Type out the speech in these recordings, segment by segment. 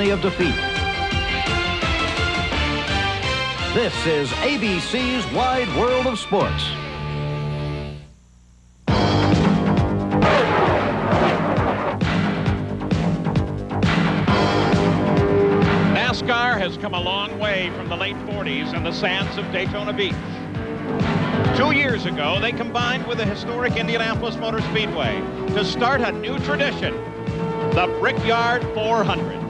agony of defeat. This is ABC's Wide World of Sports. NASCAR has come a long way from the late 40s and the sands of Daytona Beach. 2 years ago, they combined with the historic Indianapolis Motor Speedway to start a new tradition, the Brickyard 400.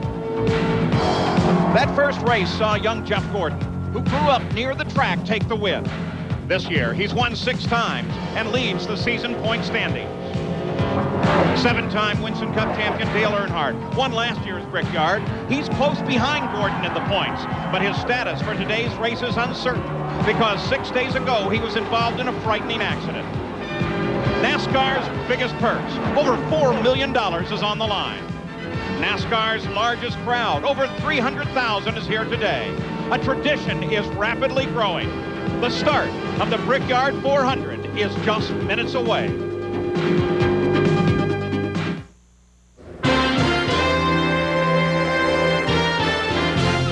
That first race saw young Jeff Gordon, who grew up near the track, take the win. This year, he's won 6 times and leads the season point standings. 7-time Winston Cup champion Dale Earnhardt won last year's Brickyard. He's close behind Gordon in the points, but his status for today's race is uncertain because 6 days ago he was involved in a frightening accident. NASCAR's biggest purse, over $4 million, is on the line. NASCAR's largest crowd, over 300,000, is here today. A tradition is rapidly growing. The start of the Brickyard 400 is just minutes away.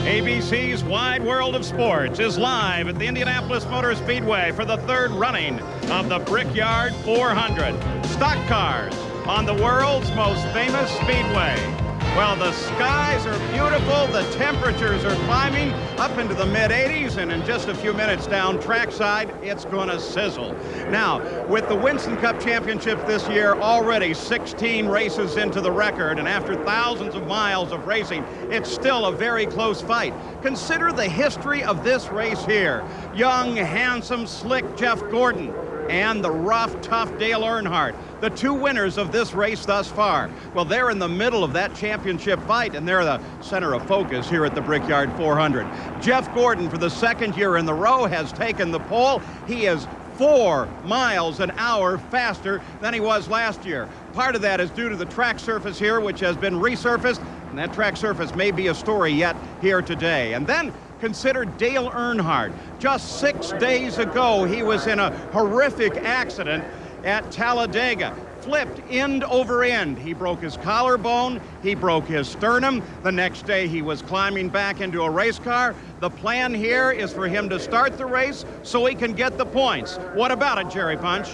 ABC's Wide World of Sports is live at the Indianapolis Motor Speedway for the 3rd running of the Brickyard 400. Stock cars on the world's most famous speedway. Well, the skies are beautiful, the temperatures are climbing up into the mid-80s, and in just a few minutes down trackside, it's going to sizzle. Now, with the Winston Cup Championship this year already 16 races into the record, and after thousands of miles of racing, it's still a very close fight. Consider the history of this race here. Young, handsome, slick Jeff Gordon and the rough, tough Dale Earnhardt, the 2 winners of this race thus far. Well, they're in the middle of that championship fight, and they're the center of focus here at the Brickyard 400. Jeff Gordon, for the 2nd year in the row, has taken the pole. He is 4 miles an hour faster than he was last year. Part of that is due to the track surface here, which has been resurfaced, and that track surface may be a story yet here today. And then consider Dale Earnhardt. Just 6 days ago, he was in a horrific accident at Talladega. Flipped end over end. He broke his collarbone, he broke his sternum. The next day he was climbing back into a race car. The plan here is for him to start the race so he can get the points. What about it, Jerry Punch?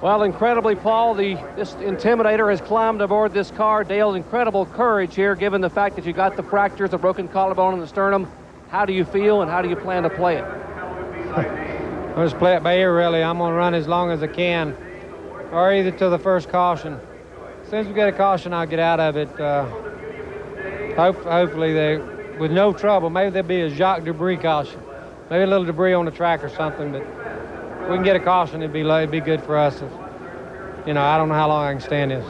Well, incredibly, Paul, this Intimidator has climbed aboard this car. Dale's incredible courage here, given the fact that you got the fractures, the broken collarbone and the sternum. How do you feel, and how do you plan to play it? I'll just play it by ear, really. I'm going to run as long as I can, or either to the first caution. As soon as we get a caution, I'll get out of it. Hopefully, with no trouble. Maybe there'll be a Jacques debris caution. Maybe a little debris on the track or something, but if we can get a caution, it'd be good for us. I don't know how long I can stand this.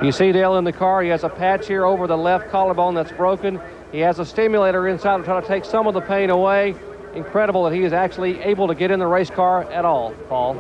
You see Dale in the car. He has a patch here over the left collarbone that's broken. He has a stimulator inside to try to take some of the pain away. Incredible that he is actually able to get in the race car at all, Paul.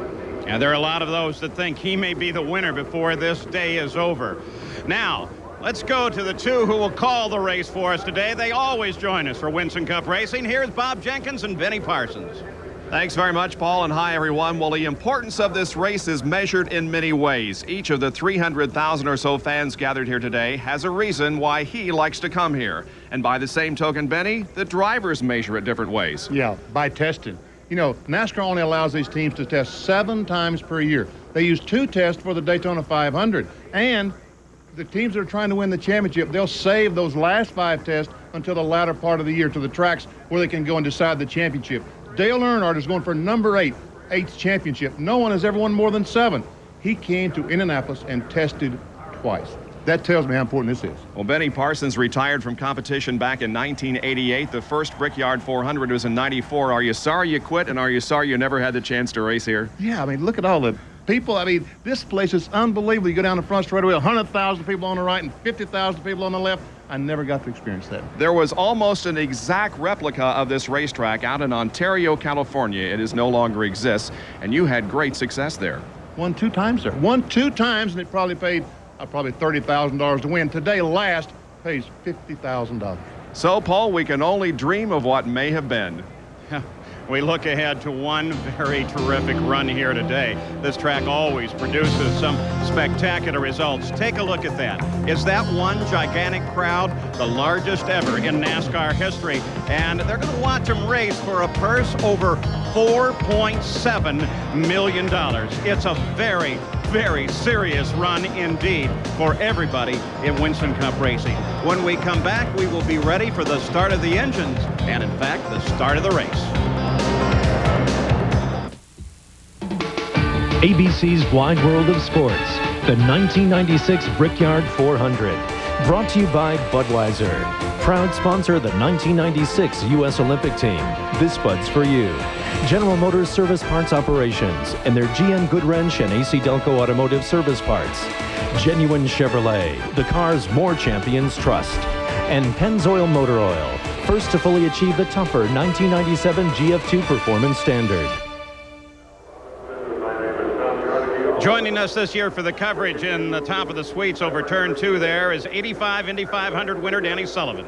Yeah, there are a lot of those that think he may be the winner before this day is over. Now, let's go to the 2 who will call the race for us today. They always join us for Winston Cup Racing. Here's Bob Jenkins and Benny Parsons. Thanks very much, Paul, and hi, everyone. Well, the importance of this race is measured in many ways. Each of the 300,000 or so fans gathered here today has a reason why he likes to come here. And by the same token, Benny, the drivers measure it different ways. Yeah, by testing. NASCAR only allows these teams to test 7 times per year. They use 2 tests for the Daytona 500. And the teams that are trying to win the championship, they'll save those last 5 tests until the latter part of the year to the tracks where they can go and decide the championship. Dale Earnhardt is going for number 8th championship. No one has ever won more than 7. He came to Indianapolis and tested twice. That tells me how important this is. Well, Benny Parsons retired from competition back in 1988. The first Brickyard 400 was in 94. Are you sorry you quit, and are you sorry you never had the chance to race here? Yeah, look at all the people. This place is unbelievable. You go down the front straightaway, 100,000 people on the right and 50,000 people on the left. I never got to experience that. There was almost an exact replica of this racetrack out in Ontario, California. It is no longer exists, and you had great success there. Won 2 times there. Won 2 times, and it probably paid $30,000 to win. Today, last pays $50,000. So, Paul, we can only dream of what may have been. we look ahead to one very terrific run here today. This track always produces some spectacular results. Take a look at that. Is that one gigantic crowd, the largest ever in NASCAR history? And they're going to watch them race for a purse over $4.7 million. It's a very, very serious run indeed for everybody in Winston Cup racing. When we come back, we will be ready for the start of the engines and, in fact, the start of the race. ABC's Wide World of Sports, the 1996 Brickyard 400. Brought to you by Budweiser. Proud sponsor of the 1996 U.S. Olympic team. This Bud's for you. General Motors Service Parts Operations and their GM Goodwrench and AC Delco Automotive Service Parts. Genuine Chevrolet, the cars more champions trust. And Pennzoil Motor Oil, first to fully achieve the tougher 1997 GF2 performance standard. Joining us this year for the coverage in the top of the suites over turn 2 there is 85 Indy 500 winner Danny Sullivan.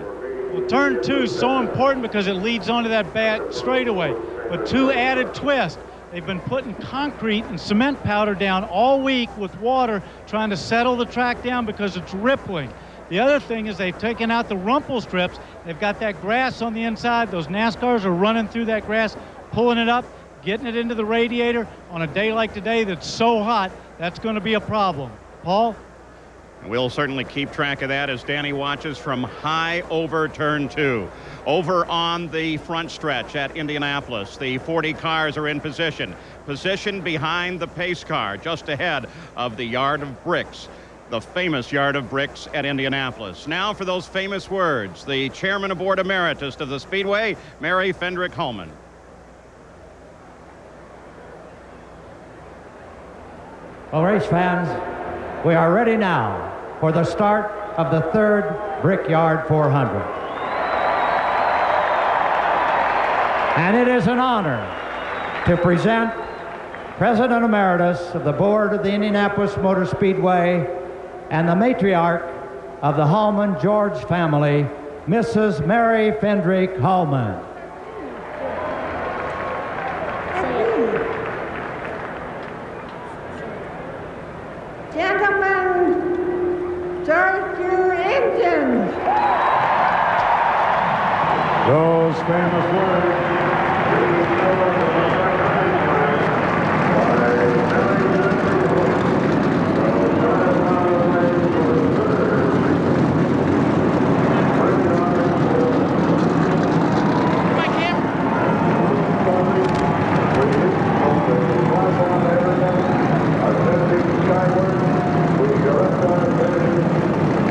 Well, turn 2 is so important because it leads onto that back straightaway. But 2 added twists. They've been putting concrete and cement powder down all week with water, trying to settle the track down because it's rippling. The other thing is they've taken out the rumple strips. They've got that grass on the inside. Those NASCARs are running through that grass, pulling it up, getting it into the radiator. On a day like today that's so hot, that's going to be a problem. Paul? We'll certainly keep track of that as Danny watches from high over turn 2. Over on the front stretch at Indianapolis, the 40 cars are in position. Positioned behind the pace car, just ahead of the Yard of Bricks, the famous Yard of Bricks at Indianapolis. Now for those famous words, the Chairman Aboard Emeritus of the Speedway, Mary Fendrick Holman. Well, race fans, we are ready now for the start of the third Brickyard 400. And it is an honor to present President Emeritus of the Board of the Indianapolis Motor Speedway and the matriarch of the Holman George family, Mrs. Mary Fendrick Holman. Gentlemen, start your engines. Those famous words.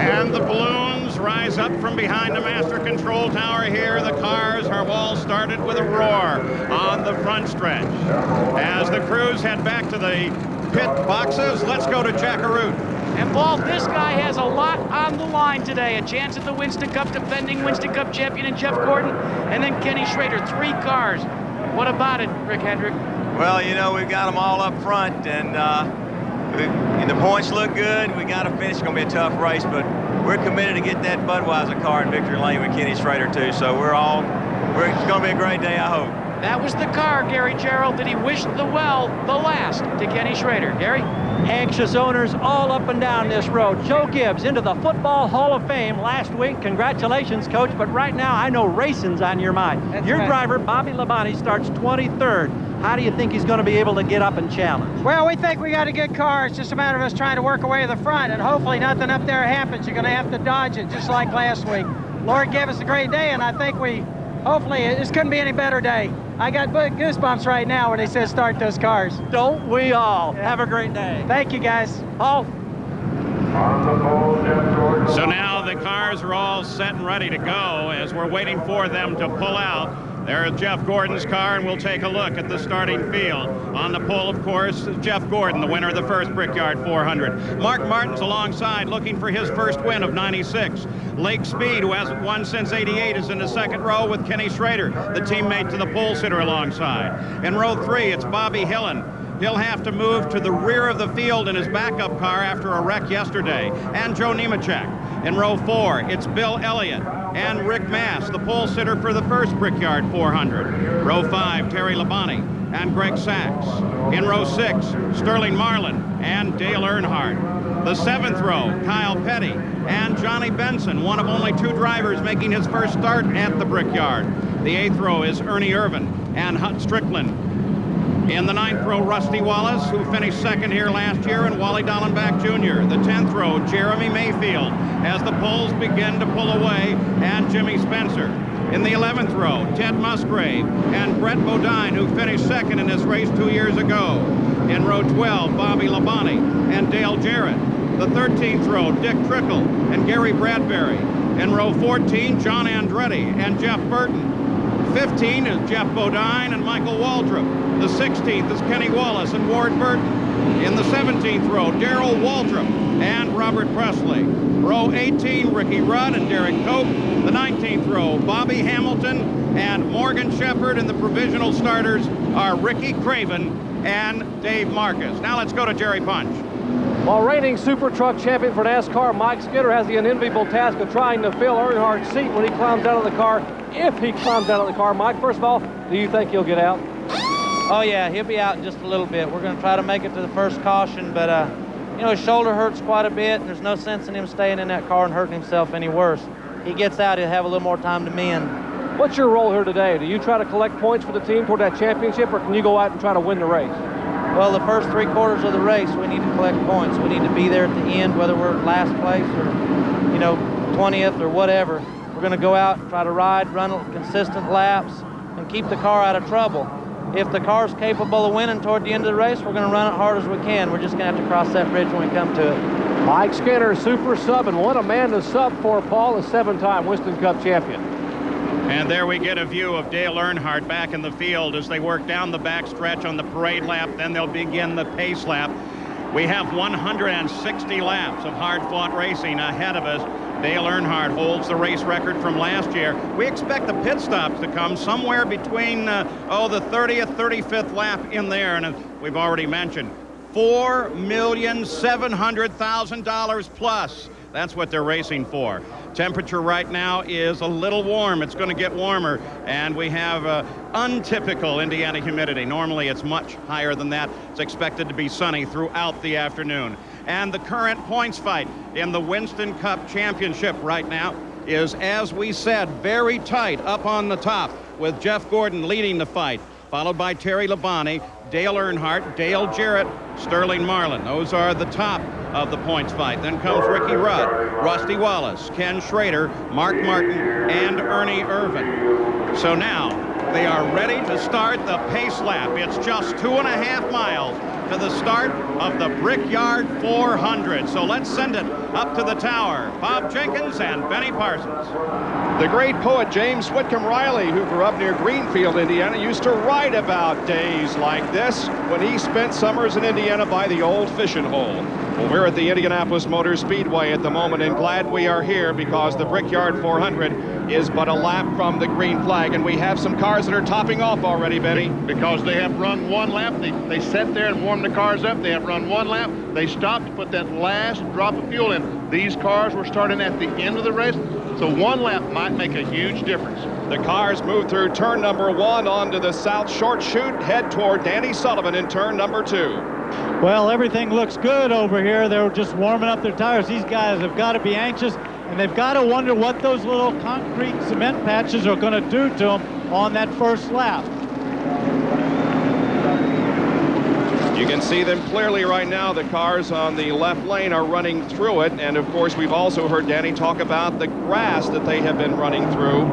And the balloons rise up from behind the master control tower here. The cars are all started with a roar on the front stretch. As the crews head back to the pit boxes, let's go to Jack Arute. And Paul, this guy has a lot on the line today. A chance at the Winston Cup, defending Winston Cup champion in Jeff Gordon, and then Kenny Schrader, 3 cars. What about it, Rick Hendrick? Well, you know, we've got them all up front, and the points look good. We got to finish. It's going to be a tough race, but we're committed to get that Budweiser car in victory lane with Kenny Schrader, too. So it's going to be a great day, I hope. That was the car, Gary Gerald, that he wished the last to Kenny Schrader. Gary? Anxious owners all up and down this road. Joe Gibbs into the Football Hall of Fame last week. Congratulations, Coach. But right now, I know racing's on your mind. That's your right. driver, Bobby Labonte, starts 23rd. How do you think he's going to be able to get up and challenge? Well, we think we got a good car. It's just a matter of us trying to work our way to the front, and hopefully nothing up there happens. You're going to have to dodge it, just like last week. Lord gave us a great day, and I think hopefully, this couldn't be any better day. I got goosebumps right now when they said start those cars. Don't we all? Yeah. Have a great day. Thank you, guys. Paul? So now the cars are all set and ready to go as we're waiting for them to pull out. There's Jeff Gordon's car, and we'll take a look at the starting field. On the pole, of course, Jeff Gordon, the winner of the first Brickyard 400. Mark Martin's alongside, looking for his first win of 96. Lake Speed, who hasn't won since 88, is in the second row with Kenny Schrader, the teammate to the pole sitter alongside. In row 3, it's Bobby Hillen, He'll have to move to the rear of the field in his backup car after a wreck yesterday. And Joe Nemechek. In row 4, it's Bill Elliott and Rick Mass, the pole sitter for the first Brickyard 400. Row 5, Terry Labonte and Greg Sachs. In row 6, Sterling Marlin and Dale Earnhardt. The 7th row, Kyle Petty and Johnny Benson, one of only 2 drivers making his first start at the Brickyard. The 8th row is Ernie Irvin and Hut Strickland. In the 9th row, Rusty Wallace, who finished 2nd here last year, and Wally Dallenbach Jr. The 10th row, Jeremy Mayfield, as the poles begin to pull away, and Jimmy Spencer. In the 11th row, Ted Musgrave and Brett Bodine, who finished 2nd in this race 2 years ago. In row 12, Bobby Labonte and Dale Jarrett. The 13th row, Dick Trickle and Gary Bradbury. In row 14, John Andretti and Jeff Burton. 15 is Jeff Bodine and Michael Waldrop. The 16th is Kenny Wallace and Ward Burton. In the 17th row, Darrell Waldrop and Robert Presley. Row 18, Ricky Rudd and Derek Cope. The 19th row, Bobby Hamilton and Morgan Shepherd. And the provisional starters are Ricky Craven and Dave Marcus. Now let's go to Jerry Punch. While reigning Super Truck champion for NASCAR, Mike Skinner has the unenviable task of trying to fill Earnhardt's seat when he climbs out of the car, if he climbs out of the car. Mike, first of all, do you think he'll get out? Oh, yeah, he'll be out in just a little bit. We're going to try to make it to the first caution, but, you know, his shoulder hurts quite a bit, and there's no sense in him staying in that car and hurting himself any worse. He gets out, he'll have a little more time to mend. What's your role here today? Do you try to collect points for the team toward that championship, or can you go out and try to win the race? Well, the first 3 quarters of the race, we need to collect points. We need to be there at the end, whether we're last place or, you know, 20th or whatever. We're going to go out and try to run consistent laps, and keep the car out of trouble. If the car's capable of winning toward the end of the race, we're going to run it hard as we can. We're just going to have to cross that bridge when we come to it. Mike Skinner, super sub, and what a man to sub for, Paul, a 7-time Winston Cup champion. And there we get a view of Dale Earnhardt back in the field as they work down the backstretch on the parade lap. Then they'll begin the pace lap. We have 160 laps of hard-fought racing ahead of us. Dale Earnhardt holds the race record from last year. We expect the pit stops to come somewhere between, the 30th, 35th lap in there. And we've already mentioned, $4,700,000 plus. That's what they're racing for. Temperature right now is a little warm. It's going to get warmer, and we have untypical Indiana humidity. Normally it's much higher than that. It's expected to be sunny throughout the afternoon. And the current points fight in the Winston Cup Championship right now is, as we said, very tight up on the top, with Jeff Gordon leading the fight, followed by Terry Labonte, Dale Earnhardt, Dale Jarrett, Sterling Marlin. Those are the top of the points fight. Then comes Ricky Rudd, Rusty Wallace, Ken Schrader, Mark Martin, and Ernie Irvin. So now they are ready to start the pace lap. It's just 2.5 miles to the start of the Brickyard 400. So let's send it up to the tower. Bob Jenkins and Benny Parsons. The great poet James Whitcomb Riley, who grew up near Greenfield, Indiana, used to write about days like this when he spent summers in Indiana by the old fishing hole. Well, we're at the Indianapolis Motor Speedway at the moment, and glad we are here because the Brickyard 400 is but a lap from the green flag, and we have some cars that are topping off already, Benny. Because they have run one lap. They sat there and warmed the cars up. They have run one lap. They stopped to put that last drop of fuel in. These cars were starting at the end of the race, so one lap might make a huge difference. The cars move through turn number 1 onto the south short chute, head toward Danny Sullivan in turn number 2. Well, everything looks good over here. They're just warming up their tires. These guys have got to be anxious, and they've got to wonder what those little concrete cement patches are going to do to them on that first lap. You can see them clearly right now. The cars on the left lane are running through it, and of course we've also heard Danny talk about the grass that they have been running through,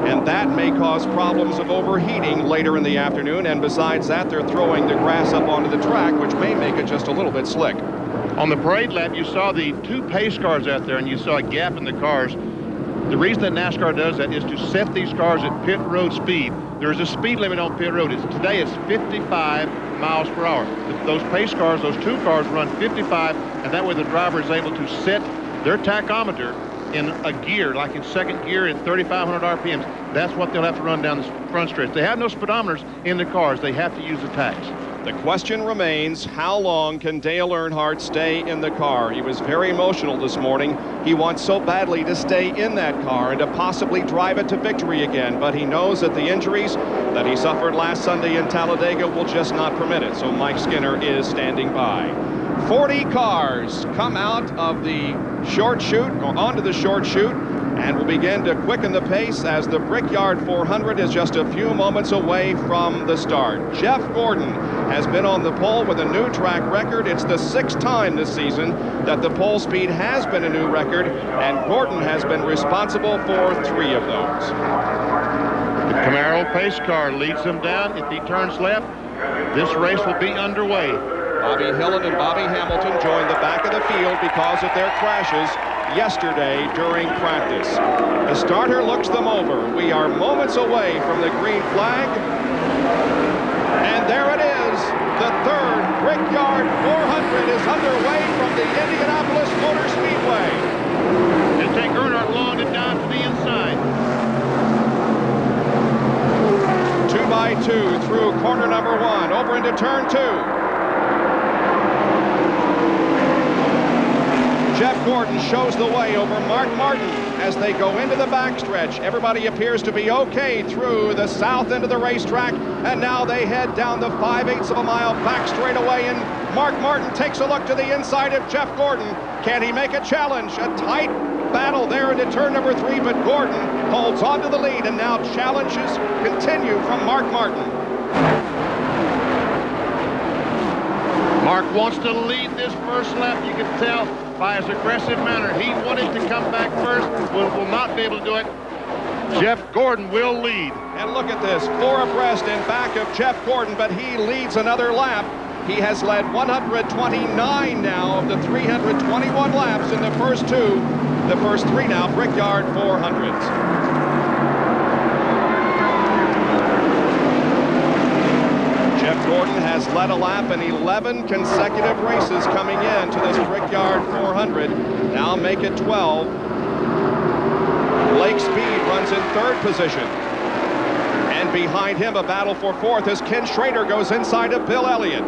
and that may cause problems of overheating later in the afternoon. And besides that, they're throwing the grass up onto the track, which may make it just a little bit slick. On the parade lap, you saw the 2 pace cars out there, and you saw a gap in the cars. The reason that NASCAR does that is to set these cars at pit road speed. There's a speed limit on pit road. Today it's 55 miles per hour. Those pace cars, those 2 cars run 55, and that way the driver is able to set their tachometer in a gear, like in second gear at 3,500 RPMs. That's what they'll have to run down the front stretch. They have no speedometers in the cars. They have to use the tachs. The question remains, how long can Dale Earnhardt stay in the car? He was very emotional this morning. He wants so badly to stay in that car and to possibly drive it to victory again, but he knows that the injuries that he suffered last Sunday in Talladega will just not permit it, so Mike Skinner is standing by. 40 cars come out of the short chute, or onto the short chute, and will begin to quicken the pace as the Brickyard 400 is just a few moments away from the start. Jeff Gordon has been on the pole with a new track record. It's the 6th time this season that the pole speed has been a new record, and Gordon has been responsible for 3 of those. The Camaro pace car leads him down. If he turns left, this race will be underway. Bobby Hillin and Bobby Hamilton joined the back of the field because of their crashes yesterday during practice. The starter looks them over. We are moments away from the green flag. And there it is. The 3rd Brickyard 400 is underway from the Indianapolis Motor Speedway. It'll take Earnhardt long and down to the inside. 2x2 through corner number 1, over into turn 2. Jeff Gordon shows the way over Mark Martin as they go into the backstretch. Everybody appears to be okay through the south end of the racetrack, and now they head down the 5/8 of a mile back straightaway, and Mark Martin takes a look to the inside of Jeff Gordon. Can he make a challenge? A tight battle there into turn number 3, but Gordon holds on to the lead, and now challenges continue from Mark Martin. Mark wants to lead this first lap. You can tell by his aggressive manner. He wanted to come back first, will not be able to do it. Jeff Gordon will lead. And look at this, 4 abreast in back of Jeff Gordon, but he leads another lap. He has led 129 now of the 321 laps in the first 2. The first 3 now, Brickyard 400s. Jeff Gordon has led a lap in 11 consecutive races coming in to this Brickyard 400. Now make it 12. Blake Speed runs in 3rd position. And behind him, a battle for 4th as Ken Schrader goes inside of Bill Elliott.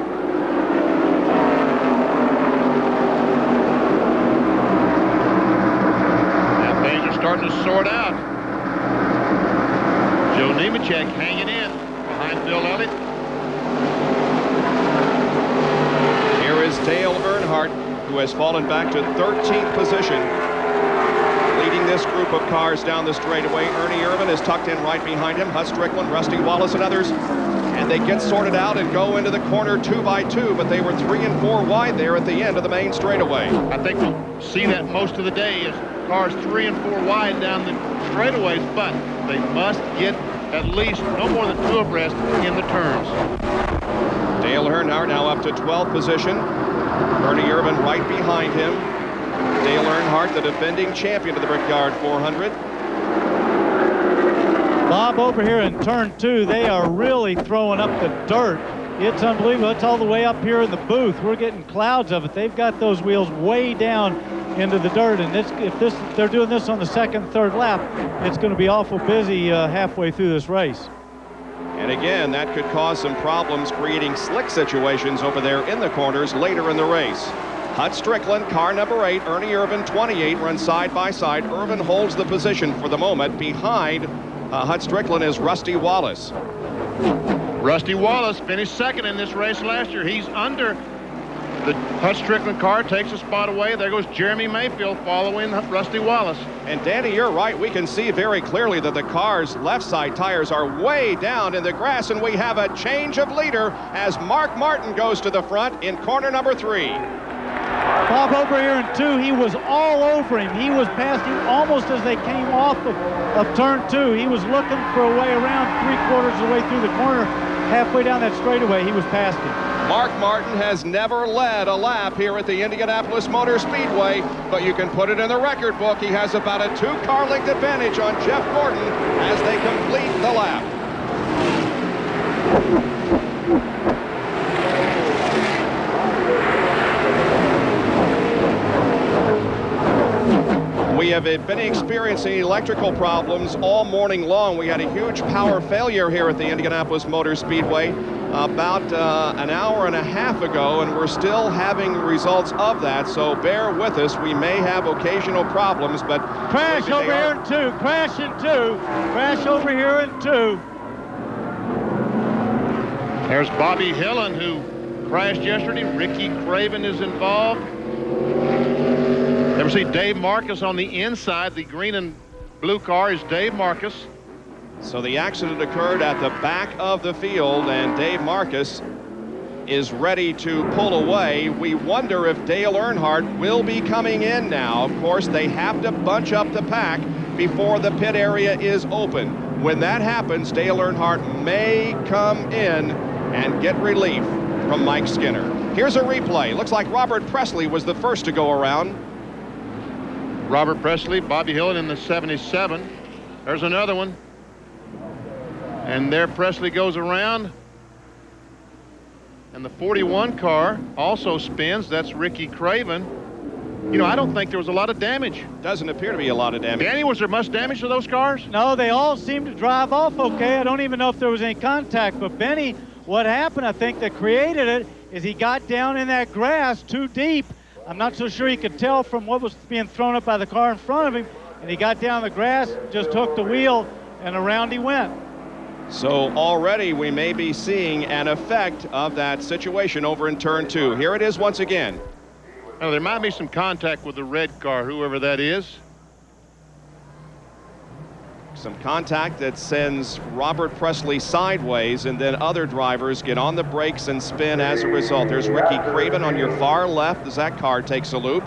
Now things are starting to sort out. Joe Nemechek hanging in behind Bill Elliott. Here is Dale Earnhardt, who has fallen back to 13th position, leading this group of cars down the straightaway. Ernie Irvan is tucked in right behind him. Hut Strickland, Rusty Wallace, and others. And they get sorted out and go into the corner 2x2, but they were 3 and 4 wide there at the end of the main straightaway. I think we'll see that most of the day as cars 3 and 4 wide down the straightaways, but they must get at least no more than 2 abreast in the turns. Dale Earnhardt now up to 12th position. Ernie Irvan right behind him. Dale Earnhardt, the defending champion of the Brickyard 400. Bob, over here in turn 2, they are really throwing up the dirt. It's unbelievable. It's all the way up here in the booth. We're getting clouds of it. They've got those wheels way down into the dirt, and if they're doing this on the 2nd, 3rd lap, it's going to be awful busy halfway through this race. And again, that could cause some problems creating slick situations over there in the corners later in the race. Hut Strickland, car number 8, Ernie Irvan, 28, run side by side. Irvan holds the position for the moment. Behind Hut Strickland is Rusty Wallace. Rusty Wallace finished 2nd in this race last year. He's under the Hut Strickland car, takes a spot away. There goes Jeremy Mayfield following Rusty Wallace. And Danny, you're right. We can see very clearly that the car's left side tires are way down in the grass, and we have a change of leader as Mark Martin goes to the front in corner number 3. Bob, over here in 2, he was all over him. He was past him almost as they came off of turn 2. He was looking for a way around 3/4 of the way through the corner. Halfway down that straightaway, he was past him. Mark Martin has never led a lap here at the Indianapolis Motor Speedway, but you can put it in the record book. He has about a 2-car length advantage on Jeff Gordon as they complete the lap. We We have been experiencing electrical problems all morning long. We had a huge power failure here at the Indianapolis Motor Speedway about an hour and a half ago, and we're still having results of that, so bear with us. We may have occasional problems, but... Crash over here in 2. Crash in 2. Crash over here in 2. There's Bobby Hillen, who crashed yesterday. Ricky Craven is involved. Ever see Dave Marcus on the inside? The green and blue car is Dave Marcus. So the accident occurred at the back of the field, and Dave Marcus is ready to pull away. We wonder if Dale Earnhardt will be coming in now. Of course, they have to bunch up the pack before the pit area is open. When that happens, Dale Earnhardt may come in and get relief from Mike Skinner. Here's a replay. Looks like Robert Presley was the first to go around. Robert Presley, Bobby Hillen in the 77. There's another one. And there Presley goes around. And the 41 car also spins. That's Ricky Craven. You know, I don't think there was a lot of damage. Doesn't appear to be a lot of damage. Danny, was there much damage to those cars? No, they all seemed to drive off okay. I don't even know if there was any contact. But Benny, what happened, I think, that created it is he got down in that grass too deep. I'm not so sure he could tell from what was being thrown up by the car in front of him. And he got down the grass, just hooked the wheel, and around he went. So already we may be seeing an effect of that situation over in turn 2. Here it is once again. Now, there might be some contact with the red car, whoever that is. Some contact that sends Robert Presley sideways, and then other drivers get on the brakes and spin as a result. There's Ricky Craven on your far left as that car takes a loop.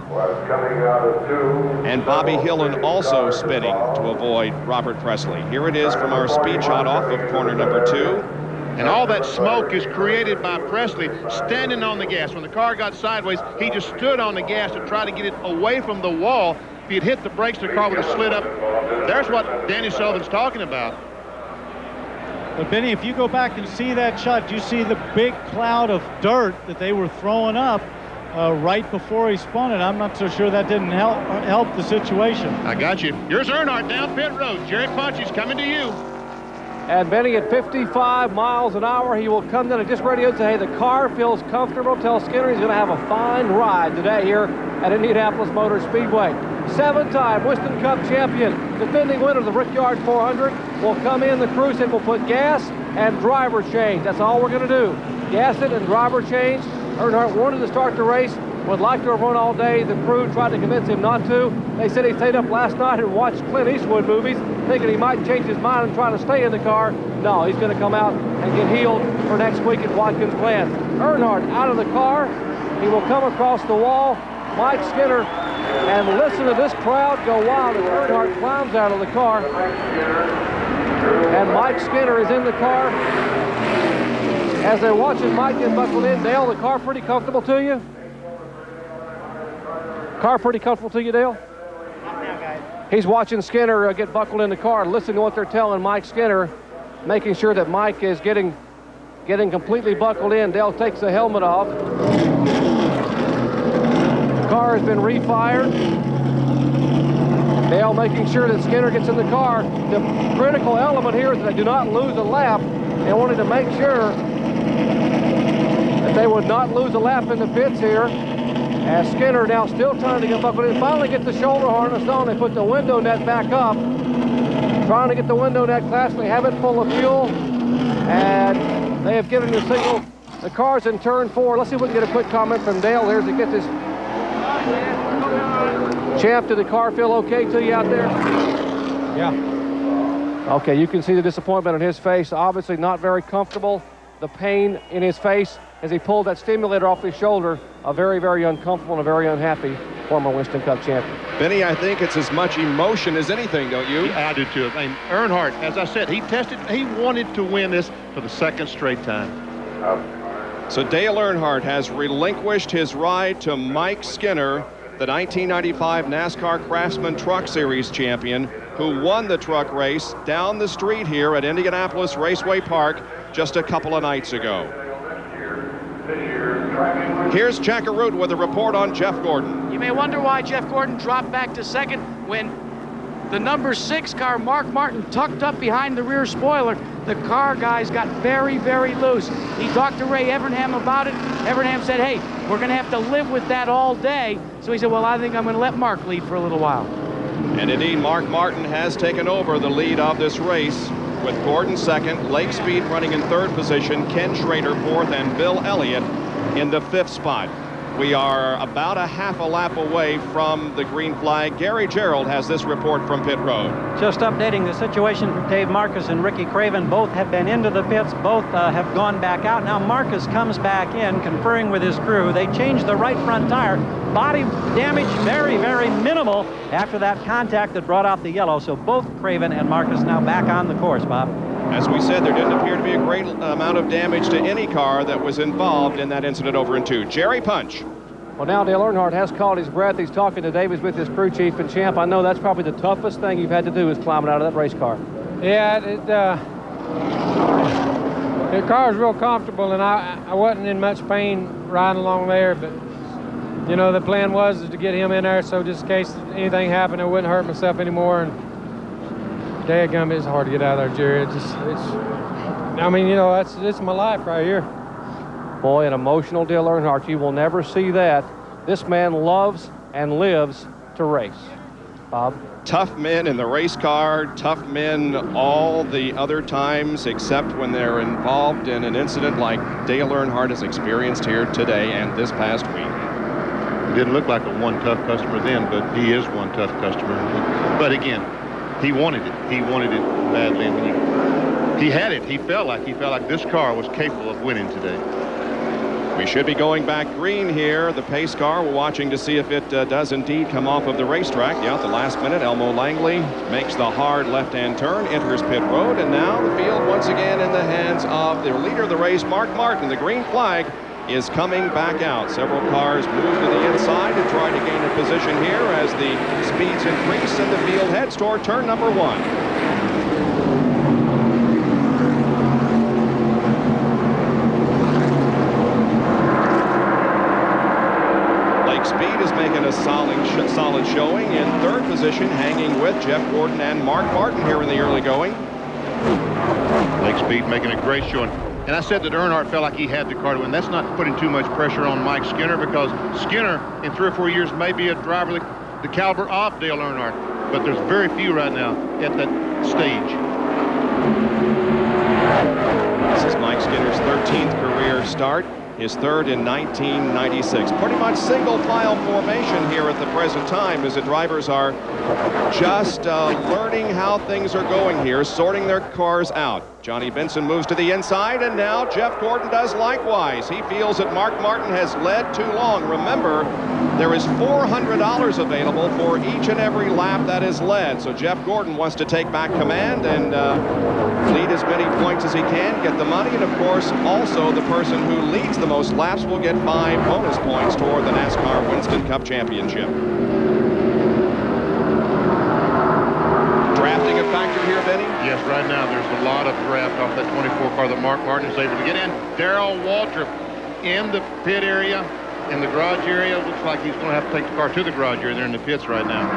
And Bobby Hillen also spinning to avoid Robert Presley. Here it is from our speed shot off of corner number 2. And all that smoke is created by Presley standing on the gas. When the car got sideways, he just stood on the gas to try to get it away from the wall. If he had hit the brakes, the car would have slid up. There's what Danny Sullivan's talking about. But Benny, if you go back and see that shot, you see the big cloud of dirt that they were throwing up right before he spun it. I'm not so sure that didn't help the situation. I got you. Here's Earnhardt down pit road. Jerry Punchy's coming to you. And Benny, at 55 miles an hour, he will come down and just radio and say, hey, the car feels comfortable. Tell Skinner he's going to have a fine ride today here at Indianapolis Motor Speedway. 7-time Winston Cup champion, defending winner of the Brickyard 400, will come in the crew and will put gas and driver change. That's all we're going to do. Gas it and driver change. Earnhardt wanted to start the race, would like to have run all day. The crew tried to convince him not to. They said he stayed up last night and watched Clint Eastwood movies, thinking he might change his mind and try to stay in the car. No, he's going to come out and get healed for next week at Watkins Glen. Earnhardt out of the car. He will come across the wall. Mike Skinner, and listen to this crowd go wild as Earnhardt climbs out of the car. And Mike Skinner is in the car. As they're watching Mike get buckled in, Dale, the car pretty comfortable to you? Car pretty comfortable to you, Dale? He's watching Skinner get buckled in the car, listening to what they're telling Mike Skinner, making sure that Mike is getting completely buckled in. Dale takes the helmet off. The car has been refired. Dale making sure that Skinner gets in the car. The critical element here is that they do not lose a lap. They wanted to make sure that they would not lose a lap in the pits here. As Skinner now still trying to get buckled in. Finally get the shoulder harness on. They put the window net back up. Trying to get the window net collapsed. They have it full of fuel. And they have given the signal. The car's in turn 4. Let's see if we can get a quick comment from Dale here as he gets this. Champ, did the car feel okay to you out there? Yeah. Okay, you can see the disappointment on his face. Obviously not very comfortable. The pain in his face as he pulled that stimulator off his shoulder. A very, very uncomfortable and a very unhappy former Winston Cup champion. Benny, I think it's as much emotion as anything, don't you? I do too. I mean, Earnhardt, as I said, he wanted to win this for the second straight time. So Dale Earnhardt has relinquished his ride to Mike Skinner, the 1995 NASCAR Craftsman Truck Series champion, who won the truck race down the street here at Indianapolis Raceway Park just a couple of nights ago. Here's Jack Arute with a report on Jeff Gordon. You may wonder why Jeff Gordon dropped back to second. when the number 6 car, Mark Martin, tucked up behind the rear spoiler, the car guys got very, very loose. He talked to Ray Evernham about it. Evernham said, hey, we're going to have to live with that all day. So he said, well, I think I'm going to let Mark lead for a little while. And indeed, Mark Martin has taken over the lead of this race with Gordon second, Lake Speed running in third position, Ken Schrader fourth, and Bill Elliott in the fifth spot. We are about a half a lap away from the green flag. Gary Gerald has this report from pit road. Just updating the situation for Dave Marcus and Ricky Craven. Both have been into the pits. Both have gone back out. Now Marcus comes back in, conferring with his crew. They changed the right front tire. Body damage very, very minimal after that contact that brought out the yellow. So both Craven and Marcus now back on the course, Bob. As we said, there didn't appear to be a great amount of damage to any car that was involved in that incident over in 2. Jerry Punch. Well, now Dale Earnhardt has caught his breath. He's talking to Davis with his crew chief and champ. I know that's probably the toughest thing you've had to do is climbing out of that race car. Yeah, the car was real comfortable, and I wasn't in much pain riding along there, but you know, the plan was to get him in there so just in case anything happened, I wouldn't hurt myself anymore. And dadgum, it's hard to get out of there, Jerry. I mean, you know, it's my life right here. Boy, an emotional Dale Earnhardt. You will never see that. This man loves and lives to race. Bob? Tough men in the race car, tough men all the other times except when they're involved in an incident like Dale Earnhardt has experienced here today and this past week. He didn't look like a one tough customer then, but he is one tough customer. But again, he wanted it. He wanted it badly. And he had it. He felt like this car was capable of winning today. We should be going back green here. The pace car, we're watching to see if it does indeed come off of the racetrack. Yeah, at the last minute, Elmo Langley makes the hard left-hand turn, enters pit road, and now the field once again in the hands of the leader of the race, Mark Martin. The green flag is coming back out. Several cars move to the inside to try to gain a position here as the speeds increase and the field heads toward turn number 1. Making a solid showing in third position, hanging with Jeff Gordon and Mark Martin here in the early going. Lake Speed making a great showing. And I said that Earnhardt felt like he had the car to win. That's not putting too much pressure on Mike Skinner, because Skinner in 3 or 4 years may be a driver the caliber of Dale Earnhardt. But there's very few right now at that stage. This is Mike Skinner's 13th career start. His third in 1996. Pretty much single file formation here at the present time as the drivers are just learning how things are going here, sorting their cars out. Johnny Benson moves to the inside, and now Jeff Gordon does likewise. He feels that Mark Martin has led too long. Remember, there is $400 available for each and every lap that is led. So Jeff Gordon wants to take back command and lead as many points as he can, get the money, and of course, also the person who leads the most laps will get 5 bonus points toward the NASCAR Winston Cup Championship. Drafting a factor here, Benny? Yes, right now there's a lot of draft off that 24 car that Mark Martin is able to get in. Darrell Waltrip in the pit area, in the garage area. Looks like he's going to have to take the car to the garage area. They're in the pits right now.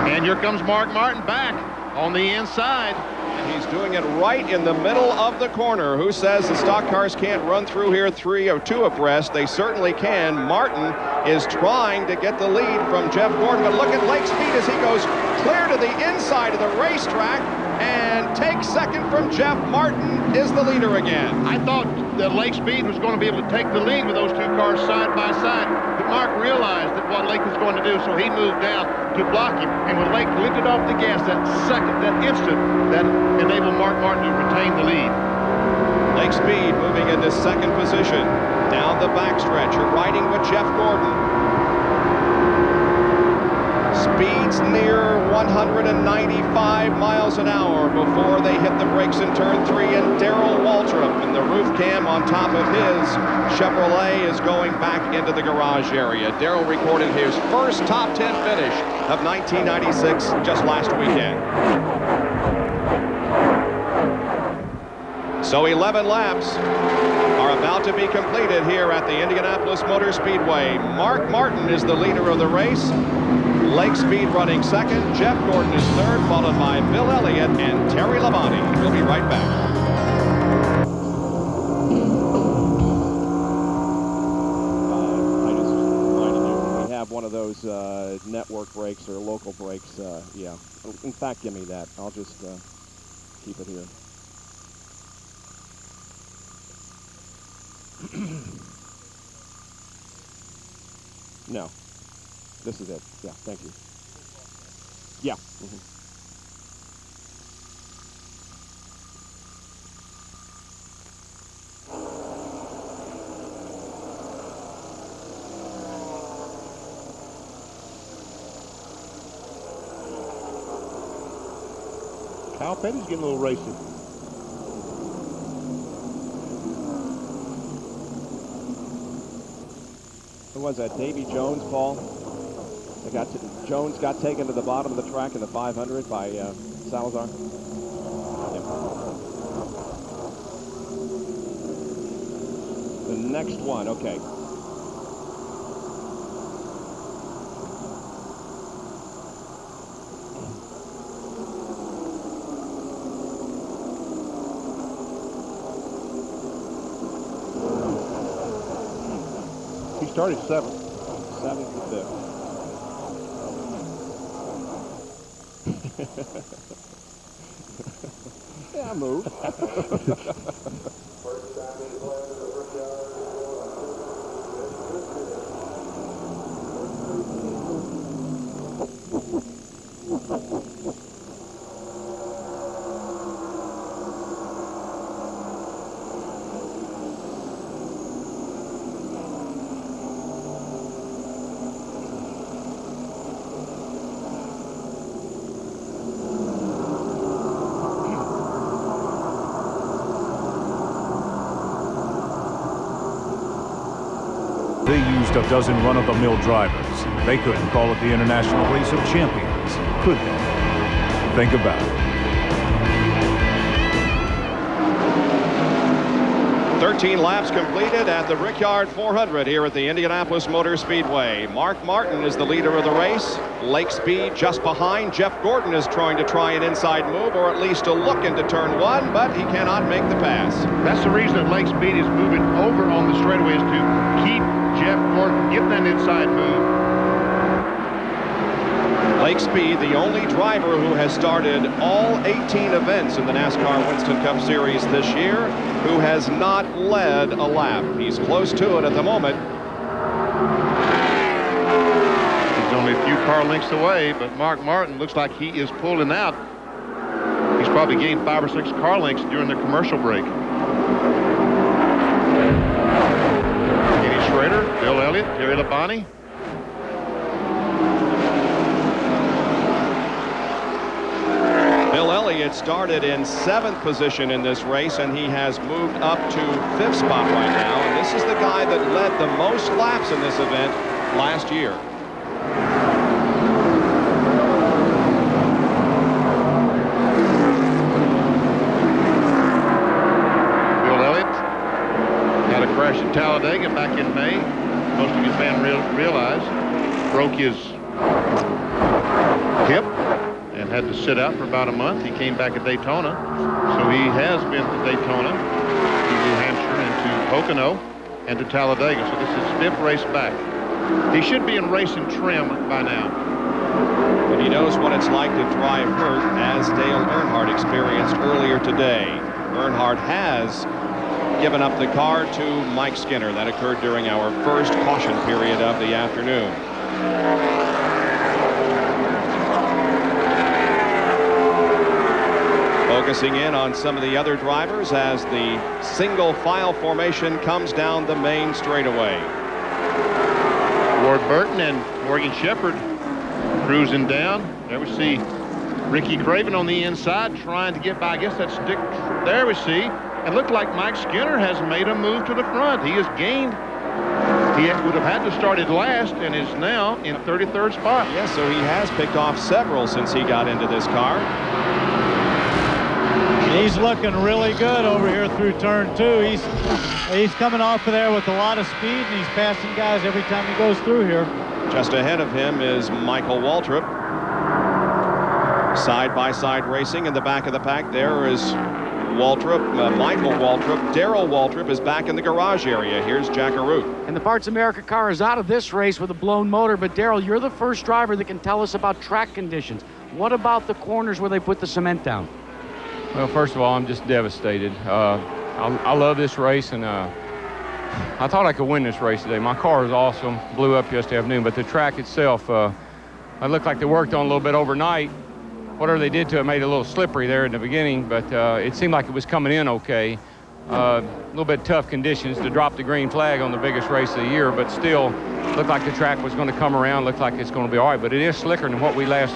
And here comes Mark Martin back on the inside. And he's doing it right in the middle of the corner. Who says the stock cars can't run through here 3 or 2 abreast? They certainly can. Martin is trying to get the lead from Jeff Gordon, but look at Lake Speed as he goes clear to the inside of the racetrack and takes second from Jeff. Martin is the leader again. I thought that Lake Speed was going to be able to take the lead with those 2 cars side by side, but Mark realized that what Lake was going to do, so he moved down to block him. And when Lake lifted off the gas, that instant, that enabled Mark Martin to retain the lead. Lake Speed moving into second position. Down the backstretch, you're riding with Jeff Gordon. Speeds near 195 miles an hour before they hit the brakes in turn 3, and Darrell Waltrip in the roof cam on top of his Chevrolet is going back into the garage area. Darrell recorded his first top 10 finish of 1996 just last weekend. So 11 laps are about to be completed here at the Indianapolis Motor Speedway. Mark Martin is the leader of the race. Lake Speed running second. Jeff Gordon is third, followed by Bill Elliott and Terry Labonte. We'll be right back. One of those network breaks or local breaks, yeah. In fact, give me that. I'll just keep it here. No, this is it. Yeah, thank you. Yeah. Kyle Petty's getting a little racy. Who was that? Davy Jones, Paul? Jones got taken to the bottom of the track in the 500 by Salazar. Yep. The next one, okay. Started seventh. Seventh to fifth. Yeah, move. They used a dozen run-of-the-mill drivers. They couldn't call it the International Race of Champions, could they? Think about it. 13 laps completed at the Brickyard 400 here at the Indianapolis Motor Speedway. Mark Martin is the leader of the race. Lake Speed just behind. Jeff Gordon is trying to try an inside move, or at least to look into turn one, but he cannot make the pass. That's the reason that Lake Speed is moving over on the straightaways to keep Jeff Gordon getting that inside move. Lake Speed, the only driver who has started all 18 events in the NASCAR Winston Cup Series this year, who has not led a lap. He's close to it at the moment. He's only a few car lengths away, but Mark Martin looks like he is pulling out. He's probably gained 5 or 6 car lengths during the commercial break. Kenny Schrader, Bill Elliott, Terry Labonte. Bill Elliott started in 7th position in this race, and he has moved up to 5th spot right now. And this is the guy that led the most laps in this event last year. Bill Elliott had a crash at Talladega back in May. Most of you fans realize broke his hip and had to sit out for about a month. He came back at Daytona. So he has been to Daytona, to New Hampshire, and to Pocono, and to Talladega. So this is his 5th race back. He should be in racing trim by now. And he knows what it's like to drive hurt, as Dale Earnhardt experienced earlier today. Earnhardt has given up the car to Mike Skinner. That occurred during our first caution period of the afternoon. Focusing in on some of the other drivers as the single file formation comes down the main straightaway. Ward Burton and Morgan Shepherd cruising down. There we see Ricky Craven on the inside trying to get by. I guess that's Dick. There we see. And looked like Mike Skinner has made a move to the front. He has gained. He would have had to started last and is now in 33rd spot. Yes, so he has picked off several since he got into this car. He's looking really good over here through turn 2. He's coming off of there with a lot of speed, and he's passing guys every time he goes through here. Just ahead of him is Michael Waltrip. Side-by-side racing in the back of the pack. There is Waltrip, Michael Waltrip. Darrell Waltrip is back in the garage area. Here's Jack Arute. And the Parts America car is out of this race with a blown motor. But Darrell, you're the first driver that can tell us about track conditions. What about the corners where they put the cement down? Well, first of all, I'm just devastated. I love this race, and I thought I could win this race today. My car is awesome. Blew up yesterday afternoon, but the track itself, it looked like they worked on a little bit overnight. Whatever they did to it made it a little slippery there in the beginning, but it seemed like it was coming in okay. A little bit tough conditions to drop the green flag on the biggest race of the year, but still looked like the track was going to come around, looked like it's going to be all right, but it is slicker than what we last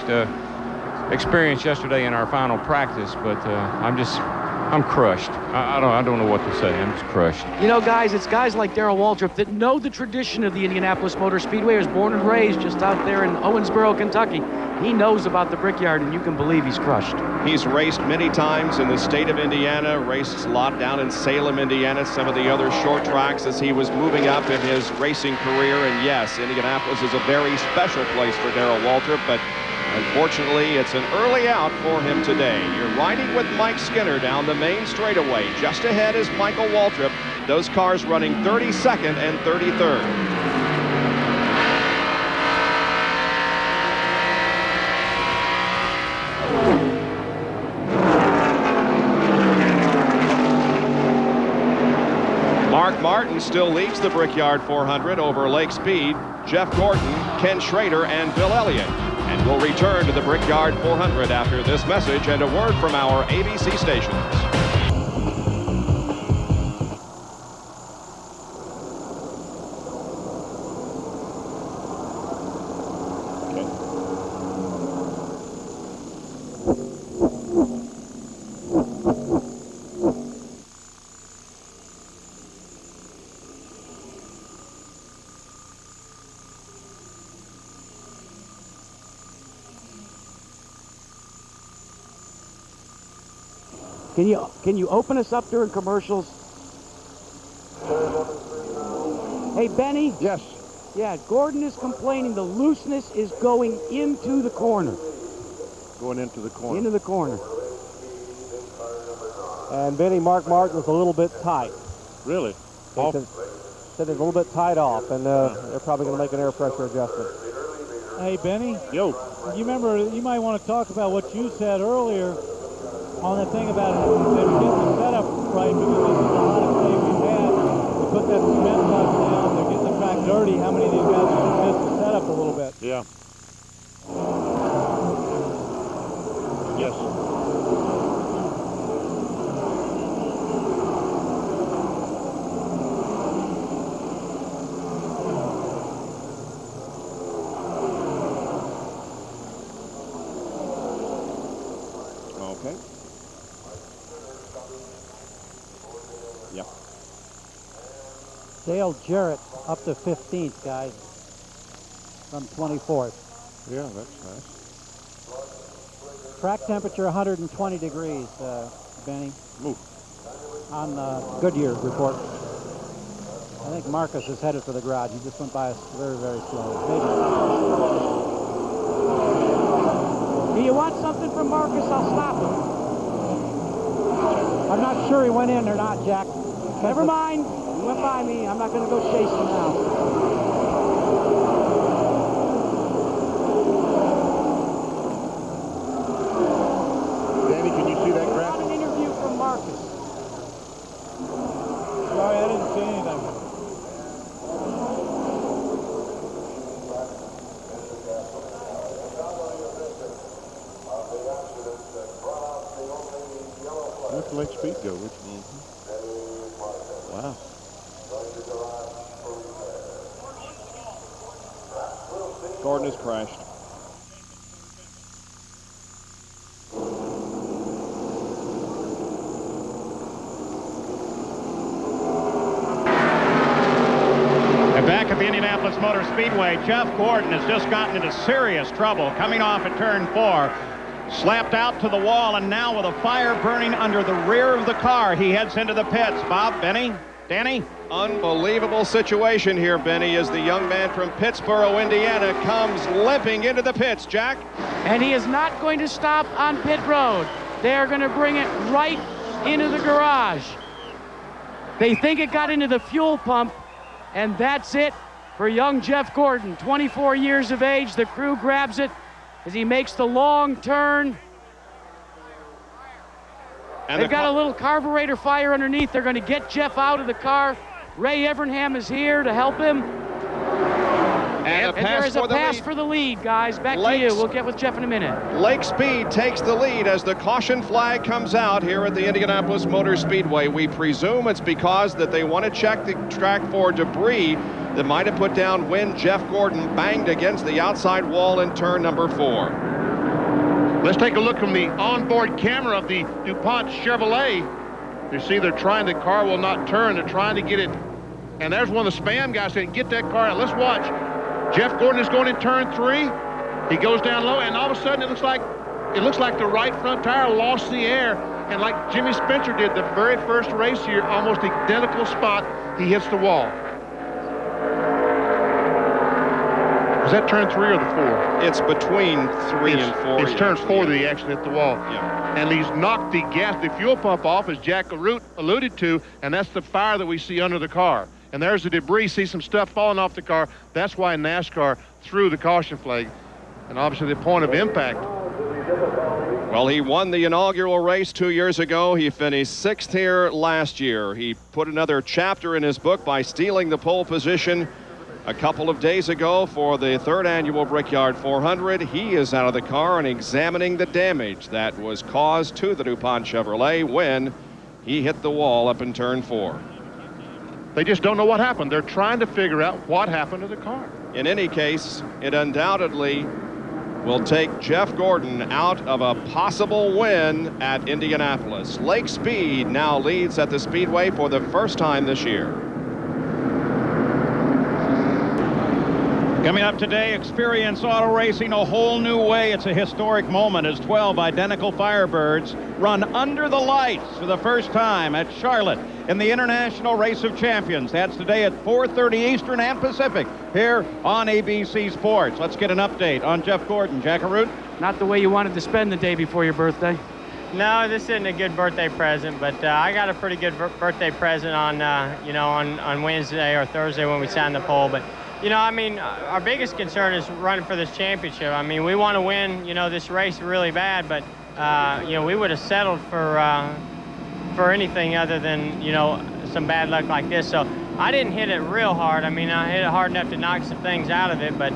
experienced yesterday in our final practice. But I'm crushed. I don't know what to say. I'm just crushed. You know, guys, it's guys like Darrell Waltrip that know the tradition of the Indianapolis Motor Speedway. He was born and raised just out there in Owensboro, Kentucky. He knows about the Brickyard, and you can believe he's crushed. He's raced many times in the state of Indiana, raced a lot down in Salem, Indiana, some of the other short tracks as he was moving up in his racing career. And yes, Indianapolis is a very special place for Darrell Waltrip, but unfortunately, it's an early out for him today. You're riding with Mike Skinner down the main straightaway. Just ahead is Michael Waltrip. Those cars running 32nd and 33rd. Mark Martin still leads the Brickyard 400 over Lake Speed, Jeff Gordon, Ken Schrader, and Bill Elliott. And we'll return to the Brickyard 400 after this message and a word from our ABC stations. Can you open us up during commercials? Hey, Benny? Yes. Yeah, Gordon is complaining the looseness is going into the corner. Going into the corner. Into the corner. And Benny, Mark Martin was a little bit tight. Really? Said it's a little bit tight off, and they're probably going to make an air pressure adjustment. Hey, Benny? Yo. You remember, you might want to talk about what you said earlier on the thing about they were getting the setup right because this is the hottest day we've had. We put that cement box down, they're getting the track dirty. How many of these guys are going to miss the setup a little bit? Yeah. Yes. Okay. Yep. Dale Jarrett up to 15th, guys, from 24th. Yeah, that's nice. Track temperature 120 degrees, Benny. Move. On Goodyear report. I think Marcus is headed for the garage. He just went by us very, very slow. Do you want something from Marcus? I'll stop him. I'm not sure he went in or not, Jack. Never mind. He went by me. I'm not going to go chase him now. Danny, can you see that graph? I want an interview from Marcus. Sorry, I didn't see anything. Where's Lake Speed go? Wow. Gordon has crashed. And back at the Indianapolis Motor Speedway, Jeff Gordon has just gotten into serious trouble coming off at turn 4. Slapped out to the wall, and now with a fire burning under the rear of the car, he heads into the pits. Bob, Benny, Danny? Unbelievable situation here, Benny, as the young man from Pittsboro, Indiana, comes limping into the pits. Jack? And he is not going to stop on pit road. They are going to bring it right into the garage. They think it got into the fuel pump, and that's it for young Jeff Gordon. 24 years of age. The crew grabs it as he makes the long turn. And they've got a little carburetor fire underneath. They're going to get Jeff out of the car. Ray Evernham is here to help him. And there is a pass for the lead, guys. Back to you. We'll get with Jeff in a minute. Lake Speed takes the lead as the caution flag comes out here at the Indianapolis Motor Speedway. We presume it's because that they want to check the track for debris that might have put down when Jeff Gordon banged against the outside wall in turn number 4. Let's take a look from the onboard camera of the DuPont Chevrolet. You see the car will not turn. They're trying to get it. And there's one of the spam guys saying, get that car out. Let's watch. Jeff Gordon is going in turn 3. He goes down low, and all of a sudden it looks like the right front tire lost the air. And like Jimmy Spencer did the very first race here, almost identical spot, he hits the wall. Was that turn 3 or the 4? It's between 3 and 4. It's turn 4 that he actually hit the wall. Yeah. And he's knocked the fuel pump off, as Jack alluded to, and that's the fire that we see under the car. And there's the debris. See some stuff falling off the car. That's why NASCAR threw the caution flag. And obviously the point of impact. Well, he won the inaugural race 2 years ago. He finished 6th here last year. He put another chapter in his book by stealing the pole position a couple of days ago for the 3rd annual Brickyard 400. He is out of the car and examining the damage that was caused to the DuPont Chevrolet when he hit the wall up in turn 4. They just don't know what happened. They're trying to figure out what happened to the car. In any case, it undoubtedly will take Jeff Gordon out of a possible win at Indianapolis. Lake Speed now leads at the Speedway for the first time this year. Coming up today, experience auto racing a whole new way. It's a historic moment as 12 identical Firebirds run under the lights for the first time at Charlotte in the International Race of Champions. That's today at 4:30 Eastern and Pacific here on ABC Sports. Let's get an update on Jeff Gordon. Jack Arute? Not the way you wanted to spend the day before your birthday. No, this isn't a good birthday present, but I got a pretty good birthday present on, on Wednesday or Thursday when we signed the pole. But our biggest concern is running for this championship. I mean, we want to win, this race really bad, but, we would have settled for anything other than, some bad luck like this. So I didn't hit it real hard. I mean, I hit it hard enough to knock some things out of it, but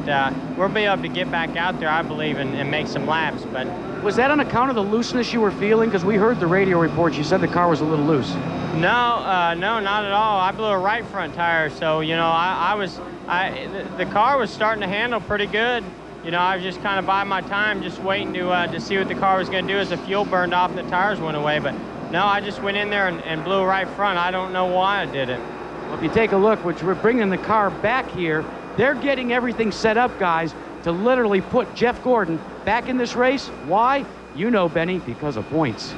we'll be able to get back out there, I believe, and make some laps. But was that on account of the looseness you were feeling? Because we heard the radio report. You said the car was a little loose. No, not at all. I blew a right front tire, so, the car was starting to handle pretty good. I was just kind of by my time, just waiting to see what the car was going to do as the fuel burned off and the tires went away. But no, I just went in there and blew right front. I don't know why I did it. Well, if you take a look, which we're bringing the car back here, they're getting everything set up, guys, to literally put Jeff Gordon back in this race. Why? You know, Benny, because of points.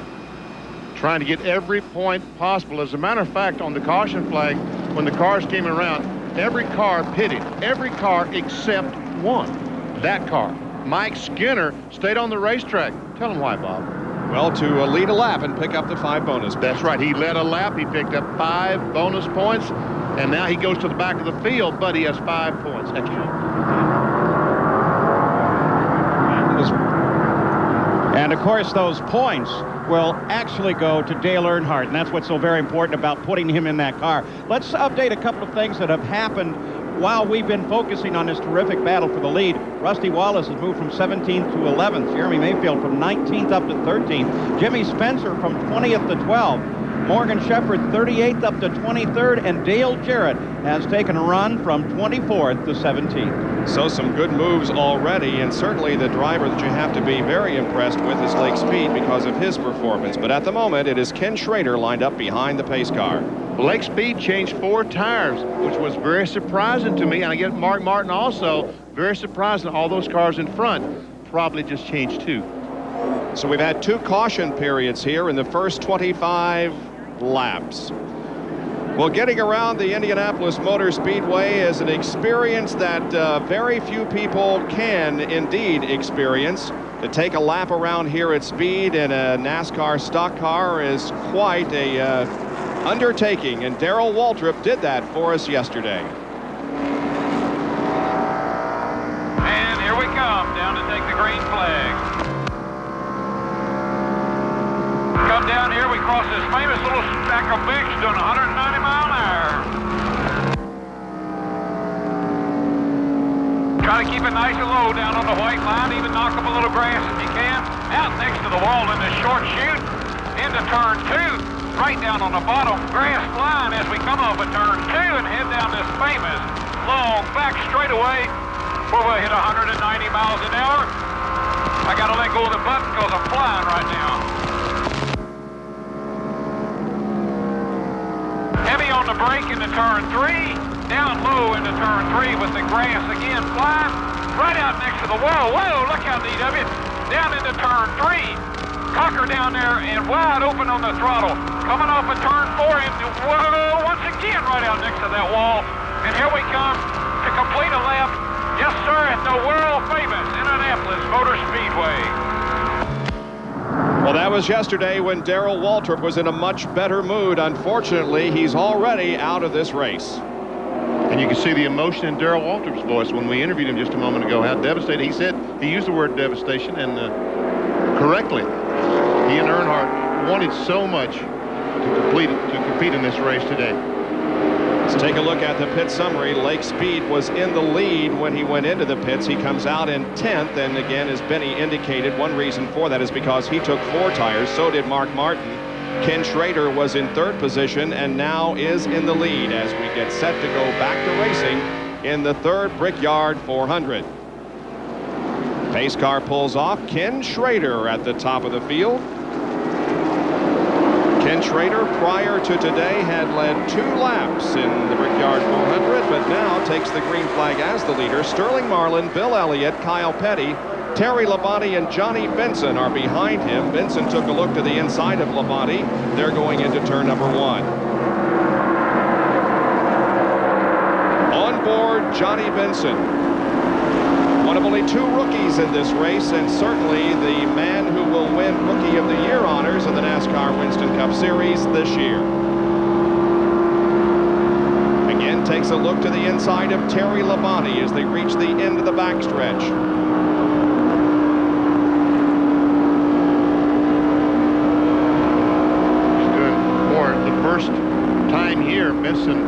Trying to get every point possible. As a matter of fact, on the caution flag, when the cars came around, every car pitted. Every car except one. That car. Mike Skinner stayed on the racetrack. Tell him why, Bob. Well, to lead a lap and pick up the 5 bonus points. That's right. He led a lap. He picked up 5 bonus points. And now he goes to the back of the field, but he has 5 points extra. And, of course, those points will actually go to Dale Earnhardt, and that's what's so very important about putting him in that car. Let's update a couple of things that have happened while we've been focusing on this terrific battle for the lead. Rusty Wallace has moved from 17th to 11th. Jeremy Mayfield from 19th up to 13th. Jimmy Spencer from 20th to 12th. Morgan Shepherd 38th up to 23rd, and Dale Jarrett has taken a run from 24th to 17th. So some good moves already, and certainly the driver that you have to be very impressed with is Lake Speed because of his performance. But at the moment, it is Ken Schrader lined up behind the pace car. Lake Speed changed 4 tires, which was very surprising to me, and I get Mark Martin also very surprising. All those cars in front probably just changed 2. So we've had 2 caution periods here in the first 25 laps. Well, getting around the Indianapolis Motor Speedway is an experience that very few people can indeed experience. To take a lap around here at speed in a NASCAR stock car is quite a undertaking, and Darrell Waltrip did that for us yesterday. And here we come, down to take the green flag. Come down here, we cross this famous little stack of bigs doing 190 mile an hour. Try to keep it nice and low down on the white line, even knock up a little grass if you can. Out next to the wall in this short chute, into turn 2, right down on the bottom grass line as we come off of turn 2 and head down this famous long back straightaway where we'll hit 190 miles an hour. I gotta let go of the button because I'm flying right now. Heavy on the brake into turn 3, down low into turn 3 with the grass again flying, right out next to the wall. Whoa, look how neat of it. Down into turn 3, cocker down there and wide open on the throttle. Coming off of turn 4 and whoa, once again right out next to that wall. And here we come to complete a lap, yes sir, at the world famous Indianapolis Motor Speedway. Well, that was yesterday when Darrell Waltrip was in a much better mood. Unfortunately, he's already out of this race. And you can see the emotion in Darrell Waltrip's voice when we interviewed him just a moment ago, how devastated. He said, he used the word devastation, and correctly. He and Earnhardt wanted so much to compete in this race today. Let's take a look at the pit summary. Lake Speed was in the lead when he went into the pits. He comes out in 10th, and again, as Benny indicated, one reason for that is because he took 4 tires. So did Mark Martin. Ken Schrader was in 3rd position and now is in the lead as we get set to go back to racing in the 3rd Brickyard 400. Pace car pulls off. Ken Schrader at the top of the field. Ken Schrader, prior to today, had led 2 laps in the Brickyard 400, but now takes the green flag as the leader. Sterling Marlin, Bill Elliott, Kyle Petty, Terry Labonte and Johnny Benson are behind him. Benson took a look to the inside of Labonte. They're going into turn number 1. On board, Johnny Benson. One of only 2 rookies in this race, and certainly the man who will win Rookie of the Year honors in the NASCAR Winston Cup Series this year. Again, takes a look to the inside of Terry Labonte as they reach the end of the backstretch. Time here, Benson.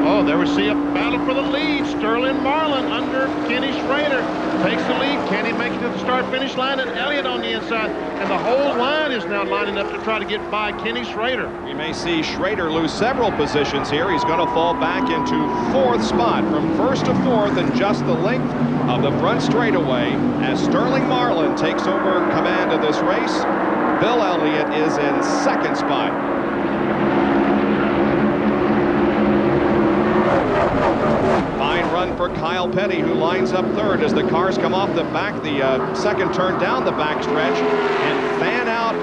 Oh, there we see a battle for the lead. Sterling Marlin under Kenny Schrader takes the lead. Can he make it to the start-finish line? And Elliott on the inside. And the whole line is now lining up to try to get by Kenny Schrader. We may see Schrader lose several positions here. He's going to fall back into 4th spot from 1st to 4th in just the length of the front straightaway as Sterling Marlin takes over command of this race. Bill Elliott is in 2nd spot. Fine run for Kyle Petty, who lines up 3rd as the cars come off the back, the 2nd turn down the backstretch, and fan out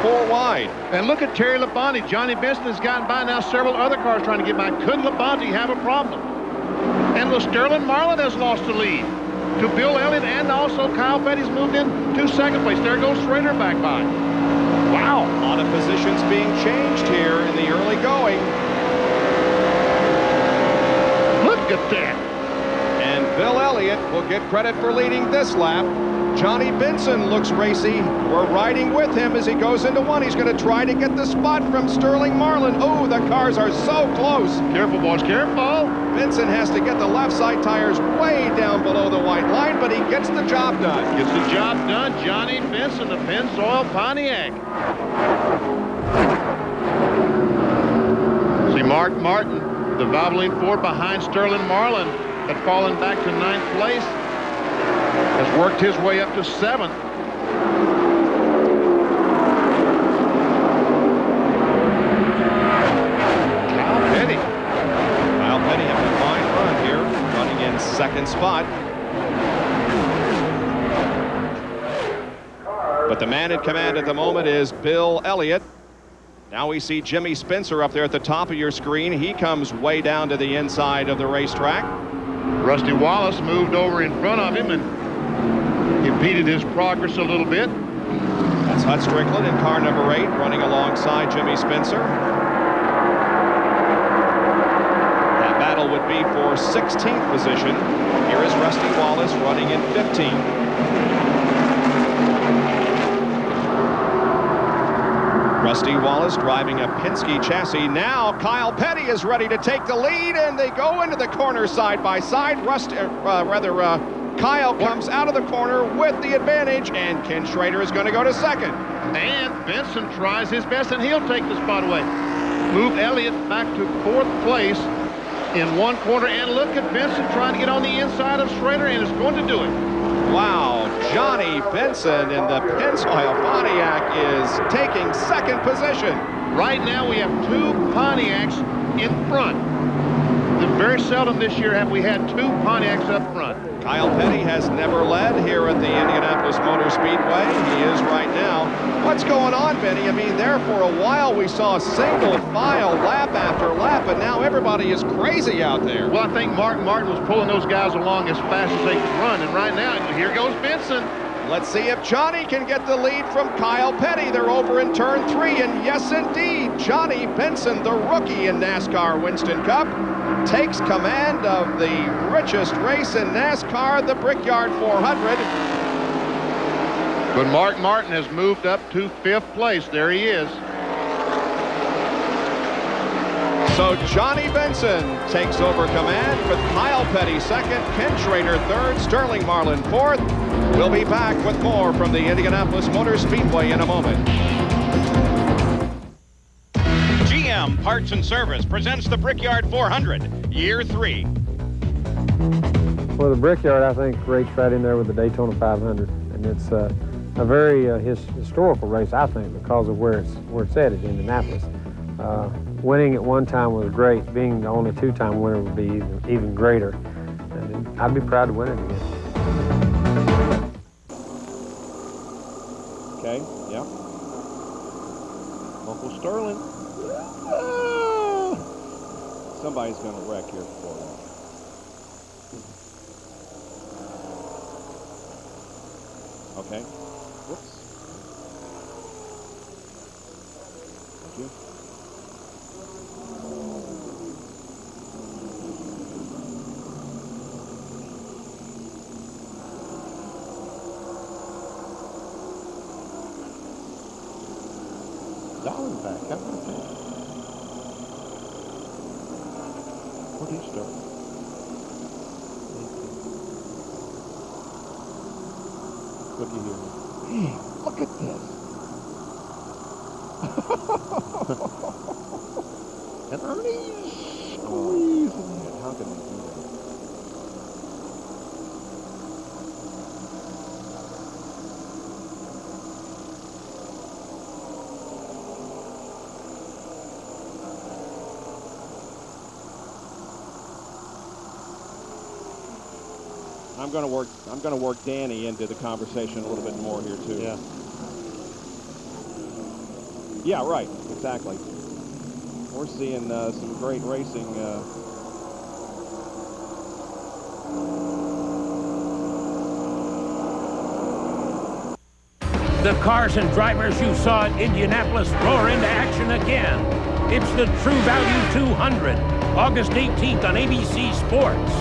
3-4 wide. And look at Terry Labonte. Johnny Benson has gotten by now. Several other cars trying to get by. Could Labonte have a problem? And Sterling Marlin has lost the lead to Bill Elliott, and also Kyle Petty's moved in to 2nd place. There goes Schrader back by. Wow. A lot of positions being changed here in the early going. Look at that. And Bill Elliott will get credit for leading this lap. Johnny Benson looks racy. We're riding with him as he goes into 1. He's going to try to get the spot from Sterling Marlin. Oh, the cars are so close. Careful, boys, careful. Benson has to get the left side tires way down below the white line, but he gets the job done. Gets the job done. Johnny Benson, the Pennzoil Pontiac. See Mark Martin, the Valvoline Ford behind Sterling Marlin, had fallen back to 9th place, has worked his way up to 7th. Kyle Petty having a fine run here, running in 2nd spot. But The man in command at the moment is Bill Elliott. Now we see Jimmy Spencer up there at the top of your screen. He comes way down to the inside of the racetrack. Rusty Wallace moved over in front of him and impeded his progress a little bit. That's Hut Strickland in car number 8 running alongside Jimmy Spencer. That battle would be for 16th position. Here is Rusty Wallace running in 15th. Rusty Wallace driving a Penske chassis. Now Kyle Petty is ready to take the lead, and they go into the corner side by side. Kyle comes out of the corner with the advantage, and Ken Schrader is going to go to second. And Benson tries his best, and he'll take the spot away. Move Elliott back to 4th place in one corner, and look at Benson trying to get on the inside of Schrader, and is going to do it. Wow, Johnny Benson in the Pennzoil Pontiac is taking second position. Right now we have 2 Pontiacs in front. Very seldom this year have we had 2 Pontiacs up front. Kyle Petty has never led here at the Indianapolis Motor Speedway. He is right now. What's going on, Benny? I mean, there for a while we saw single file lap after lap, but now everybody is crazy out there. Well, I think Mark Martin was pulling those guys along as fast as they could run, and right now, here goes Benson. Let's see if Johnny can get the lead from Kyle Petty. They're over in turn 3, and yes, indeed, Johnny Benson, the rookie in NASCAR Winston Cup, takes command of the richest race in NASCAR, the Brickyard 400. But Mark Martin has moved up to 5th place. There he is. So Johnny Benson takes over command with Kyle Petty second, Ken Schrader third, Sterling Marlin fourth. We'll be back with more from the Indianapolis Motor Speedway in a moment. GM Parts and Service presents the Brickyard 400, Year 3. Well, the Brickyard, I think, raced right in there with the Daytona 500, and it's a very historical race, I think, because of where it's at Indianapolis. Winning at one time was great. Being the only 2-time winner would be even greater. And I'd be proud to win it again. Okay, yeah. Uncle Sterling. Somebody's going to wreck here before that. Okay. Whoops. Thank you. Dollar's back. How about that? Where'd he start? Looky here. Hey, look at this. And Ernie's squeezing it. How can they do that? I'm going to work Danny into the conversation a little bit more here too. Yeah. Yeah, right. Exactly. We're seeing some great racing. The cars and drivers you saw at Indianapolis roar into action again. It's the True Value 200, August 18th on ABC Sports.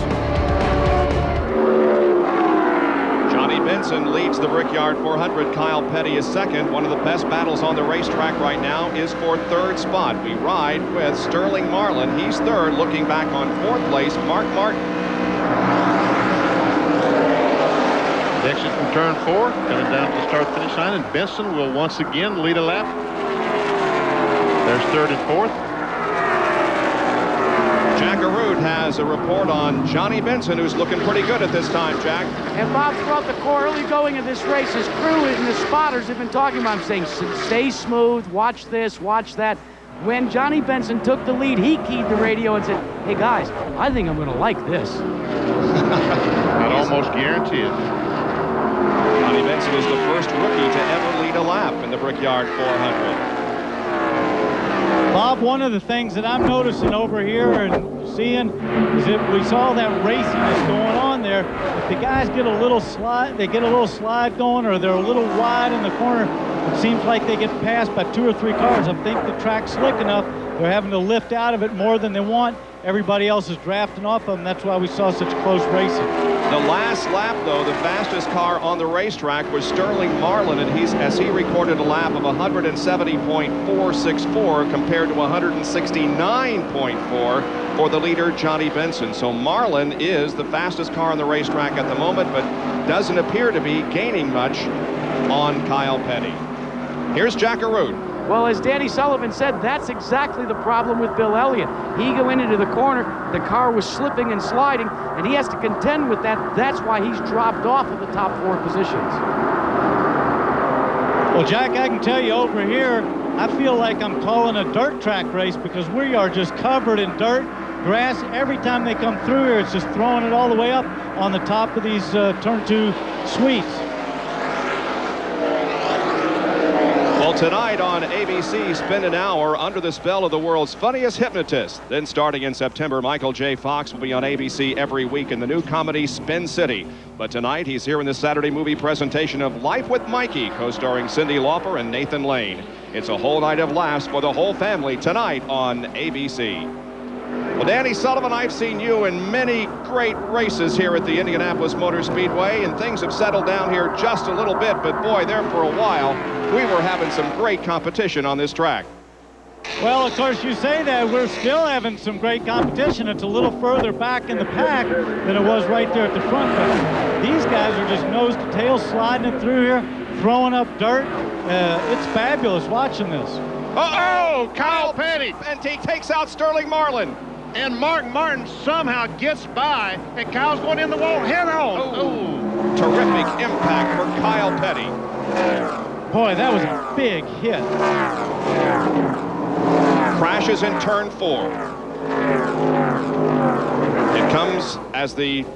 Johnny Benson leads the Brickyard 400. Kyle Petty is second. One of the best battles on the racetrack right now is for 3rd spot. We ride with Sterling Marlin. He's 3rd, looking back on 4th place, Mark Martin. Exit from turn 4, coming down to the start-finish line, and Benson will once again lead a lap. There's 3rd and 4th. Jack Arute has a report on Johnny Benson, who's looking pretty good at this time, Jack. And Bob, throughout the early going of this race, his crew and the spotters have been talking about him, saying, stay smooth, watch this, watch that. When Johnny Benson took the lead, he keyed the radio and said, hey guys, I think I'm going to like this. I'd almost guarantee it. Johnny Benson is the first rookie to ever lead a lap in the Brickyard 400. Bob, one of the things that I'm noticing over here and seeing is that we saw that racing that's going on there. If the guys get a little slide, they get a little slide going, or they're a little wide in the corner, it seems like they get passed by 2 or 3 cars. I think the track's slick enough. They're having to lift out of it more than they want. Everybody else is drafting off of them. That's why we saw such close racing. The last lap, though, the fastest car on the racetrack was Sterling Marlin, and as he recorded a lap of 170.464 compared to 169.4 for the leader, Johnny Benson. So Marlin is the fastest car on the racetrack at the moment, but doesn't appear to be gaining much on Kyle Petty. Here's Jack Arute. Well, as Danny Sullivan said, that's exactly the problem with Bill Elliott. He went into the corner, the car was slipping and sliding, and he has to contend with that. That's why he's dropped off of the top 4 positions. Well, Jack, I can tell you over here, I feel like I'm calling a dirt track race because we are just covered in dirt, grass. Every time they come through here, it's just throwing it all the way up on the top of these turn 2 suites. Well, tonight on ABC, spend an hour under the spell of the world's funniest hypnotist. Then starting in September, Michael J. Fox will be on ABC every week in the new comedy Spin City. But tonight, he's here in the Saturday movie presentation of Life with Mikey, co-starring Cyndi Lauper and Nathan Lane. It's a whole night of laughs for the whole family tonight on ABC. Well, Danny Sullivan, I've seen you in many great races here at the Indianapolis Motor Speedway, and things have settled down here just a little bit, but boy, there for a while, we were having some great competition on this track. Well, of course, you say that. We're still having some great competition. It's a little further back in the pack than it was right there at the front, but these guys are just nose to tail sliding it through here, throwing up dirt. It's fabulous watching this. Uh-oh, Kyle Petty. And he takes out Sterling Marlin. And Mark Martin somehow gets by, and Kyle's going in the wall head on. Oh. Terrific impact for Kyle Petty. Boy, that was a big hit. Crashes in turn 4. It comes as the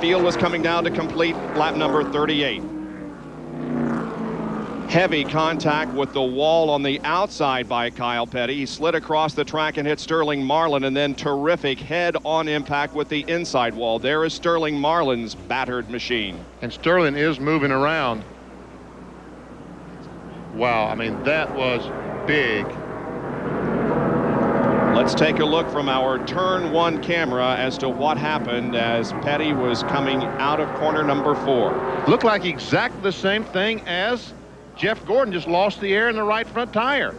field was coming down to complete lap number 38. Heavy contact with the wall on the outside by Kyle Petty. He slid across the track and hit Sterling Marlin, and then terrific head-on impact with the inside wall. There is Sterling Marlin's battered machine. And Sterling is moving around. Wow, I mean, that was big. Let's take a look from our turn 1 camera as to what happened as Petty was coming out of corner number 4. Looked like exactly the same thing as Jeff Gordon, just lost the air in the right front tire.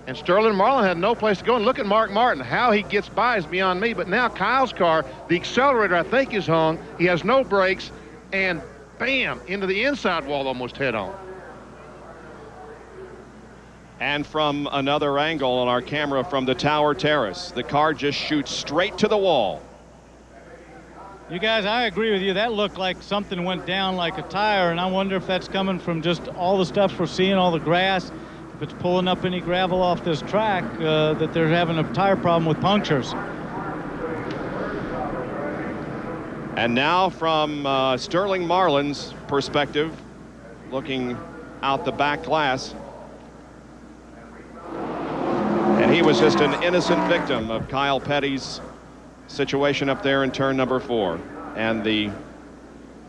And Sterling Marlin had no place to go. And look at Mark Martin. How he gets by is beyond me. But now Kyle's car, the accelerator, I think, is hung. He has no brakes. And bam, into the inside wall almost head on. And from another angle on our camera from the Tower Terrace, the car just shoots straight to the wall. You guys, I agree with you. That looked like something went down like a tire, and I wonder if that's coming from just all the stuff we're seeing, all the grass, if it's pulling up any gravel off this track, that they're having a tire problem with punctures. And now from Sterling Marlin's perspective, looking out the back glass, and he was just an innocent victim of Kyle Petty's situation up there in turn number 4. And the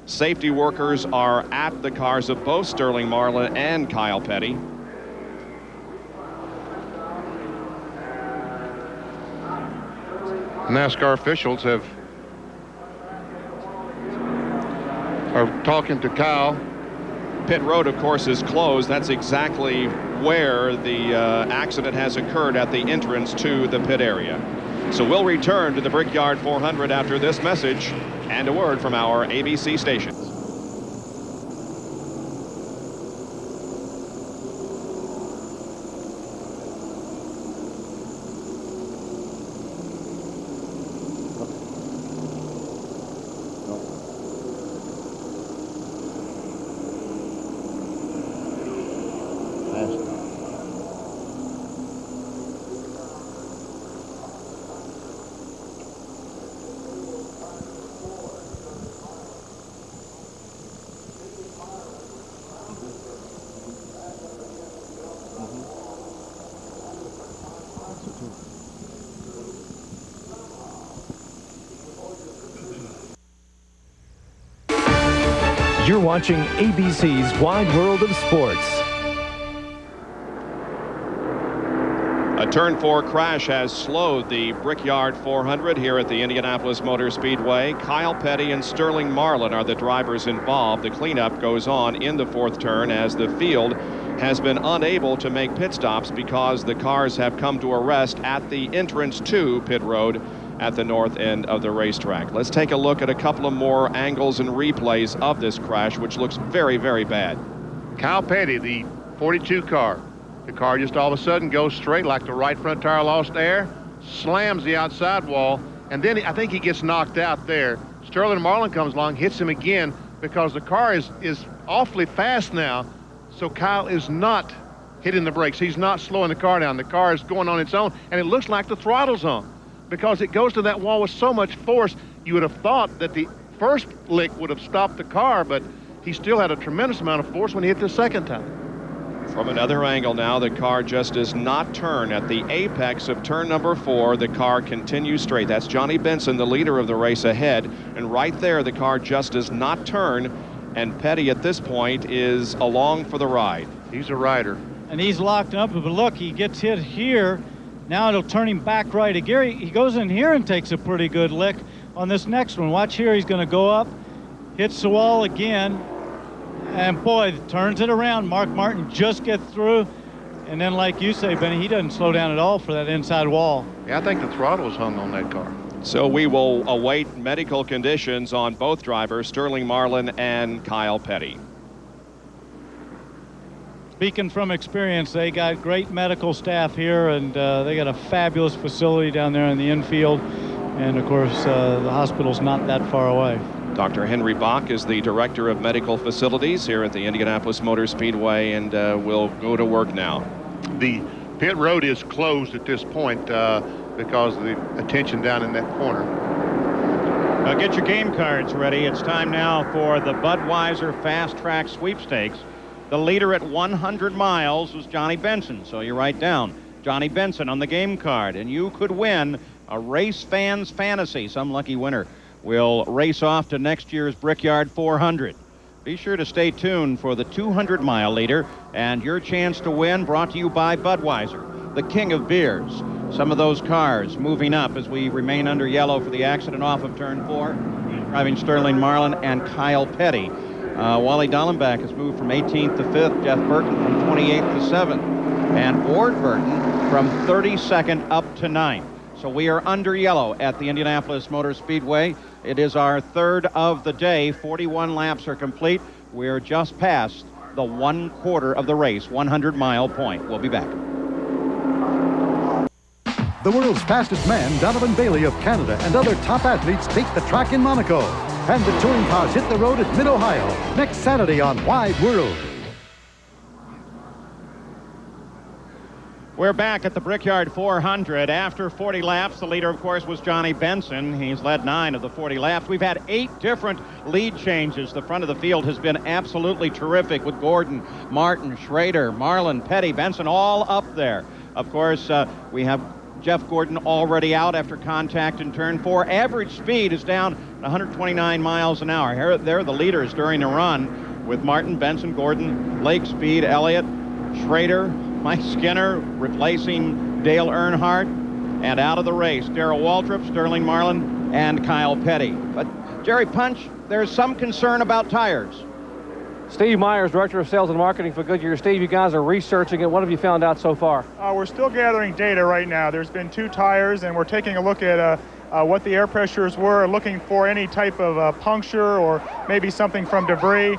safety workers are at the cars of both Sterling Marlin and Kyle Petty. NASCAR officials are talking to Kyle. Pit road, of course, is closed. That's exactly where the accident has occurred, at the entrance to the pit area. So we'll return to the Brickyard 400 after this message and a word from our ABC stations. You're watching ABC's Wide World of Sports. A Turn 4 crash has slowed the Brickyard 400 here at the Indianapolis Motor Speedway. Kyle Petty and Sterling Marlin are the drivers involved. The cleanup goes on in the fourth turn as the field has been unable to make pit stops because the cars have come to a rest at the entrance to pit road at the north end of the racetrack. Let's take a look at a couple of more angles and replays of this crash, which looks very, very bad. Kyle Petty, the 42 car. The car just all of a sudden goes straight like the right front tire lost air, slams the outside wall, and then I think he gets knocked out there. Sterling Marlin comes along, hits him again because the car is awfully fast now, so Kyle is not hitting the brakes. He's not slowing the car down. The car is going on its own, and it looks like the throttle's on because it goes to that wall with so much force. You would have thought that the first lick would have stopped the car, but he still had a tremendous amount of force when he hit the second time. From another angle now, the car just does not turn. At the apex of turn number 4, the car continues straight. That's Johnny Benson, the leader of the race, ahead. And right there, the car just does not turn. And Petty at this point is along for the ride. He's a rider. And he's locked up, but look, he gets hit here. Now it'll turn him back right. Gary, he goes in here and takes a pretty good lick on this next one. Watch here, he's going to go up, hits the wall again. And boy, turns it around. Mark Martin just gets through. And then like you say, Benny, he doesn't slow down at all for that inside wall. Yeah, I think the throttle was hung on that car. So we will await medical conditions on both drivers, Sterling Marlin and Kyle Petty. Speaking from experience, they got great medical staff here, and they got a fabulous facility down there in the infield. And of course, the hospital's not that far away. Dr. Henry Bach is the Director of Medical Facilities here at the Indianapolis Motor Speedway, and will go to work now. The pit road is closed at this point because of the attention down in that corner. Get your game cards ready. It's time now for the Budweiser Fast Track Sweepstakes. The leader at 100 miles was Johnny Benson, so you write down Johnny Benson on the game card, and you could win a Race Fans Fantasy. Some lucky winner will race off to next year's Brickyard 400. Be sure to stay tuned for the 200-mile leader and your chance to win, brought to you by Budweiser, the king of beers. Some of those cars moving up as we remain under yellow for the accident off of turn 4. Driving Sterling Marlin and Kyle Petty. Wally Dallenbach has moved from 18th to 5th. Jeff Burton from 28th to 7th. And Ward Burton from 32nd up to 9th. So we are under yellow at the Indianapolis Motor Speedway. It is our third of the day. 41 laps are complete. We're just past the 1/4 of the race, 100-mile point. We'll be back. The world's fastest man, Donovan Bailey of Canada, and other top athletes take the track in Monaco. And the touring cars hit the road at Mid-Ohio next Saturday on Wide World. We're back at the Brickyard 400. After 40 laps, the leader, of course, was Johnny Benson. He's led 9 of the 40 laps. We've had 8 different lead changes. The front of the field has been absolutely terrific with Gordon, Martin, Schrader, Marlin, Petty, Benson, all up there. Of course, we have Jeff Gordon already out after contact in turn 4. Average speed is down 129 miles an hour. Here, they're the leaders during the run with Martin, Benson, Gordon, Blake Speed, Elliott, Schrader, Mike Skinner replacing Dale Earnhardt, and out of the race, Darrell Waltrip, Sterling Marlin, and Kyle Petty. But, Jerry Punch, there's some concern about tires. Steve Myers, Director of Sales and Marketing for Goodyear. Steve, you guys are researching it. What have you found out so far? We're still gathering data right now. There's been 2 tires, and we're taking a look at what the air pressures were, looking for any type of puncture or maybe something from debris.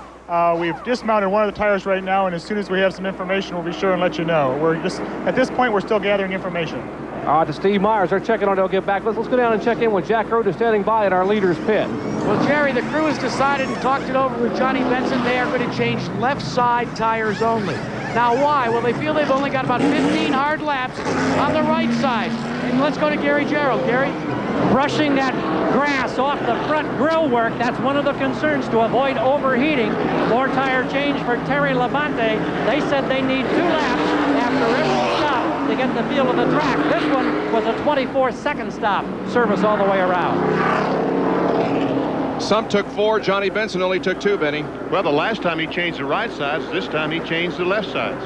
We've dismounted one of the tires right now, and as soon as we have some information, we'll be sure and let you know. At this point, we're still gathering information. All right, to Steve Myers. They're checking on it. They'll get back. Let's go down and check in with Jack Road, who's standing by at our leader's pit. Well, Jerry, the crew has decided and talked it over with Johnny Benson. They are going to change left side tires only. Now, why? Well, they feel they've only got about 15 hard laps on the right side. And let's go to Gary Gerald. Gary? Brushing that grass off the front grill work, that's one of the concerns to avoid overheating. More tire change for Terry Labonte. They said they need 2 laps after every stop to get the feel of the track. This one was a 24-second stop, service all the way around. Some took 4. Johnny Benson only took 2, Benny. Well, the last time he changed the right sides, this time he changed the left sides.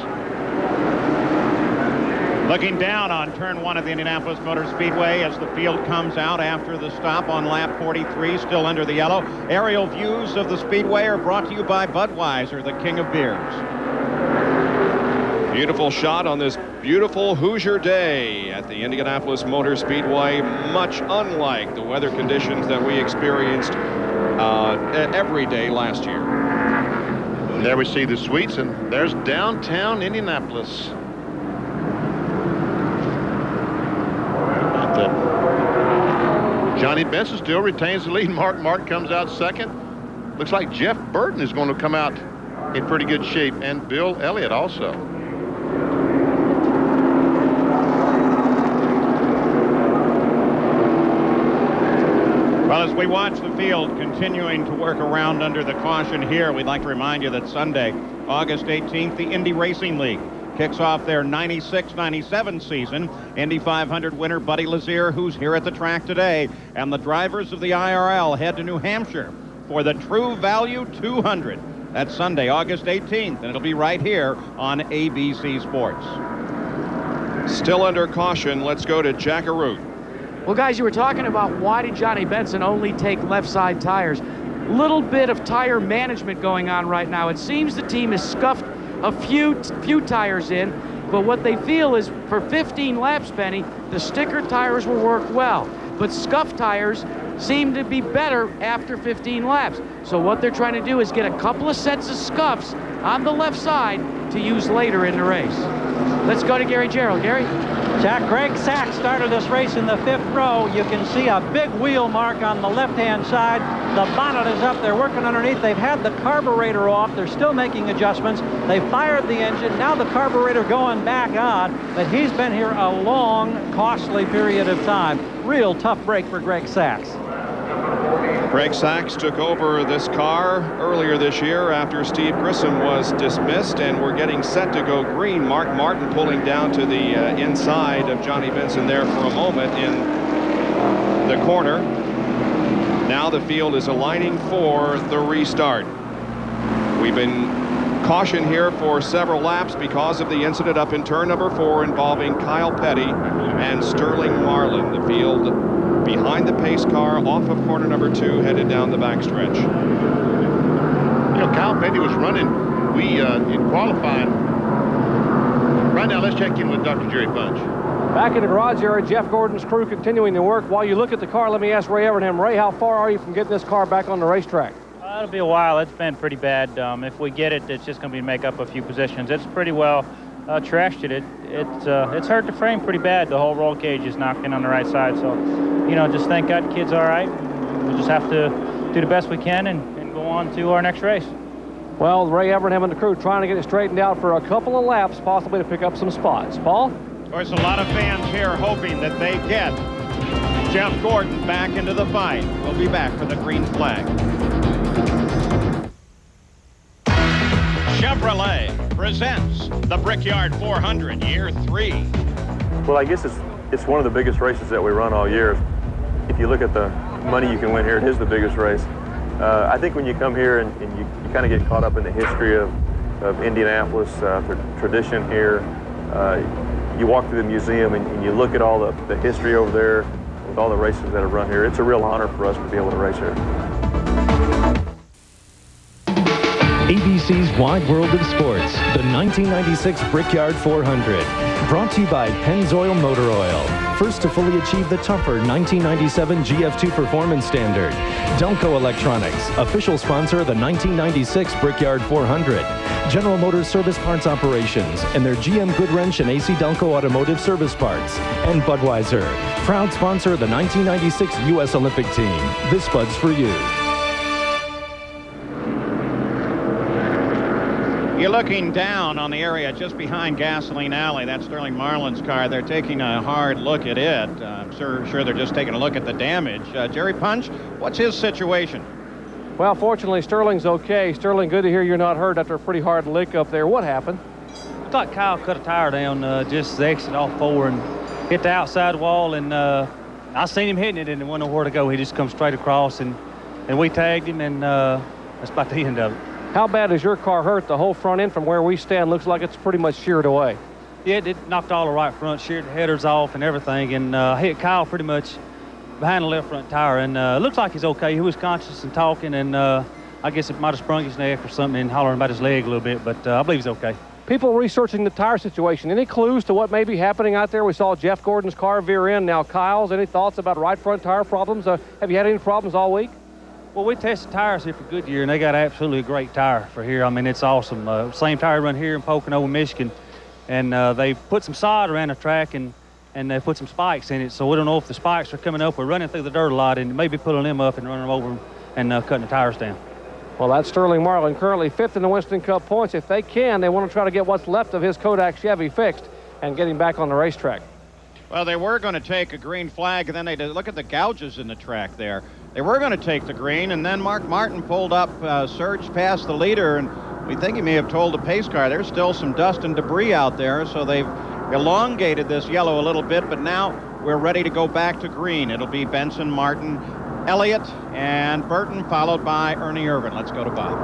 Looking down on turn 1 of the Indianapolis Motor Speedway as the field comes out after the stop on lap 43, still under the yellow. Aerial views of the Speedway are brought to you by Budweiser, the king of beers. Beautiful shot on this beautiful Hoosier day at the Indianapolis Motor Speedway, much unlike the weather conditions that we experienced every day last year. And there we see the suites, and there's downtown Indianapolis. Johnny Benson still retains the lead. Mark Martin comes out second. Looks like Jeff Burton is going to come out in pretty good shape, and Bill Elliott also. Well, as we watch the field continuing to work around under the caution here, we'd like to remind you that Sunday, August 18th, the Indy Racing League kicks off their 96-97 season. Indy 500 winner Buddy Lazier, who's here at the track today, and the drivers of the IRL head to New Hampshire for the True Value 200. That's Sunday, August 18th, and it'll be right here on ABC Sports. Still under caution. Let's go to Jack Arute. Well, guys, you were talking about why did Johnny Benson only take left side tires. Little bit of tire management going on right now. It seems the team has scuffed a few tires in, but what they feel is for 15 laps, Benny, the sticker tires will work well, but scuff tires seem to be better after 15 laps. So what they're trying to do is get a couple of sets of scuffs on the left side to use later in the race. Let's go to Gary Gerald. Gary? Jack, Greg Sachs started this race in the 5th row. You can see a big wheel mark on the left-hand side. The bonnet is up. They're working underneath. They've had the carburetor off. They're still making adjustments. They fired the engine. Now the carburetor going back on. But he's been here a long, costly period of time. Real tough break for Greg Sachs. Greg Sachs took over this car earlier this year after Steve Grissom was dismissed, and we're getting set to go green. Mark Martin pulling down to the inside of Johnny Benson there for a moment in the corner. Now the field is aligning for the restart. We've been cautioned here for several laps because of the incident up in turn number 4 involving Kyle Petty and Sterling Marlin. The field behind the pace car off of corner number 2 headed down the backstretch. You know, Kyle Petty was running in qualifying. Right now, let's check in with Dr. Jerry Punch. Back in the garage area, Jeff Gordon's crew continuing to work. While you look at the car, let me ask Ray Evernham. Ray, how far are you from getting this car back on the racetrack? It'll be a while. It's been pretty bad. If we get it, it's just going to be to make up a few positions. It's pretty well trashed it. It's hurt the frame pretty bad. The whole roll cage is knocking on the right side. So, you know, just thank God the kid's all right. We'll just have to do the best we can and go on to our next race. Well, Ray Evernham and the crew trying to get it straightened out for a couple of laps, possibly to pick up some spots. Paul? There's a lot of fans here hoping that they get Jeff Gordon back into the fight. We'll be back for the green flag. Chevrolet presents the Brickyard 400, Year 3. Well, I guess it's one of the biggest races that we run all year. If you look at the money you can win here, it is the biggest race. I think when you come here and you kind of get caught up in the history of Indianapolis, the tradition here, you walk through the museum and you look at all the history over there with all the races that have run here. It's a real honor for us to be able to race here. ABC's Wide World of Sports, the 1996 Brickyard 400. Brought to you by Pennzoil Motor Oil. First to fully achieve the tougher 1997 GF2 performance standard. Delco Electronics, official sponsor of the 1996 Brickyard 400. General Motors Service Parts Operations and their GM Goodwrench and AC Delco Automotive Service Parts. And Budweiser, proud sponsor of the 1996 U.S. Olympic team. This Bud's for you. You're looking down on the area just behind Gasoline Alley. That's Sterling Marlin's car. They're taking a hard look at it. I'm sure they're just taking a look at the damage. Jerry Punch, what's his situation? Well, fortunately, Sterling's okay. Sterling, good to hear you're not hurt after a pretty hard lick up there. What happened? I thought Kyle cut a tire down just the exit off 4 and hit the outside wall, and I seen him hitting it and didn't know where to go. He just come straight across, and and we tagged him, and that's about the end of it. How bad is your car hurt? The whole front end from where we stand looks like it's pretty much sheared away. Yeah, it knocked all the right front, sheared the headers off and everything, and hit Kyle pretty much behind the left front tire, and it looks like he's okay. He was conscious and talking, and I guess it might have sprung his neck or something and hollering about his leg a little bit, but I believe he's okay. People researching the tire situation, any clues to what may be happening out there? We saw Jeff Gordon's car veer in, now Kyle's. Any thoughts about right front tire problems? Have you had any problems all week? Well, we tested tires here for Goodyear, and they got absolutely a great tire for here. I mean, it's awesome. Same tire run here in Pocono, Michigan, and they put some sod around the track, and they put some spikes in it, so we don't know if the spikes are coming up. We're running through the dirt a lot, and maybe pulling them up and running them over and cutting the tires down. Well, that's Sterling Marlin, currently 5th in the Winston Cup points. If they can, they want to try to get what's left of his Kodak Chevy fixed and get him back on the racetrack. Well, they were going to take a green flag, and then they did look at the gouges in the track there. They were going to take the green, and then Mark Martin pulled up, surged past the leader, and we think he may have told the pace car there's still some dust and debris out there, so they've elongated this yellow a little bit, but now we're ready to go back to green. It'll be Benson, Martin, Elliott, and Burton, followed by Ernie Irvin. Let's go to Bob.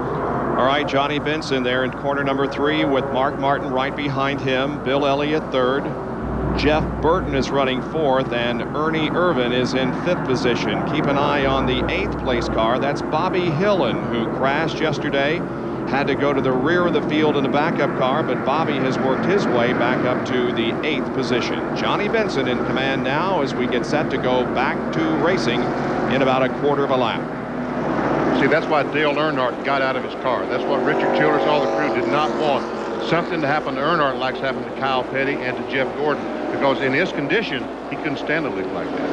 All right, Johnny Benson there in corner number 3 with Mark Martin right behind him. Bill Elliott 3rd. Jeff Burton is running 4th, and Ernie Irvin is in 5th position. Keep an eye on the 8th place car. That's Bobby Hillen, who crashed yesterday. Had to go to the rear of the field in a backup car, but Bobby has worked his way back up to the 8th position. Johnny Benson in command now as we get set to go back to racing in about a quarter of a lap. See, that's why Dale Earnhardt got out of his car. That's what Richard Childress, all the crew, did not want something to happen to Earnhardt like happened to Kyle Petty and to Jeff Gordon, because in his condition, he couldn't stand to live like that.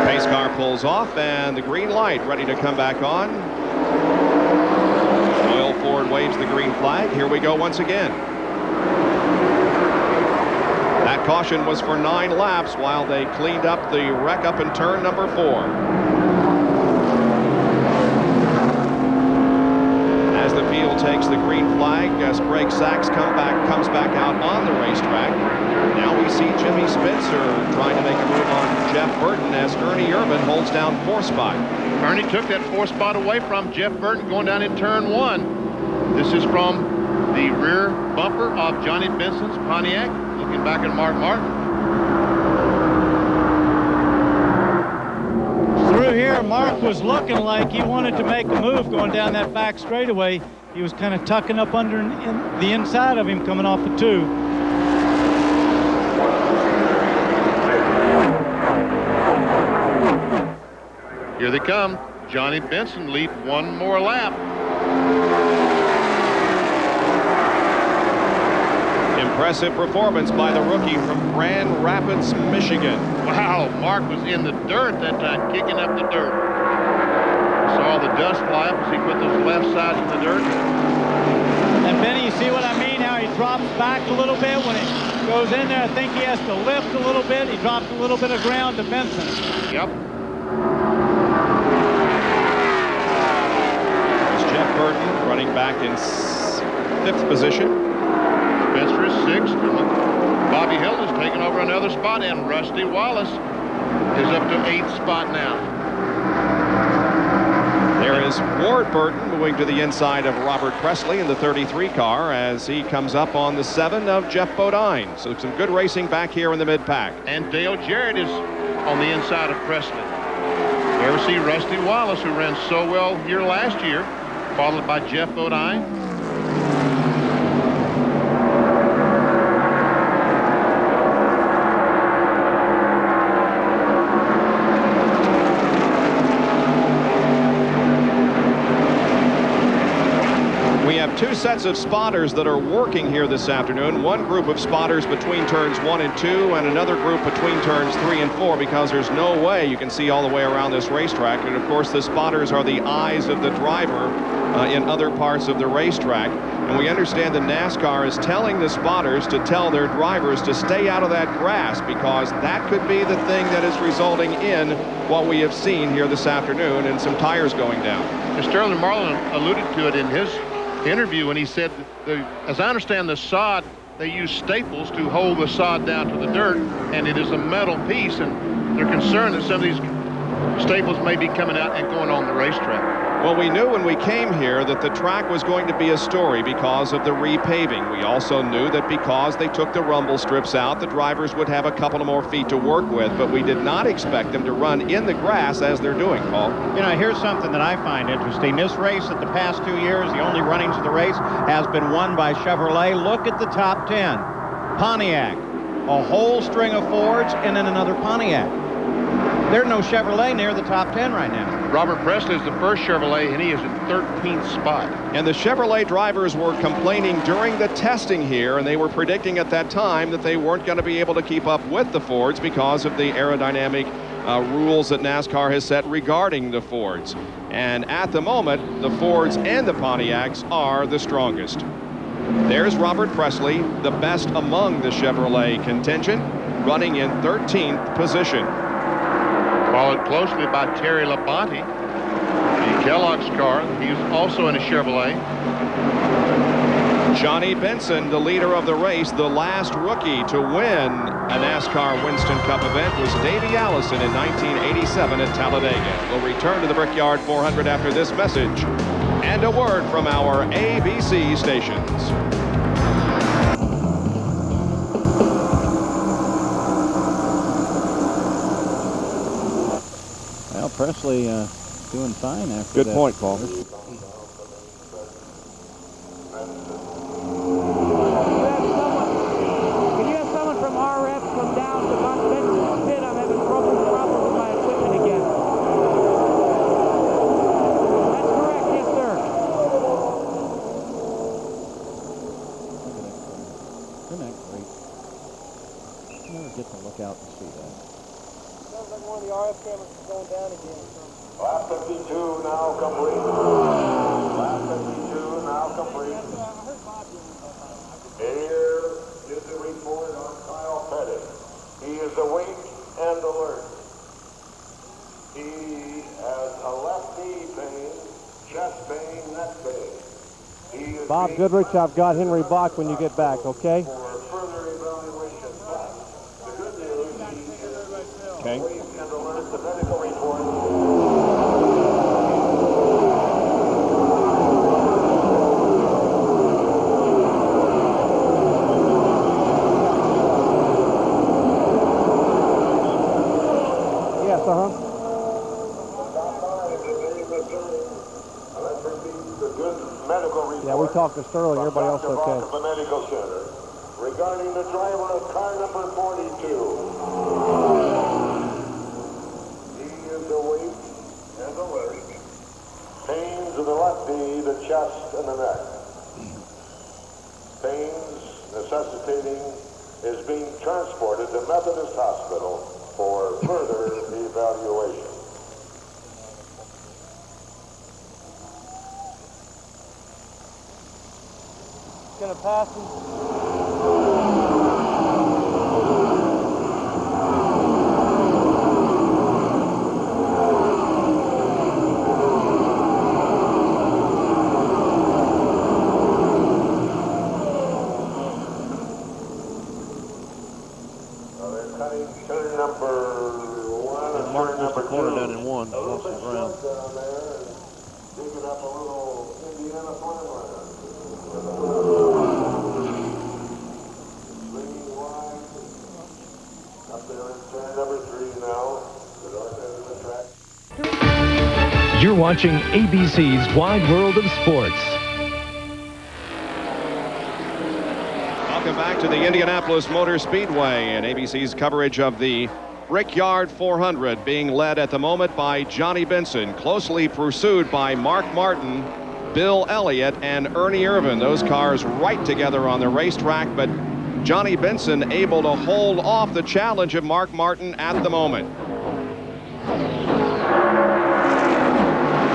Pace car pulls off, and the green light ready to come back on. Doyle Ford waves the green flag. Here we go once again. That caution was for 9 laps while they cleaned up the wreck up in turn number 4. As the field takes the green flag, Sprague Sachs comes back out on the racetrack. Now we see Jimmy Spencer trying to make a move on Jeff Burton as Ernie Irvin holds down 4th spot. Ernie took that 4th spot away from Jeff Burton going down in turn 1. This is from the rear bumper of Johnny Benson's Pontiac. Looking back at Mark Martin. Through here, Mark was looking like he wanted to make a move going down that back straightaway. He was kind of tucking up under the inside of him coming off the 2. Here they come. Johnny Benson lead 1 more lap. Impressive performance by the rookie from Grand Rapids, Michigan. Wow, Mark was in the dirt that time, kicking up the dirt. Saw the dust fly up as he put those left sides in the dirt. And Benny, you see what I mean? How he drops back a little bit when it goes in there. I think he has to lift a little bit. He drops a little bit of ground to Benson. Yep. There's Jeff Burton running back in 5th position. Spencer is 6th. Bobby Hill has taken over another spot, and Rusty Wallace is up to 8th spot now. There is Ward Burton moving to the inside of Robert Presley in the 33 car as he comes up on the 7 of Jeff Bodine. So some good racing back here in the mid-pack. And Dale Jarrett is on the inside of Presley. You ever see Rusty Wallace, who ran so well here last year, followed by Jeff Bodine. We have 2 sets of spotters that are working here this afternoon. One group of spotters between turns 1 and 2, and another group between turns 3 and 4, because there's no way you can see all the way around this racetrack. And of course, the spotters are the eyes of the driver in other parts of the racetrack. And we understand that NASCAR is telling the spotters to tell their drivers to stay out of that grass, because that could be the thing that is resulting in what we have seen here this afternoon and some tires going down. Sterling Marlin alluded to it in his interview when he said, as I understand the sod, they use staples to hold the sod down to the dirt, and it is a metal piece, and they're concerned that some of these staples may be coming out and going on the racetrack. Well, we knew when we came here that the track was going to be a story because of the repaving. We also knew that because they took the rumble strips out, the drivers would have a couple of more feet to work with, but we did not expect them to run in the grass as they're doing, Paul. You know, here's something that I find interesting. This race at the past 2 years, the only runnings of the race, has been won by Chevrolet. Look at the top 10. Pontiac, a whole string of Fords, and then another Pontiac. There's no Chevrolet near the top 10 right now. Robert Presley is the first Chevrolet, and he is in 13th spot. And the Chevrolet drivers were complaining during the testing here, and they were predicting at that time that they weren't going to be able to keep up with the Fords because of the aerodynamic rules that NASCAR has set regarding the Fords. And at the moment, the Fords and the Pontiacs are the strongest. There's Robert Presley, the best among the Chevrolet contingent, running in 13th position. Followed closely by Terry Labonte, the Kellogg's car. He's also in a Chevrolet. Johnny Benson, the leader of the race, the last rookie to win a NASCAR Winston Cup event was Davey Allison in 1987 at Talladega. We'll return to the Brickyard 400 after this message and a word from our ABC stations. Well, Presley doing fine after Good point, Paul. Can you have someone from RF come down to Mark Benson's pit? I'm having problems with my equipment again. That's correct, yes, sir. Isn't that great? You never get to look out and see that. Sounds like one of the RF cameras is going down again. Lap 52 now complete. Lap 52 now complete. Here is the report on Kyle Petty. He is awake and alert. He has a left knee pain, chest pain, neck pain. He is Bob Goodrich, I've got Henry Bach when you get back, okay? for further evaluation. But the good news, he is Okay. awake and alert. The medical report. Yes, Yeah, we talked to Sterling. Everybody else okay. The medical center regarding the driver of car number 42. He is awake and alert. Pains in the left knee, the chest, and the neck. Pains necessitating is being transported to Methodist Hospital for further evaluation. Gonna pass him. They're cutting turn number 1 and turn number 2. Corner down in one, lost some ground. Down there and digging up a little Indiana farmland. Swinging wide. Up there in turn number 3 now. The north end of the track. You're watching ABC's Wide World of Sports. Welcome back to the Indianapolis Motor Speedway and ABC's coverage of the Brickyard 400, being led at the moment by Johnny Benson, closely pursued by Mark Martin, Bill Elliott, and Ernie Irvin. Those cars right together on the racetrack, but Johnny Benson able to hold off the challenge of Mark Martin at the moment.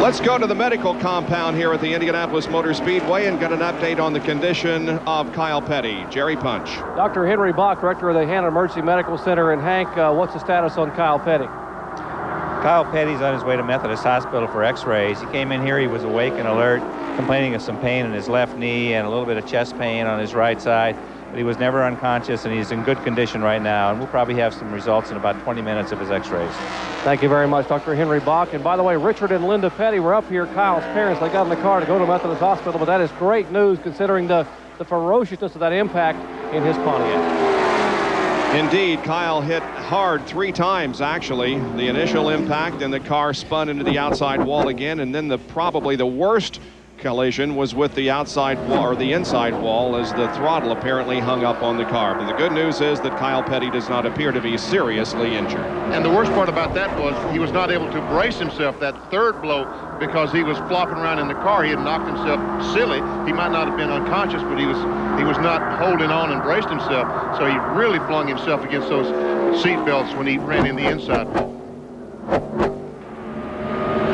Let's go to the medical compound here at the Indianapolis Motor Speedway and get an update on the condition of Kyle Petty. Jerry Punch. Dr. Henry Bach, director of the Hannah Emergency Medical Center. And Hank, what's the status on Kyle Petty? Kyle Petty's on his way to Methodist Hospital for x-rays. He came in here, he was awake and alert, complaining of some pain in his left knee and a little bit of chest pain on his right side. but he was never unconscious, and he's in good condition right now. And we'll probably have some results in about 20 minutes of his x-rays. Thank you very much, Dr. Henry Bach. And by the way, Richard and Linda Petty were up here, Kyle's parents. They got in the car to go to Methodist Hospital, but that is great news considering the ferociousness of that impact in his Pontiac. Indeed, Kyle hit hard 3 times, actually. The initial impact, and the car spun into the outside wall again, and then probably the worst collision was with the outside wall, or the inside wall, as the throttle apparently hung up on the car. But the good news is that Kyle Petty does not appear to be seriously injured. And the worst part about that was he was not able to brace himself that third blow because he was flopping around in the car. He had knocked himself silly. He might not have been unconscious, but he was not holding on and braced himself. So he really flung himself against those seat belts when he ran in the inside.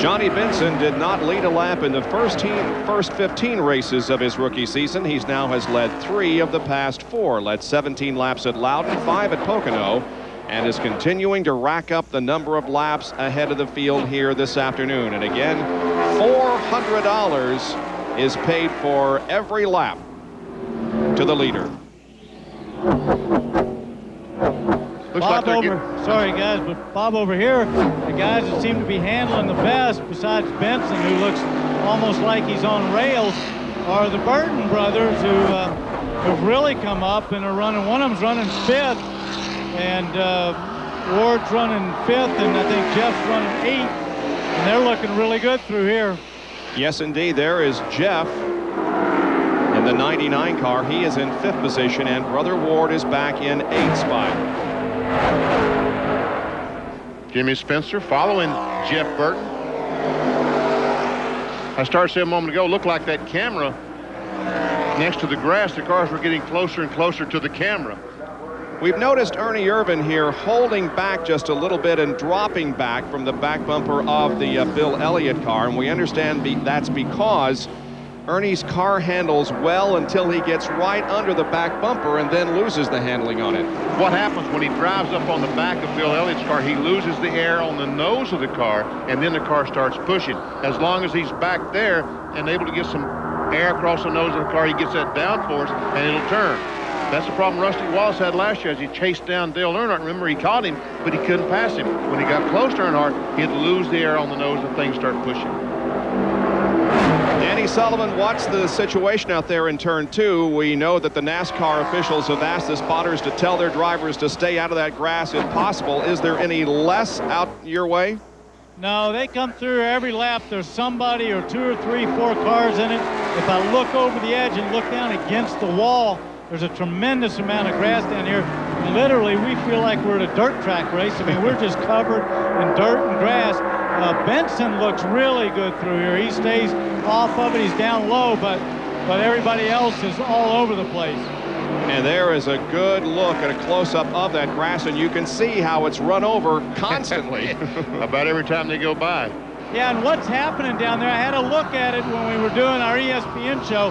Johnny Benson did not lead a lap in the first 15 races of his rookie season. He now has led 3 of the past 4. Led 17 laps at Loudon, 5 at Pocono, and is continuing to rack up the number of laps ahead of the field here this afternoon. And again, $400 is paid for every lap to the leader. Bob sorry guys, but Bob over here, the guys that seem to be handling the best, besides Benson, who looks almost like he's on rails, are the Burton brothers, who have really come up and are running. One of them's running 5th, and Ward's running 5th, and I think Jeff's running 8th, and they're looking really good through here. Yes, indeed. There is Jeff in the 99 car. He is in 5th position, and Brother Ward is back in 8th spot. Jimmy Spencer following Jeff Burton. I started saying a moment ago, looked like that camera next to the grass, the cars were getting closer and closer to the camera. We've noticed Ernie Irvin here holding back just a little bit and dropping back from the back bumper of the Bill Elliott car, and we understand that's because Ernie's car handles well until he gets right under the back bumper and then loses the handling on it. What happens when he drives up on the back of Bill Elliott's car, he loses the air on the nose of the car, and then the car starts pushing. As long as he's back there and able to get some air across the nose of the car, he gets that downforce and it'll turn. That's the problem Rusty Wallace had last year as he chased down Dale Earnhardt. Remember, he caught him, but he couldn't pass him. When he got close to Earnhardt, he'd lose the air on the nose and things start pushing. Danny Sullivan, what's the situation out there in turn 2? We know that the NASCAR officials have asked the spotters to tell their drivers to stay out of that grass if possible. Is there any less out your way? No, they come through every lap. There's somebody or 2 or 3, 4 cars in it. If I look over the edge and look down against the wall, there's a tremendous amount of grass down here. Literally, we feel like we're at a dirt track race. I mean, we're just covered in dirt and grass. Benson looks really good through here. He stays off of it. He's down low, but everybody else is all over the place. And there is a good look at a close-up of that grass, and you can see how it's run over constantly. About every time they go by. Yeah, and what's happening down there, I had a look at it when we were doing our ESPN show,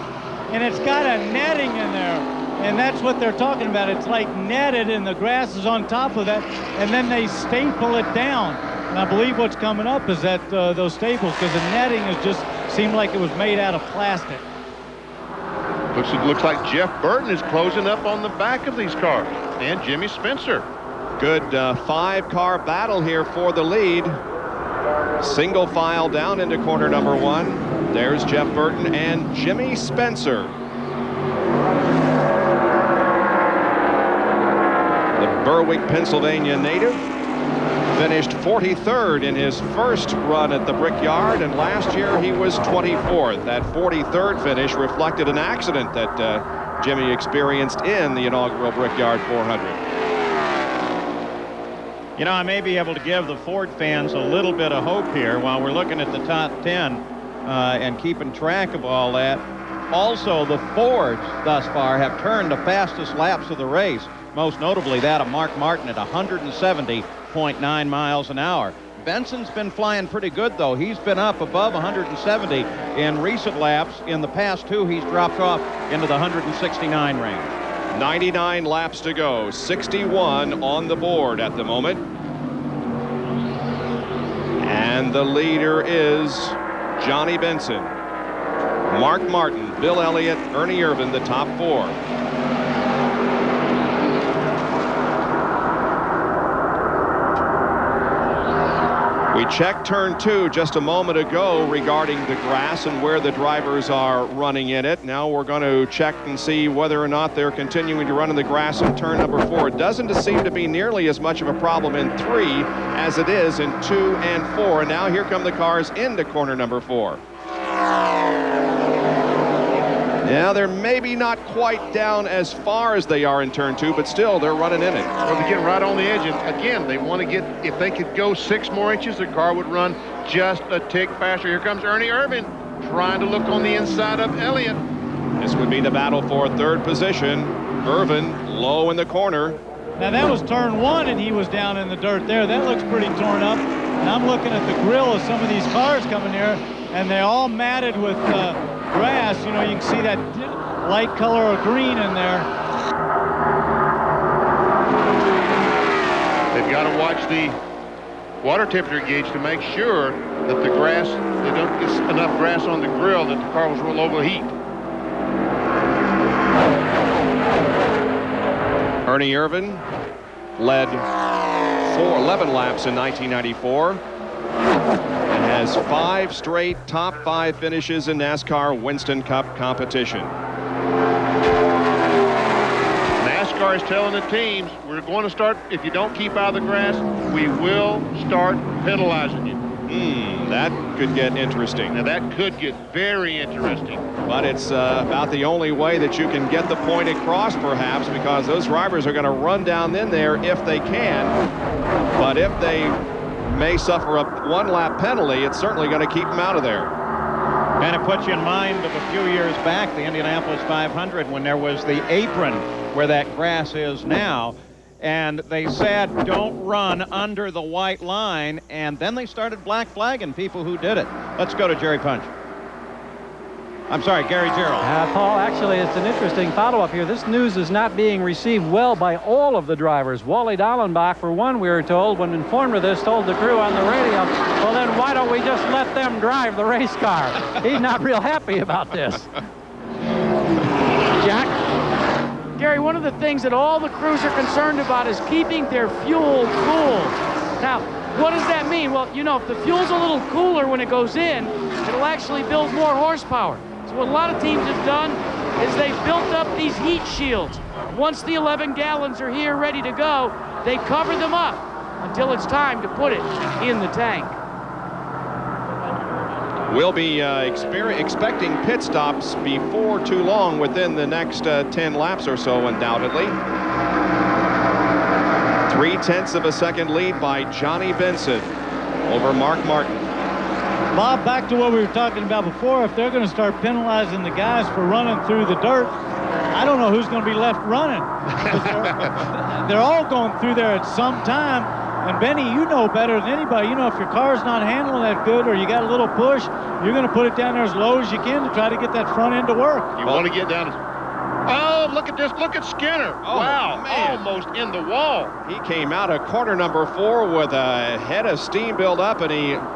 and it's got a netting in there. And that's what they're talking about. It's like netted, and the grass is on top of that, and then they staple it down. And I believe what's coming up is that those staples, because the netting is just seemed like it was made out of plastic. It looks like Jeff Burton is closing up on the back of these cars, and Jimmy Spencer. Good 5-car battle here for the lead. Single file down into corner number 1. There's Jeff Burton and Jimmy Spencer. The Berwick, Pennsylvania native finished 43rd in his first run at the Brickyard, and last year he was 24th. That 43rd finish reflected an accident that Jimmy experienced in the inaugural Brickyard 400. You know, I may be able to give the Ford fans a little bit of hope here while we're looking at the top 10 and keeping track of all that. Also, the Fords thus far have turned the fastest laps of the race, most notably that of Mark Martin at 170.9 miles an hour. Benson's been flying pretty good, though. He's been up above 170 in recent laps. In the past 2, he's dropped off into the 169 range. 99 laps to go, 61 on the board at the moment. And the leader is Johnny Benson, Mark Martin, Bill Elliott, Ernie Irvin, the top 4. We checked turn 2 just a moment ago regarding the grass and where the drivers are running in it. Now we're going to check and see whether or not they're continuing to run in the grass in turn number 4. It doesn't seem to be nearly as much of a problem in 3 as it is in 2 and 4. And now here come the cars into corner number 4. Yeah, they're maybe not quite down as far as they are in turn 2, but still they're running in it. Well, they're getting right on the edge. And again, they want to get, if they could go 6 more inches, the car would run just a tick faster. Here comes Ernie Irvin trying to look on the inside of Elliott. This would be the battle for 3rd position. Irvin low in the corner. Now that was turn 1 and he was down in the dirt there. That looks pretty torn up. And I'm looking at the grill of some of these cars coming here, and they're all matted with grass. You know, you can see that light color of green in there. They've got to watch the water temperature gauge to make sure that the grass, they don't get enough grass on the grill that the car will overheat. Ernie Irvin led 11 laps in 1994 and has 5 straight top 5 finishes in NASCAR Winston Cup competition. NASCAR is telling the teams, we're going to start, if you don't keep out of the grass, we will start penalizing you. That could get interesting. Now that could get very interesting. But it's about the only way that you can get the point across, perhaps, because those drivers are going to run down in there if they can. But if they may suffer a 1-lap penalty, it's certainly going to keep them out of there. And it puts you in mind of a few years back, the Indianapolis 500, when there was the apron where that grass is now. And they said, don't run under the white line. And then they started black flagging people who did it. Let's go to Jerry Punch. I'm sorry, Gary Gerald. Paul, actually, it's an interesting follow-up here. This news is not being received well by all of the drivers. Wally Dallenbach, for one, we were told, when informed of this, told the crew on the radio, well, then why don't we just let them drive the race car? He's not real happy about this. Jack? Gary, one of the things that all the crews are concerned about is keeping their fuel cool. Now, what does that mean? Well, you know, if the fuel's a little cooler when it goes in, it'll actually build more horsepower. So what a lot of teams have done is they've built up these heat shields. Once the 11 gallons are here ready to go, they cover them up until it's time to put it in the tank. We'll be expecting pit stops before too long, within the next 10 laps or so, undoubtedly. 0.3 of a second lead by Johnny Benson over Mark Martin. Bob, back to what we were talking about before. If they're going to start penalizing the guys for running through the dirt, I don't know who's going to be left running. They're all going through there at some time. And Benny, you know better than anybody. You know, if your car's not handling that good or you got a little push, you're going to put it down there as low as you can to try to get that front end to work. You want to get down. Oh, look at this. Look at Skinner. Oh, wow, man. Almost in the wall. He came out of corner number 4 with a head of steam build up, and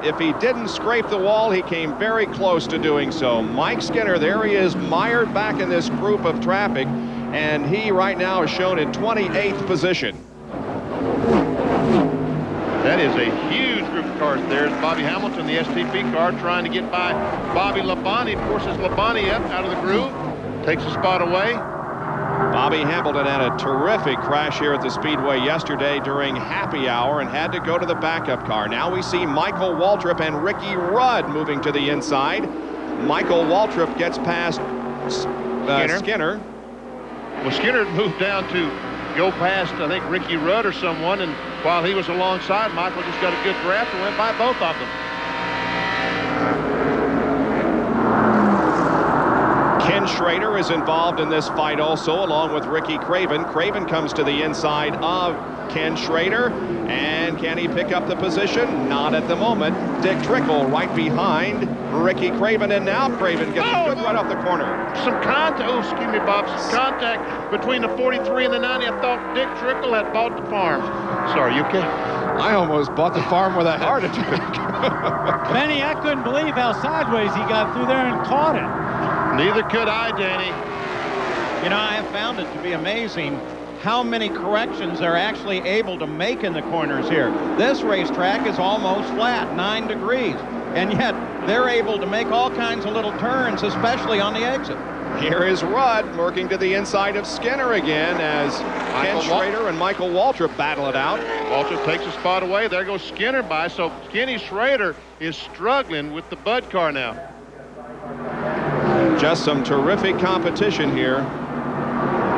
if he didn't scrape the wall, he came very close to doing so. Mike Skinner, there he is, mired back in this group of traffic, and he right now is shown in 28th position. That is a huge group of cars. There's Bobby Hamilton, the STP car, trying to get by Bobby Labonte. Of course, it's Labonte up out of the groove. Takes a spot away. Bobby Hamilton had a terrific crash here at the Speedway yesterday during happy hour and had to go to the backup car. Now we see Michael Waltrip and Ricky Rudd moving to the inside. Michael Waltrip gets past Skinner. Well, Skinner moved down to go past, I think, Ricky Rudd or someone, and while he was alongside, Michael just got a good draft and went by both of them. Ken Schrader is involved in this fight also, along with Ricky Craven. Craven comes to the inside of Ken Schrader, and can he pick up the position? Not at the moment. Dick Trickle right behind Ricky Craven, and now Craven gets a good run off the corner. Some contact between the 43 and the 90. I thought Dick Trickle had bought the farm. Sorry, you okay? I almost bought the farm with a heart attack. Benny, I couldn't believe how sideways he got through there and caught it. Neither could I, Danny. You know, I have found it to be amazing how many corrections they're actually able to make in the corners here. This racetrack is almost flat, 9 degrees, and yet they're able to make all kinds of little turns, especially on the exit. Here is Rudd working to the inside of Skinner again as Ken Schrader and Michael Waltrip battle it out. Waltrip takes a spot away. There goes Skinner by. So Kenny Schrader is struggling with the Bud car now. Just some terrific competition here.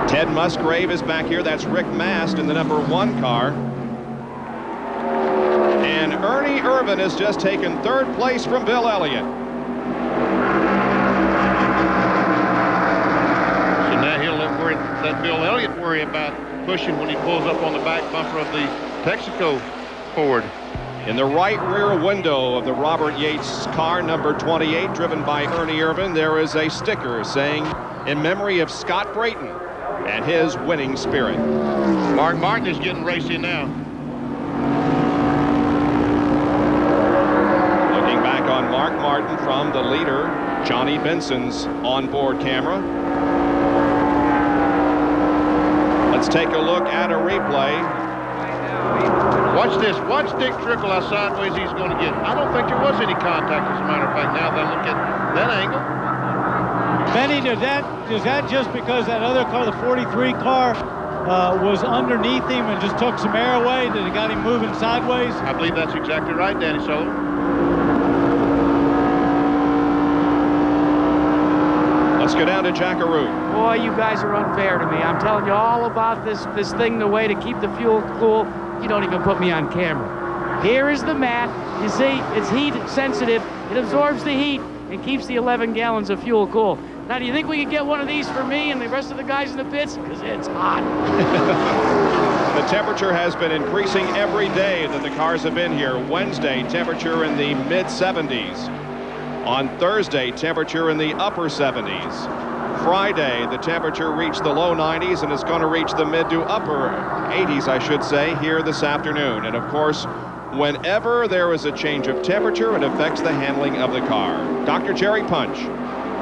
Ted Musgrave is back here. That's Rick Mast in the number 1 car. And Ernie Irvin has just taken 3rd place from Bill Elliott. Let Bill Elliott worry about pushing when he pulls up on the back bumper of the Texaco Ford. In the right rear window of the Robert Yates car, number 28, driven by Ernie Irvin, there is a sticker saying, in memory of Scott Brayton and his winning spirit. Mark Martin is getting racy now. Looking back on Mark Martin from the leader, Johnny Benson's onboard camera. Let's take a look at a replay. Watch this. Watch Dick Trickle how sideways he's going to get. I don't think there was any contact, as a matter of fact. Now that I look at that angle. Benny, is that just because that other car, the 43 car, was underneath him and just took some air away that it got him moving sideways? I believe that's exactly right, Danny Sullivan. Let's go down to Jackaroo. Boy, you guys are unfair to me. I'm telling you all about this thing, the way to keep the fuel cool. You don't even put me on camera. Here is the mat. You see, it's heat sensitive. It absorbs the heat and keeps the 11 gallons of fuel cool. Now, do you think we could get one of these for me and the rest of the guys in the pits? Because it's hot. The temperature has been increasing every day that the cars have been here. Wednesday, temperature in the mid-70s. On Thursday, temperature in the upper 70s. Friday, the temperature reached the low 90s and it's going to reach the mid to upper 80s, I should say, here this afternoon. And of course, whenever there is a change of temperature, it affects the handling of the car. Dr. Jerry Punch.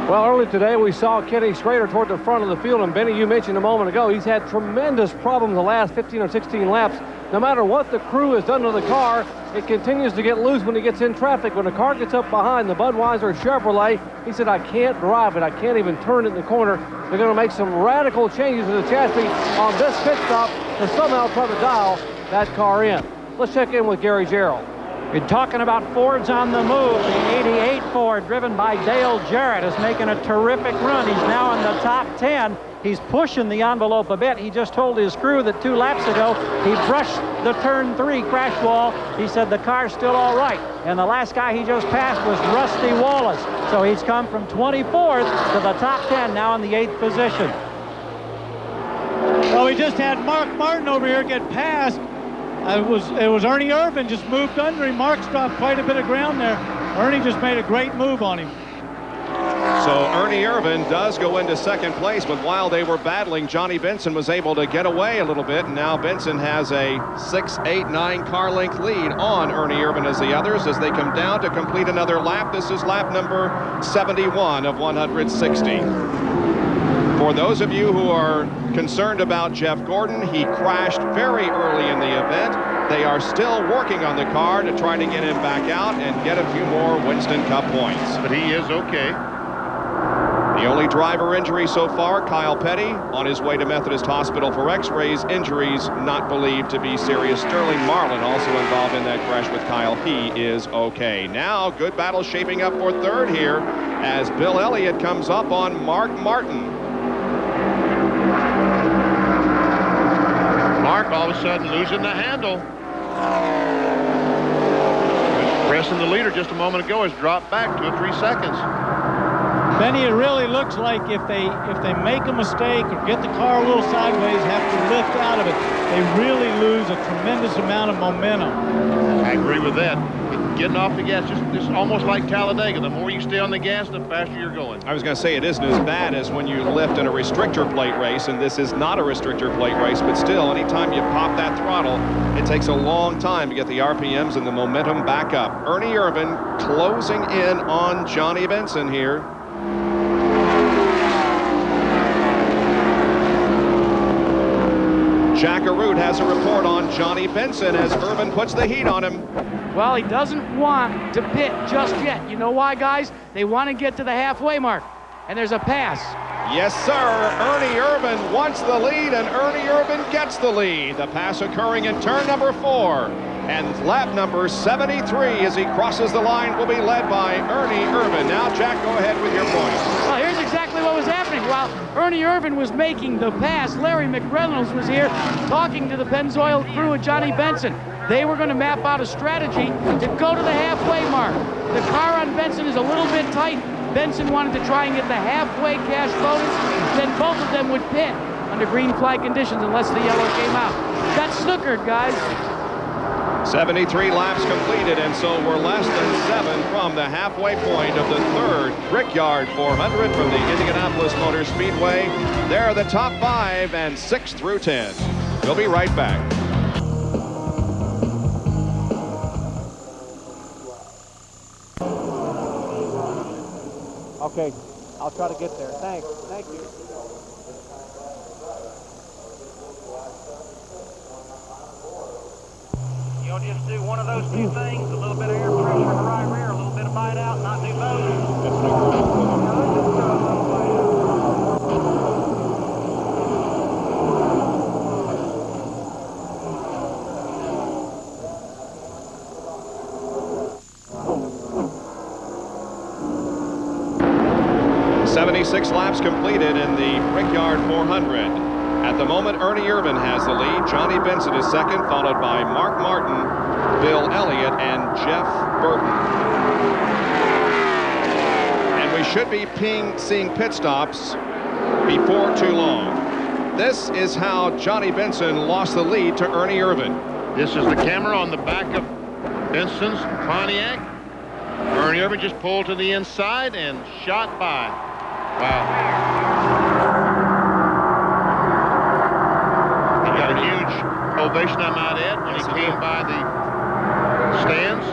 Well, early today we saw Kenny Schrader toward the front of the field, and Benny, you mentioned a moment ago, he's had tremendous problems the last 15 or 16 laps. No matter what the crew has done to the car, it continues to get loose when he gets in traffic. When the car gets up behind the Budweiser Chevrolet, he said, I can't drive it. I can't even turn it in the corner. They're going to make some radical changes to the chassis on this pit stop to somehow try to dial that car in. Let's check in with Gary Gerald. We're talking about Fords on the move. The 88 Ford, driven by Dale Jarrett, is making a terrific run. He's now in the top 10. He's pushing the envelope a bit. He just told his crew that 2 laps ago, he brushed the turn 3 crash wall. He said the car's still all right. And the last guy he just passed was Rusty Wallace. So he's come from 24th to the top 10, now in the 8th position. Well, we just had Mark Martin over here get passed. It was Ernie Irvin just moved under him. Mark's dropped quite a bit of ground there. Ernie just made a great move on him. So Ernie Irvin does go into second place, but while they were battling, Johnny Benson was able to get away a little bit, and now Benson has a 6, 8, 9 car length lead on Ernie Irvin as the others as they come down to complete another lap. This is lap number 71 of 160. For those of you who are concerned about Jeff Gordon, he crashed very early in the event. They are still working on the car to try to get him back out and get a few more Winston Cup points. But he is okay. The only driver injury so far, Kyle Petty, on his way to Methodist Hospital for x-rays. Injuries not believed to be serious. Sterling Marlin also involved in that crash with Kyle. He is okay. Now, good battle shaping up for third here as Bill Elliott comes up on Mark Martin. Mark all of a sudden losing the handle. Pressing the leader just a moment ago has dropped back 2 or 3 seconds. Benny, it really looks like if they make a mistake or get the car a little sideways, have to lift out of it, they really lose a tremendous amount of momentum. I agree with that. Getting off the gas, just almost like Talladega. The more you stay on the gas, the faster you're going. I was going to say it isn't as bad as when you lift in a restrictor plate race, and this is not a restrictor plate race, but still, anytime you pop that throttle, it takes a long time to get the RPMs and the momentum back up. Ernie Irvin closing in on Johnny Benson here. Jack Arute has a report on Johnny Benson as Irvin puts the heat on him. Well, he doesn't want to pit just yet. You know why, guys? They want to get to the halfway mark. And there's a pass. Yes, sir. Ernie Irvin wants the lead, and Ernie Irvin gets the lead. The pass occurring in turn number 4. And lap number 73 as he crosses the line will be led by Ernie Irvin. Now, Jack, go ahead with your point. Well, here's exactly what was happening. While Ernie Irvin was making the pass, Larry McReynolds was here talking to the Pennzoil crew and Johnny Benson. They were going to map out a strategy to go to the halfway mark. The car on Benson is a little bit tight. Benson wanted to try and get the halfway cash bonus. Then both of them would pit under green flag conditions unless the yellow came out. Got snookered, guys. 73 laps completed, and so we're less than 7 from the halfway point of the 3rd Brickyard 400 from the Indianapolis Motor Speedway. There are the top 5 and 6 through 10. We'll be right back. Okay, I'll try to get there. Thanks. Thank you. You'll just do one of those two things, a little bit of air pressure in the right rear, a little bit of bite out, not do both. 76 laps completed in the Brickyard 400. At the moment, Ernie Irvin has the lead. Johnny Benson is second, followed by Mark Martin, Bill Elliott, and Jeff Burton. And we should be seeing pit stops before too long. This is how Johnny Benson lost the lead to Ernie Irvin. This is the camera on the back of Benson's Pontiac. Ernie Irvin just pulled to the inside and shot by. Wow. He got a huge ovation, I might add, when he came by the stands.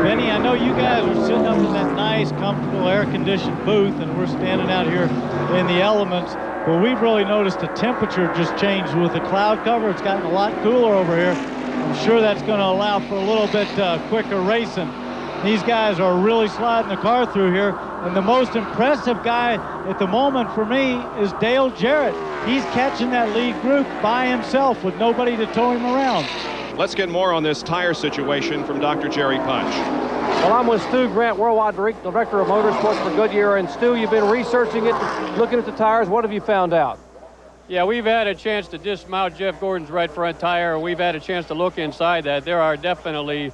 Benny, I know you guys are sitting up in that nice, comfortable, air-conditioned booth, and we're standing out here in the elements. But we've really noticed the temperature just changed with the cloud cover. It's gotten a lot cooler over here. I'm sure that's going to allow for a little bit quicker racing. These guys are really sliding the car through here. And the most impressive guy at the moment for me is Dale Jarrett. He's catching that lead group by himself with nobody to tow him around. Let's get more on this tire situation from Dr. Jerry Punch. Well, I'm with Stu Grant, Worldwide Director of Motorsports for Goodyear. And Stu, you've been researching it, looking at the tires. What have you found out? Yeah, we've had a chance to dismount Jeff Gordon's right front tire, and we've had a chance to look inside that. There are definitely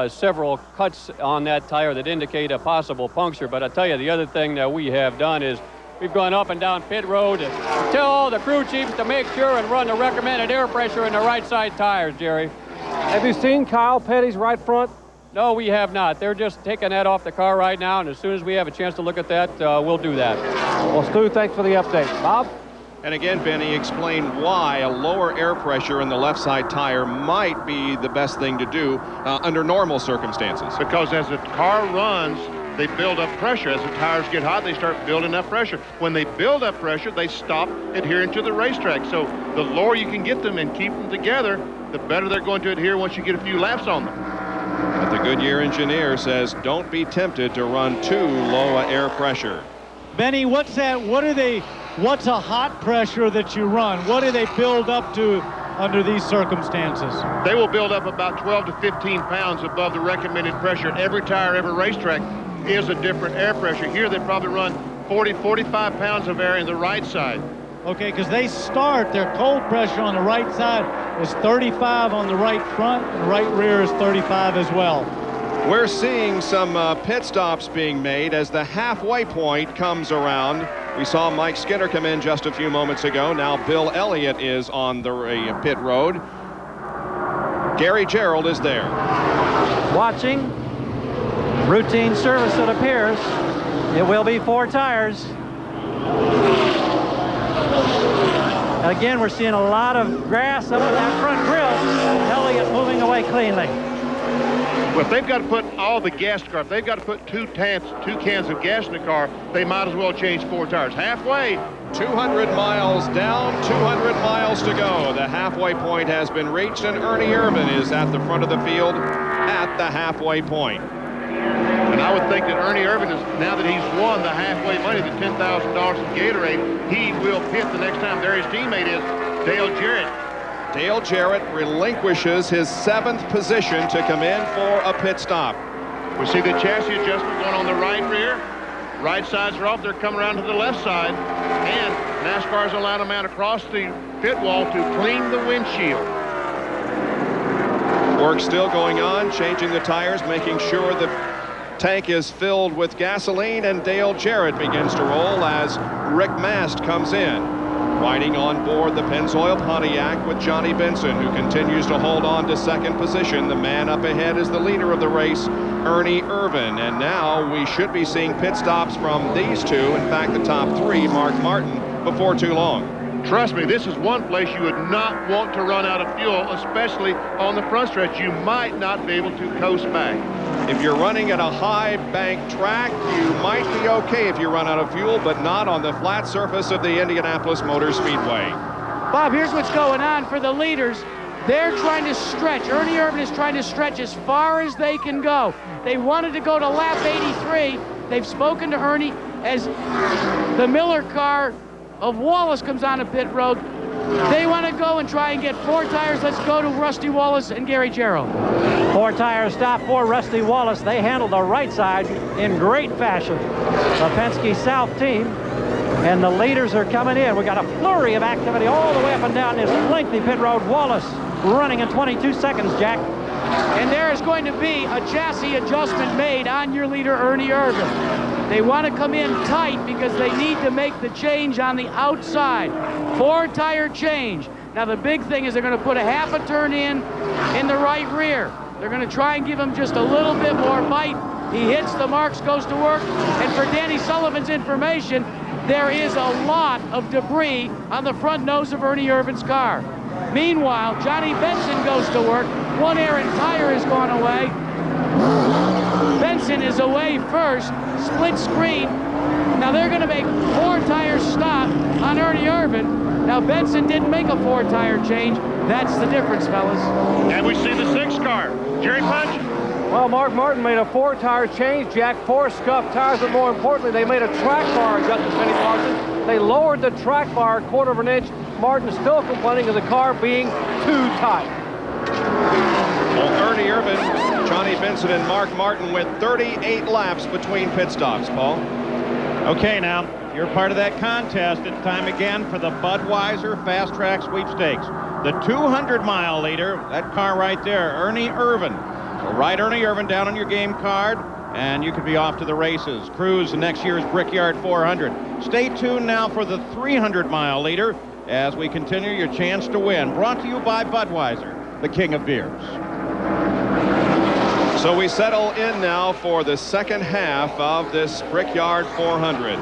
several cuts on that tire that indicate a possible puncture. But I tell you, the other thing that we have done is we've gone up and down pit road and tell all the crew chiefs to make sure and run the recommended air pressure in the right side tires, Jerry. Have you seen Kyle Petty's right front? No, we have not. They're just taking that off the car right now, and as soon as we have a chance to look at that, we'll do that. Well, Stu, thanks for the update. Bob? And again, Benny explained why a lower air pressure in the left side tire might be the best thing to do under normal circumstances. Because as the car runs, they build up pressure. As the tires get hot, they start building up pressure. When they build up pressure, they stop adhering to the racetrack. So the lower you can get them and keep them together, the better they're going to adhere once you get a few laps on them. But the Goodyear engineer says don't be tempted to run too low a air pressure. Benny, what's that? What's a hot pressure that you run? What do they build up to under these circumstances? They will build up about 12 to 15 pounds above the recommended pressure. Every tire, every racetrack is a different air pressure. Here they probably run 40, 45 pounds of air in the right side. Okay, because they start, their cold pressure on the right side is 35 on the right front, and the right rear is 35 as well. We're seeing some pit stops being made as the halfway point comes around. We saw Mike Skinner come in just a few moments ago. Now Bill Elliott is on the pit road. Gary Gerald is there. Watching. Routine service, it appears. It will be 4 tires. Again, we're seeing a lot of grass up in that front grill. Elliott moving away cleanly. Well, if they've got to put all the gas in the car, if they've got to put two cans of gas in the car, they might as well change 4 tires. Halfway. 200 miles down, 200 miles to go. The halfway point has been reached, and Ernie Irvan is at the front of the field at the halfway point. And I would think that Ernie Irvan is, now that he's won the halfway money, the $10,000 in Gatorade, he will pit the next time. There his teammate is, Dale Jarrett. Dale Jarrett relinquishes his 7th position to come in for a pit stop. We see the chassis adjustment going on the right rear. Right sides are off. They're coming around to the left side. And NASCAR's allowed them out across the pit wall to clean the windshield. Work still going on, changing the tires, making sure the tank is filled with gasoline, and Dale Jarrett begins to roll as Rick Mast comes in. Riding on board the Pennzoil Pontiac with Johnny Benson, who continues to hold on to 2nd position. The man up ahead is the leader of the race, Ernie Irvan. And now we should be seeing pit stops from these two, in fact the top 3, Mark Martin, before too long. Trust me, this is one place you would not want to run out of fuel, especially on the front stretch. You might not be able to coast back. If you're running at a high bank track, you might be okay if you run out of fuel, but not on the flat surface of the Indianapolis Motor Speedway. Bob, here's what's going on for the leaders. They're trying to stretch. Ernie Irvan is trying to stretch as far as they can go. They wanted to go to lap 83. They've spoken to Ernie as the Miller car of Wallace comes on a pit road. They want to go and try and get 4 tires. Let's go to Rusty Wallace and Gary Jarrell. 4 tire stop for Rusty Wallace. They handled the right side in great fashion. The Penske South team, and the leaders are coming in. We got a flurry of activity all the way up and down this lengthy pit road. Wallace running in 22 seconds, Jack. And there is going to be a chassis adjustment made on your leader, Ernie Irvan. They want to come in tight because they need to make the change on the outside. 4 tire change. Now the big thing is they're going to put a half a turn in the right rear. They're going to try and give him just a little bit more bite. He hits the marks, goes to work. And for Danny Sullivan's information, there is a lot of debris on the front nose of Ernie Irvan's car. Meanwhile, Johnny Benson goes to work. 1 air and tire has gone away. Benson is away first, split screen. Now they're going to make 4 tires stop on Ernie Irvan. Now Benson didn't make a 4 tire change. That's the difference, fellas. And we see the 6 car. Jerry Punch. Well, Mark Martin made a 4 tire change, Jack. 4 scuffed tires, but more importantly, they made a track bar adjustment, Penny Parsons. They lowered the track bar 1/4 of an inch. Martin still complaining of the car being too tight. Well, Ernie Irvan, Johnny Benson, and Mark Martin went 38 laps between pit stops, Paul. Okay, now, if you're part of that contest, it's time again for the Budweiser Fast Track Sweepstakes. The 200-mile leader, that car right there, Ernie Irvan. So write Ernie Irvan down on your game card, and you could be off to the races. Cruise next year's Brickyard 400. Stay tuned now for the 300-mile leader as we continue your chance to win. Brought to you by Budweiser, the king of beers. So we settle in now for the second half of this Brickyard 400.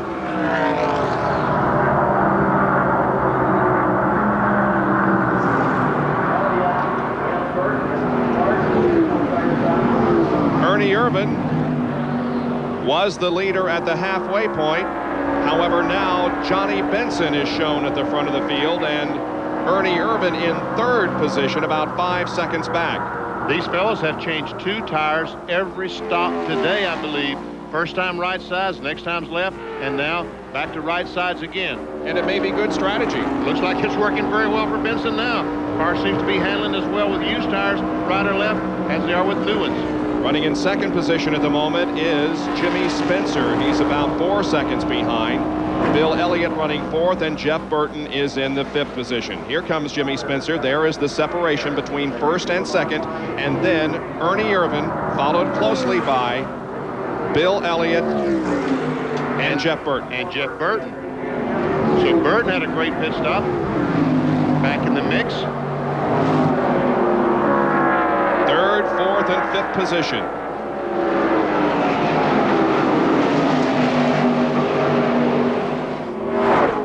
Ernie Irvan was the leader at the halfway point. However, now Johnny Benson is shown at the front of the field, and Ernie Irvan in 3rd position, about 5 seconds back. These fellows have changed 2 tires every stop today, I believe. First time right sides, next time's left, and now back to right sides again. And it may be good strategy. Looks like it's working very well for Benson now. Car seems to be handling as well with used tires, right or left, as they are with new ones. Running in 2nd position at the moment is Jimmy Spencer. He's about 4 seconds behind. Bill Elliott running 4th, and Jeff Burton is in the 5th position. Here comes Jimmy Spencer. There is the separation between 1st and 2nd, and then Ernie Irvan, followed closely by Bill Elliott and Jeff Burton. So Burton had a great pit stop. Back in the mix. 3rd, 4th, and 5th position.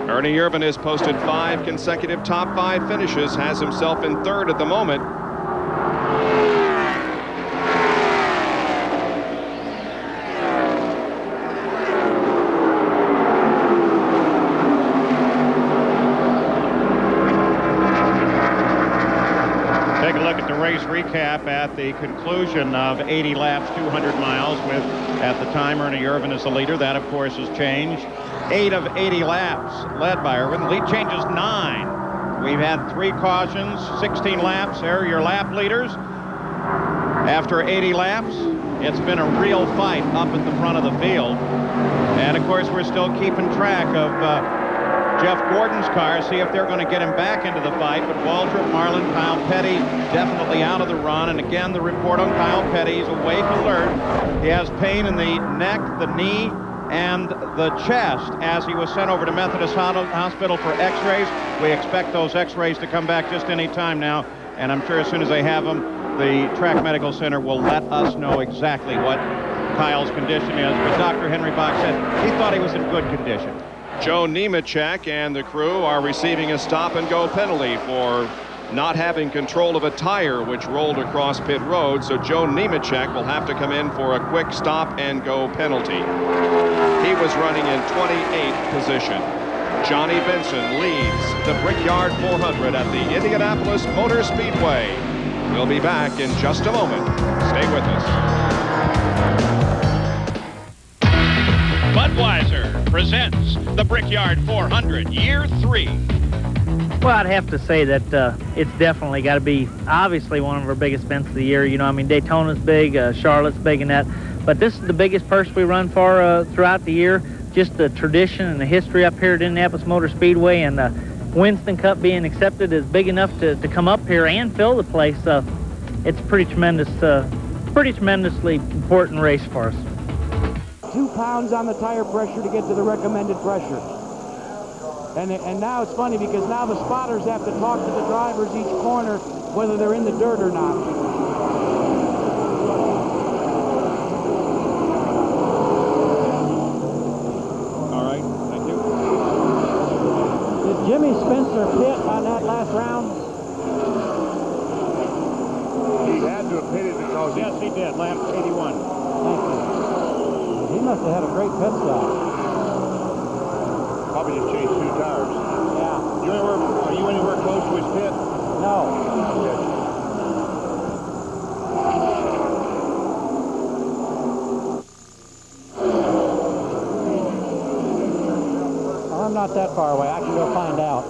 Ernie Irvan has posted 5 consecutive top 5 finishes, has himself in 3rd at the moment. look at the race recap at the conclusion of 80 laps, 200 miles, with, at the time, Ernie Irvin as the leader. That, of course, has changed. 8 of 80 laps led by Irvin. Lead changes 9. We've had 3 cautions, 16 laps. There are your lap leaders. After 80 laps, it's been a real fight up at the front of the field. And, of course, we're still keeping track of Jeff Gordon's car, see if they're going to get him back into the fight. But Waltrip, Marlin, Kyle Petty definitely out of the run. And again, the report on Kyle Petty, he's awake alert. He has pain in the neck, the knee, and the chest as he was sent over to Methodist Hospital for x-rays. We expect those x-rays to come back just any time now. And I'm sure as soon as they have them, the Track Medical Center will let us know exactly what Kyle's condition is. But Dr. Henry Bach said he thought he was in good condition. Joe Nemechek and the crew are receiving a stop-and-go penalty for not having control of a tire which rolled across pit road. So Joe Nemechek will have to come in for a quick stop-and-go penalty. He was running in 28th position. Johnny Benson leads the Brickyard 400 at the Indianapolis Motor Speedway. We'll be back in just a moment. Stay with us. Budweiser presents the Brickyard 400, Year 3. Well, I'd have to say that it's definitely got to be, obviously, one of our biggest events of the year. You know, I mean, Daytona's big, Charlotte's big in that. But this is the biggest purse we run for throughout the year. Just the tradition and the history up here at Indianapolis Motor Speedway, and the Winston Cup being accepted is big enough to come up here and fill the place. It's a pretty tremendously important race for us. 2 pounds on the tire pressure to get to the recommended pressure. And now it's funny because now the spotters have to talk to the drivers each corner whether they're in the dirt or not. All right, thank you. Did Jimmy Spencer pit on that last round? He had to have pitted because yes, he did. Lap 81. Thank you. He must have had a great pit stop. Probably just changed 2 tires. Yeah. Are you anywhere close to his pit? No. Well, I'm not that far away. I can go find out.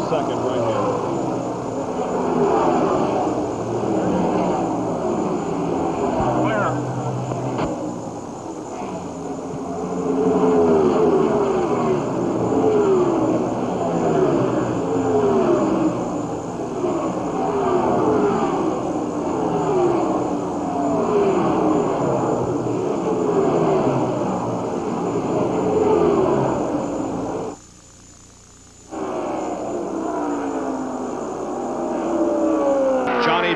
Second right here.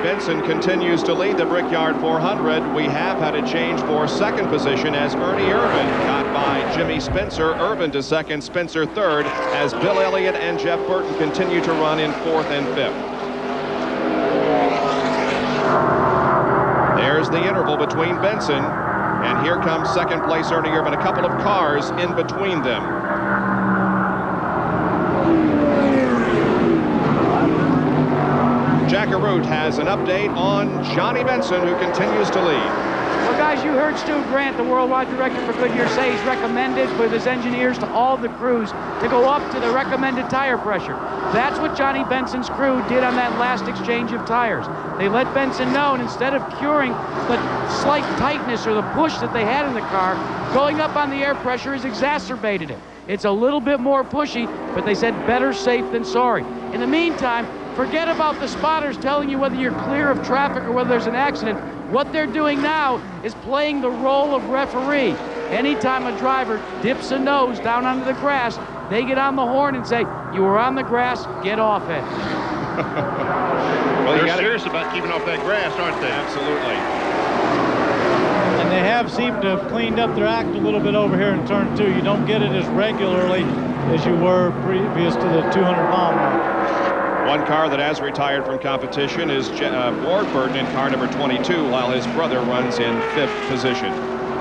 Benson continues to lead the Brickyard 400. We have had a change for second position as Ernie Irvin got by Jimmy Spencer. Irvin to second, Spencer third, as Bill Elliott and Jeff Burton continue to run in 4th and 5th. There's the interval between Benson, and here comes second place Ernie Irvin. A couple of cars in between them. Jack Arute has an update on Johnny Benson, who continues to lead. Well, guys, you heard Stu Grant, the worldwide director for Goodyear, say he's recommended with his engineers to all the crews to go up to the recommended tire pressure. That's what Johnny Benson's crew did on that last exchange of tires. They let Benson know, and instead of curing the slight tightness or the push that they had in the car, going up on the air pressure has exacerbated it. It's a little bit more pushy, but they said better safe than sorry. In the meantime, forget about the spotters telling you whether you're clear of traffic or whether there's an accident. What they're doing now is playing the role of referee. Anytime a driver dips a nose down onto the grass, they get on the horn and say, you were on the grass, get off it. Well, they're serious about keeping off that grass, aren't they? Absolutely. And they have seemed to have cleaned up their act a little bit over here in turn 2. You don't get it as regularly as you were previous to the 200-mile mark. One car that has retired from competition is Ward Burton in car number 22, while his brother runs in 5th position.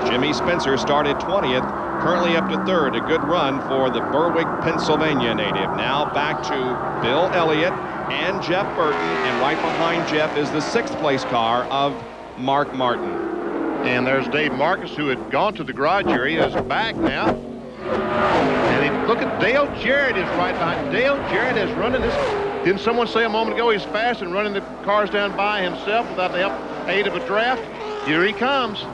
Jimmy Spencer started 20th, currently up to 3rd. A good run for the Berwick, Pennsylvania native. Now back to Bill Elliott and Jeff Burton, and right behind Jeff is the 6th place car of Mark Martin. And there's Dave Marcus, who had gone to the garage area, is back now. And look at Dale Jarrett is right behind. Dale Jarrett is running this. Didn't someone say a moment ago he's fast and running the cars down by himself without the aid of a draft? Here he comes.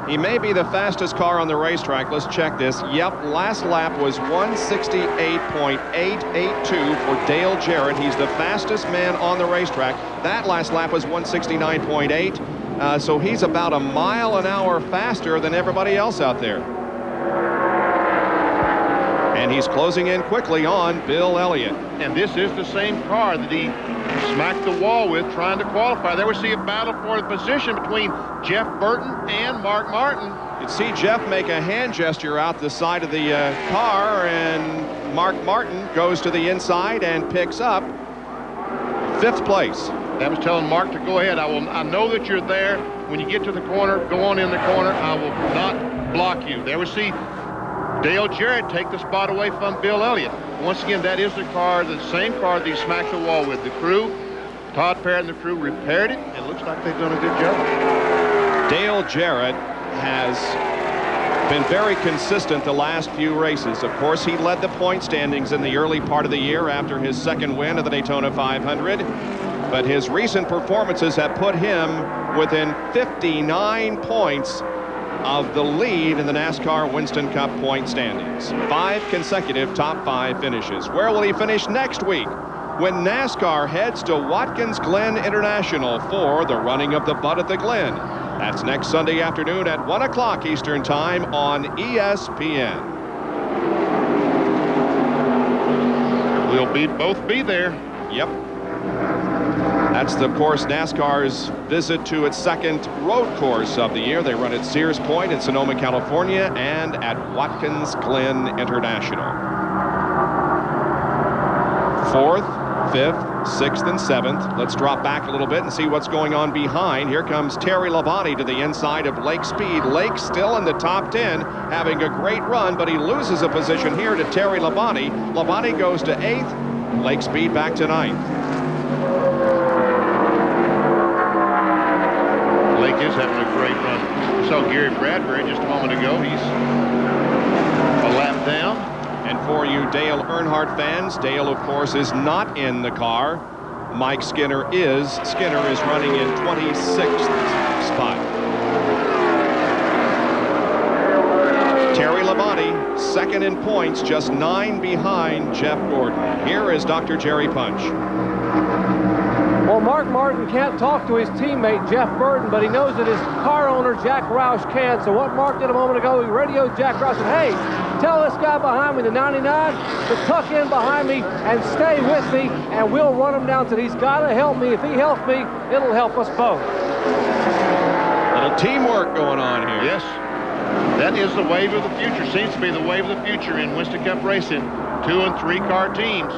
He may be the fastest car on the racetrack. Let's check this. Yep, last lap was 168.882 for Dale Jarrett. He's the fastest man on the racetrack. That last lap was 169.8. So he's about a mile an hour faster than everybody else out there. And he's closing in quickly on Bill Elliott. And this is the same car that he smacked the wall with trying to qualify. There we see a battle for the position between Jeff Burton and Mark Martin. You can see Jeff make a hand gesture out the side of the car, and Mark Martin goes to the inside and picks up 5th place. That was telling Mark to go ahead. I know that you're there. When you get to the corner, go on in the corner. I will not block you. There we see Dale Jarrett take the spot away from Bill Elliott. Once again, that is the same car that he smacked the wall with. The crew, Todd Parrott and the crew repaired it. It looks like they've done a good job. Dale Jarrett has been very consistent the last few races. Of course, he led the point standings in the early part of the year after his 2nd win of the Daytona 500. But his recent performances have put him within 59 points of the lead in the NASCAR Winston Cup point standings. 5 consecutive top 5 finishes. Where will he finish next week when NASCAR heads to Watkins Glen International for the running of the Bud at the Glen? That's next Sunday afternoon at 1 o'clock Eastern Time on ESPN. We'll both be there. Yep. That's, of course, NASCAR's visit to its 2nd road course of the year. They run at Sears Point in Sonoma, California, and at Watkins Glen International. 4th, 5th, 6th, and 7th. Let's drop back a little bit and see what's going on behind. Here comes Terry Labonte to the inside of Lake Speed. Lake still in the top 10, having a great run, but he loses a position here to Terry Labonte. Labonte goes to 8th. Lake Speed back to 9th. Lake is having a great run. We saw Gary Bradbury just a moment ago. He's a lap down. And for you Dale Earnhardt fans, Dale, of course, is not in the car. Mike Skinner is. Skinner is running in 26th spot. Terry Labonte, 2nd in points, just 9 behind Jeff Gordon. Here is Dr. Jerry Punch. Well, Mark Martin can't talk to his teammate, Jeff Burton, but he knows that his car owner, Jack Roush, can. So what Mark did a moment ago, he radioed Jack Roush and said, hey, tell this guy behind me, the 99, to tuck in behind me and stay with me, and we'll run him down. So he's got to help me. If he helps me, it'll help us both. Little teamwork going on here. Yes. That is the wave of the future. Seems to be the wave of the future in Winston Cup racing. 2- and 3-car teams.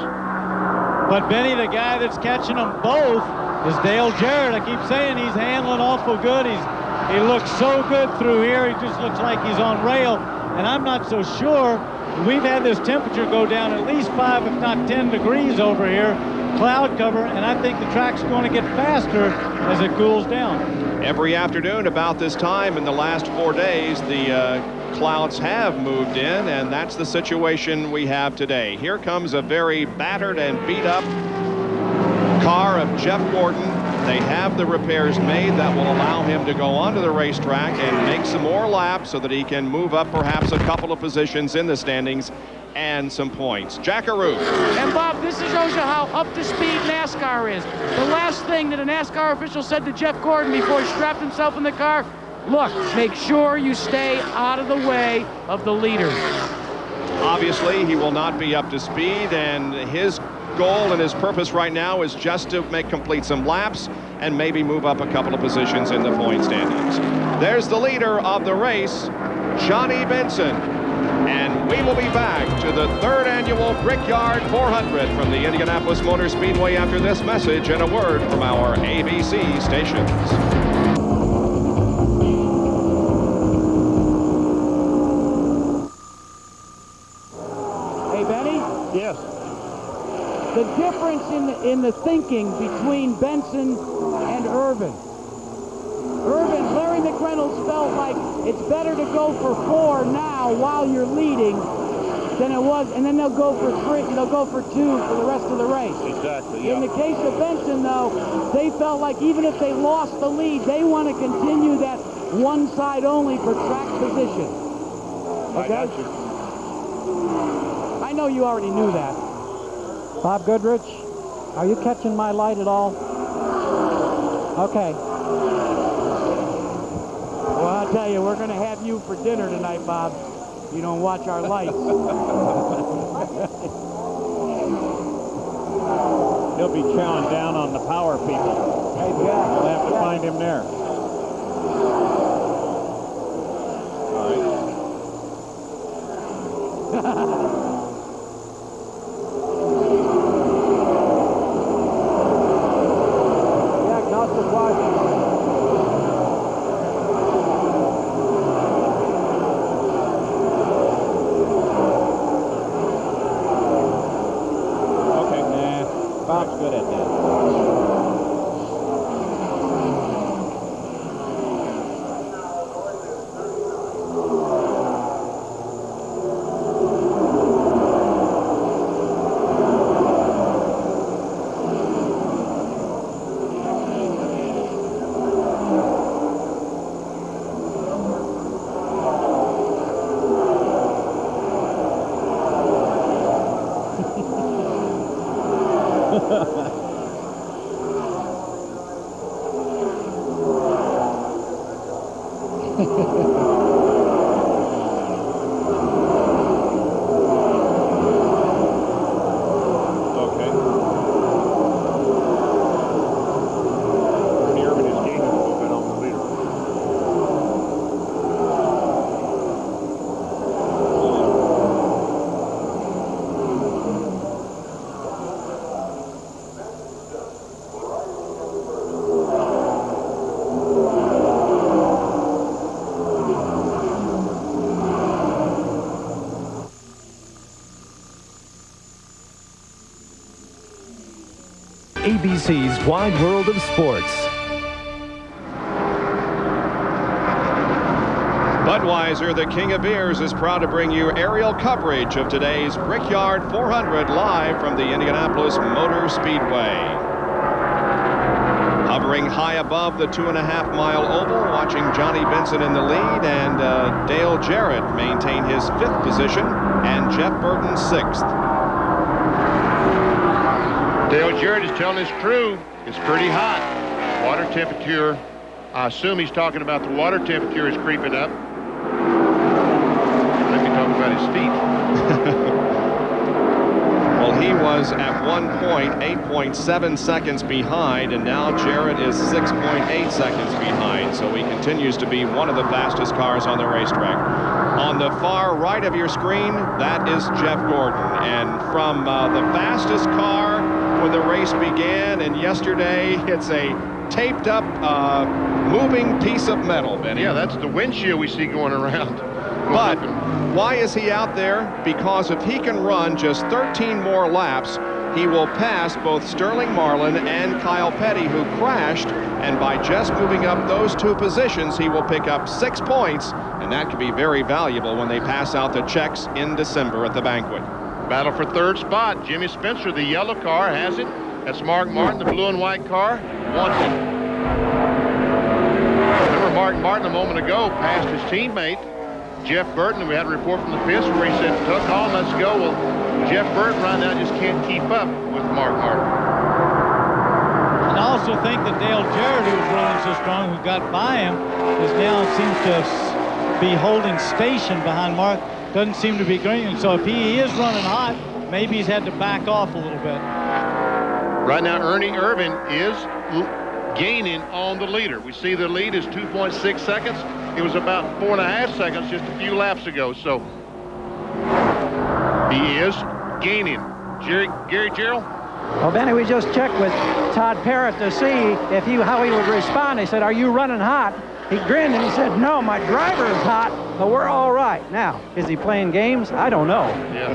But Benny, the guy that's catching them both is Dale Jarrett. I keep saying he's handling awful good. He looks so good through here. He just looks like he's on rail. And I'm not so sure. We've had this temperature go down at least 5, if not 10 degrees over here. Cloud cover, and I think the track's going to get faster as it cools down. Every afternoon about this time in the last 4 days, the clouds have moved in, and that's the situation we have today. Here comes a very battered and beat up car of Jeff Gordon. They have the repairs made that will allow him to go onto the racetrack and make some more laps so that he can move up perhaps a couple of positions in the standings and some points. Jackaroo. And Bob, this shows you how up to speed NASCAR is. The last thing that a NASCAR official said to Jeff Gordon before he strapped himself in the car, look, make sure you stay out of the way of the leaders. Obviously, he will not be up to speed, and his goal and his purpose right now is just to complete some laps and maybe move up a couple of positions in the point standings. There's the leader of the race, Johnny Benson. And we will be back to the 3rd annual Brickyard 400 from the Indianapolis Motor Speedway after this message and a word from our ABC stations. The difference in the thinking between Benson and Irvin. Larry McReynolds felt like it's better to go for 4 now while you're leading than it was, and then they'll go for 3, they'll go for 2 for the rest of the race. Exactly, yeah. In the case of Benson, though, they felt like even if they lost the lead, they want to continue that one side only for track position. Okay? I know you already knew that. Bob Goodrich, are you catching my light at all? Okay. Well, I'll tell you, we're going to have you for dinner tonight, Bob. You don't watch our lights. He'll be chowing down on the power people. Hey, Jack. We'll have to find him there. Jack, not surprising. Bob's good at that. ABC's Wide World of Sports. Budweiser, the king of beers, is proud to bring you aerial coverage of today's Brickyard 400 live from the Indianapolis Motor Speedway. Hovering high above the 2.5-mile oval, watching Johnny Benson in the lead and Dale Jarrett maintain his 5th position and Jeff Burton 6th. Dale Jarrett is telling his crew it's pretty hot. Water temperature, I assume he's talking about the water temperature is creeping up. Maybe talking about his feet. Well, he was at one point 8.7 seconds behind, and now Jarrett is 6.8 seconds behind, so he continues to be one of the fastest cars on the racetrack. On the far right of your screen, that is Jeff Gordon, and from the fastest car when the race began, and yesterday it's a taped up moving piece of metal, Benny. Yeah, that's the windshield we see going around. But why is he out there? Because if he can run just 13 more laps, he will pass both Sterling Marlin and Kyle Petty, who crashed, and by just moving up those 2 positions, he will pick up 6 points, and that could be very valuable when they pass out the checks in December at the banquet. Battle for 3rd spot. Jimmy Spencer, the yellow car, has it. That's Mark Martin, the blue and white car, wants it. Remember, Mark Martin a moment ago passed his teammate, Jeff Burton. We had a report from the pits where he said, "Tuck on, let's go." Well, Jeff Burton right now just can't keep up with Mark Martin. And I also think that Dale Jarrett, who was running so strong, who got by him, is now seems to be holding station behind Mark. Doesn't seem to be green. So if he is running hot, maybe he's had to back off a little bit. Right now, Ernie Irvin is gaining on the leader. We see the lead is 2.6 seconds. It was about 4.5 seconds just a few laps ago. So he is gaining. Gary Gerald? Well, Benny, we just checked with Todd Parrott to see how he would respond. He said, "Are you running hot?" He grinned and he said, "No, my driver is hot, but we're all right." Now, is he playing games? I don't know. Yeah.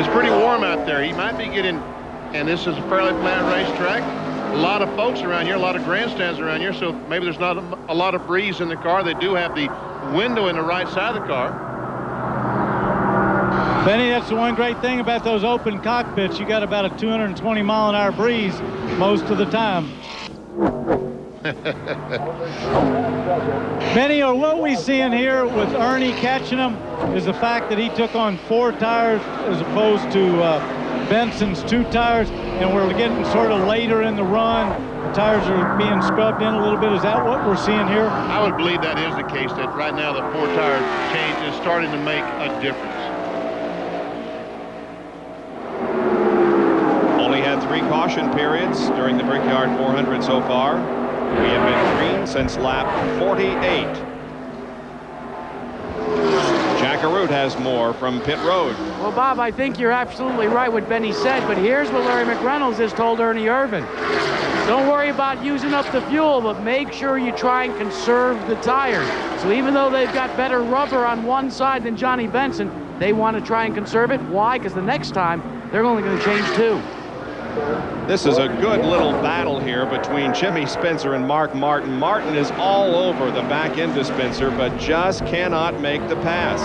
It's pretty warm out there. He might be getting, and this is a fairly flat racetrack. A lot of folks around here, a lot of grandstands around here, so maybe there's not a lot of breeze in the car. They do have the window in the right side of the car. Benny, that's the one great thing about those open cockpits. You got about a 220 mile an hour breeze most of the time. Benny, or what we seeing here with Ernie catching them is the fact that he took on 4 tires as opposed to Benson's 2 tires, and we're getting sort of later in the run. The tires are being scrubbed in a little bit. Is that what we're seeing here? I would believe that is the case, that right now the 4 tire change is starting to make a difference. Only had 3 caution periods during the Brickyard 400 so far. We have been green since lap 48. Jackarute has more from pit road. Well, Bob, I think you're absolutely right what Benny said, but here's what Larry McReynolds has told Ernie Irvan. Don't worry about using up the fuel, but make sure you try and conserve the tires. So even though they've got better rubber on one side than Johnny Benson, they want to try and conserve it. Why? Because the next time, they're only going to change 2. This is a good little battle here between Jimmy Spencer and Mark Martin. Martin is all over the back end of Spencer, but just cannot make the pass.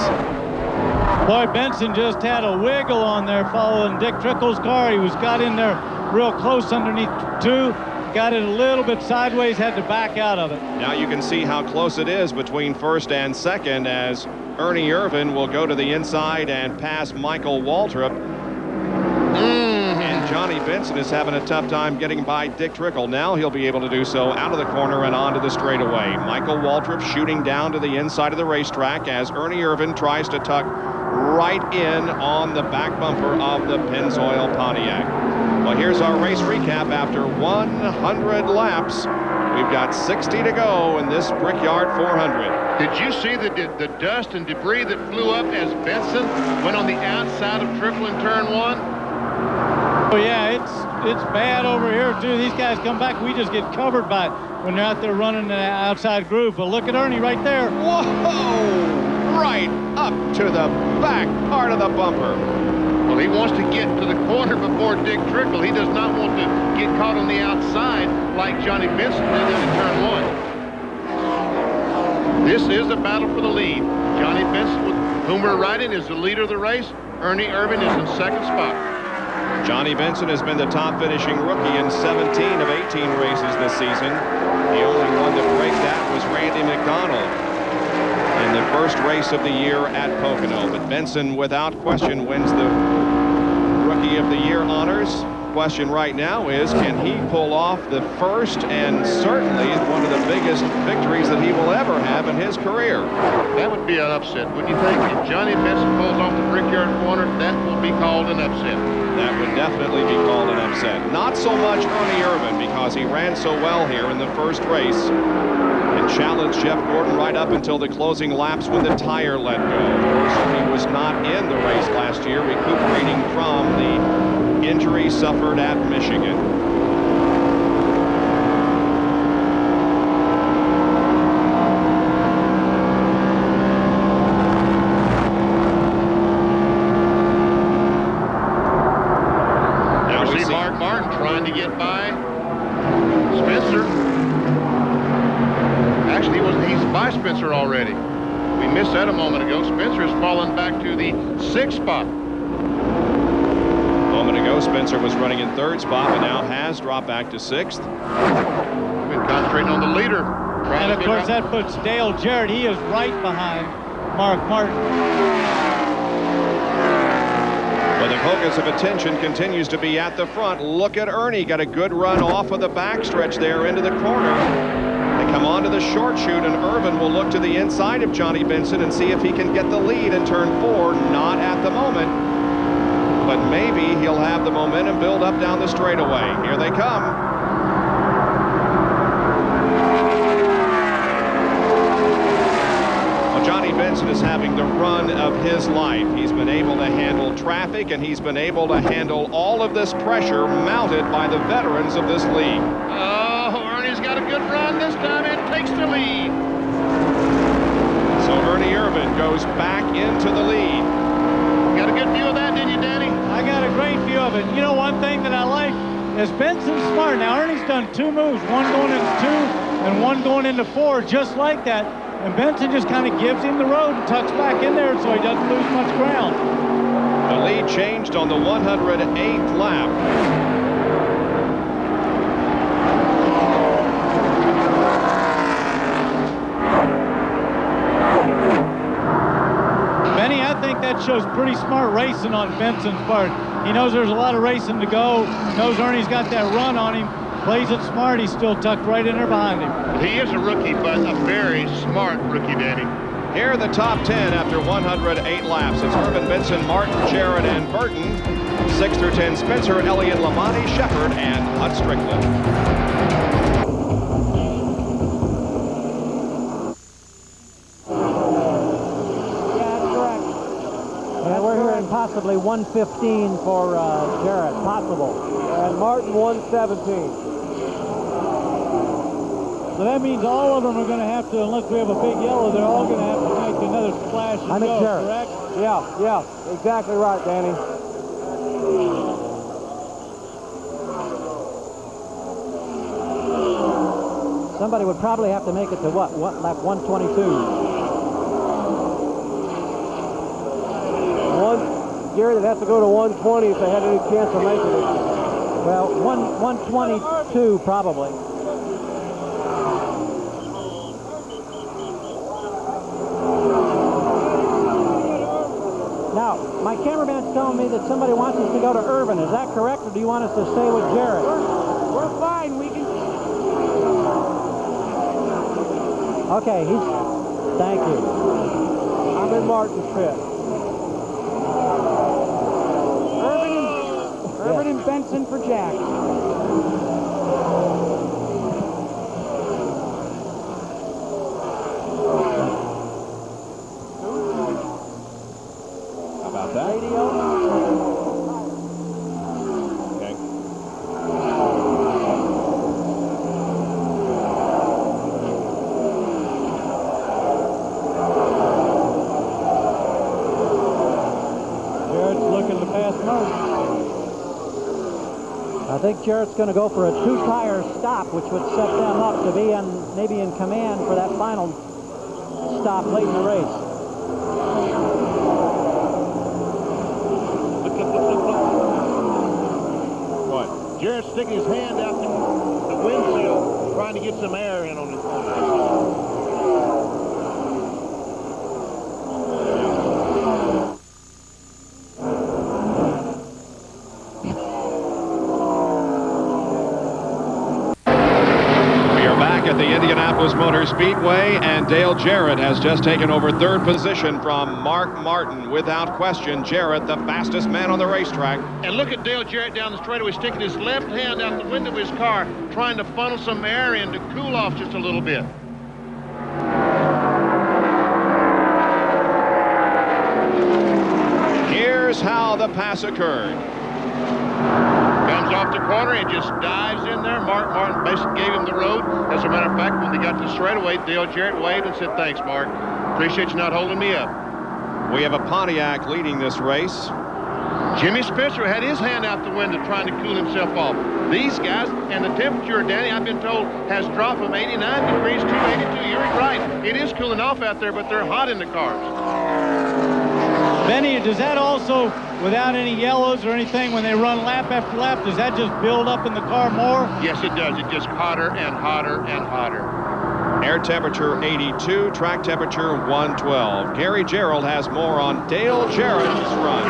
Boy, Benson just had a wiggle on there following Dick Trickle's car. He got in there real close underneath 2, got it a little bit sideways, had to back out of it. Now you can see how close it is between first and second as Ernie Irvan will go to the inside and pass Michael Waltrip. And Johnny Benson is having a tough time getting by Dick Trickle. Now he'll be able to do so out of the corner and onto the straightaway. Michael Waltrip shooting down to the inside of the racetrack as Ernie Irvan tries to tuck right in on the back bumper of the Pennzoil Pontiac. Well, here's our race recap after 100 laps. We've got 60 to go in this Brickyard 400. Did you see the dust and debris that flew up as Benson went on the outside of Triple in turn 1? Oh yeah, it's bad over here too. These guys come back, we just get covered by it when they're out there running the outside groove. But look at Ernie right there. Whoa! Right up to the back part of the bumper. Well, he wants to get to the corner before Dick Trickle. He does not want to get caught on the outside like Johnny Benson did in turn 1. This is a battle for the lead. Johnny Benson, with whom we're riding, is the leader of the race. Ernie Irvan is in second spot. Johnny Benson has been the top finishing rookie in 17 of 18 races this season. The only one to break that was Randy McDonald in the first race of the year at Pocono. But Benson, without question, wins the Rookie of the Year honors. Question right now is, can he pull off the first and certainly one of the biggest victories that he will ever have in his career? That would be an upset, wouldn't you think? If Johnny Benson pulls off the Brickyard 400, that will be called an upset. That would definitely be called an upset. Not so much Ernie Irvan, because he ran so well here in the first race and challenged Jeff Gordon right up until the closing laps when the tire let go. Of course, he was not in the race last year, recuperating from the injury suffered at Michigan. To get by Spencer. Actually, he's by Spencer already. We missed that a moment ago. Spencer has fallen back to the 6th spot. A moment ago, Spencer was running in 3rd spot, but now has dropped back to 6th. We've been concentrating on the leader. And of course, that puts Dale Jarrett. He is right behind Mark Martin. Well, the focus of attention continues to be at the front. Look at Ernie. Got a good run off of the backstretch there into the corner. They come onto the short chute, and Irvan will look to the inside of Johnny Benson and see if he can get the lead in turn 4. Not at the moment, but maybe he'll have the momentum build up down the straightaway. Here they come. Johnny Benson is having the run of his life. He's been able to handle traffic, and he's been able to handle all of this pressure mounted by the veterans of this league. Oh, Ernie's got a good run this time and takes the lead. So Ernie Irvan goes back into the lead. Got a good view of that, didn't you, Danny? one thing that I like is Benson's smart. Now, Ernie's done 2 moves, one going into 2 and one going into 4, just like that. And Benson just kind of gives him the road and tucks back in there so he doesn't lose much ground. The lead changed on the 108th lap. Benny, I think that shows pretty smart racing on Benson's part. He knows there's a lot of racing to go, knows Ernie's got that run on him, plays it smart, he's still tucked right in there behind him. He is a rookie, but a very smart rookie, Danny. Here are the top 10 after 108 laps. It's Irvin, Benson, Martin, Jarrett, and Burton. 6 through 10, Spencer, Elliott, Lamani, Shepard, and Hutt Strickland. Possibly 115 for Jarrett, possible. And Martin 117. So that means all of them are going to have to, unless we have a big yellow, they're all going to have to make another splash and go, correct? Yeah, exactly right, Danny. Somebody would probably have to make it to what lap 122? Gary, they'd have to go to 120 if they had any chance of making it. Well, 122 probably. Now, my cameraman's telling me that somebody wants us to go to Irvin. Is that correct, or do you want us to stay with Jarrett? We're fine. We can. Okay, thank you. I'm in Martin's pit. Irvin and Benson for Jack. How about that? Radio. Okay. Jarrett's looking to pass Martin. I think Jarrett's going to go for a 2-tire stop, which would set them up to be maybe in command for that final stop late in the race. What? Jarrett's sticking his hand out the windshield, trying to get some air in on his At the Indianapolis Motor Speedway, and Dale Jarrett has just taken over 3rd position from Mark Martin. Without question, Jarrett, the fastest man on the racetrack. And look at Dale Jarrett down the straightaway, sticking his left hand out the window of his car, trying to funnel some air in to cool off just a little bit. Here's how the pass occurred. Comes off the corner and just dives in there. Mark Martin basically gave him the road. As a matter of fact, when they got to the straightaway, Dale Jarrett waved and said, "Thanks, Mark. Appreciate you not holding me up." We have a Pontiac leading this race. Jimmy Spencer had his hand out the window trying to cool himself off. These guys, and the temperature, Danny, I've been told, has dropped from 89 degrees to 82. You're right. It is cooling off out there, but they're hot in the cars. Benny, does that also, without any yellows or anything, when they run lap after lap, does that just build up in the car more? Yes, it does. It gets hotter and hotter and hotter. Air temperature 82, track temperature 112. Gary Gerald has more on Dale Jarrett's run.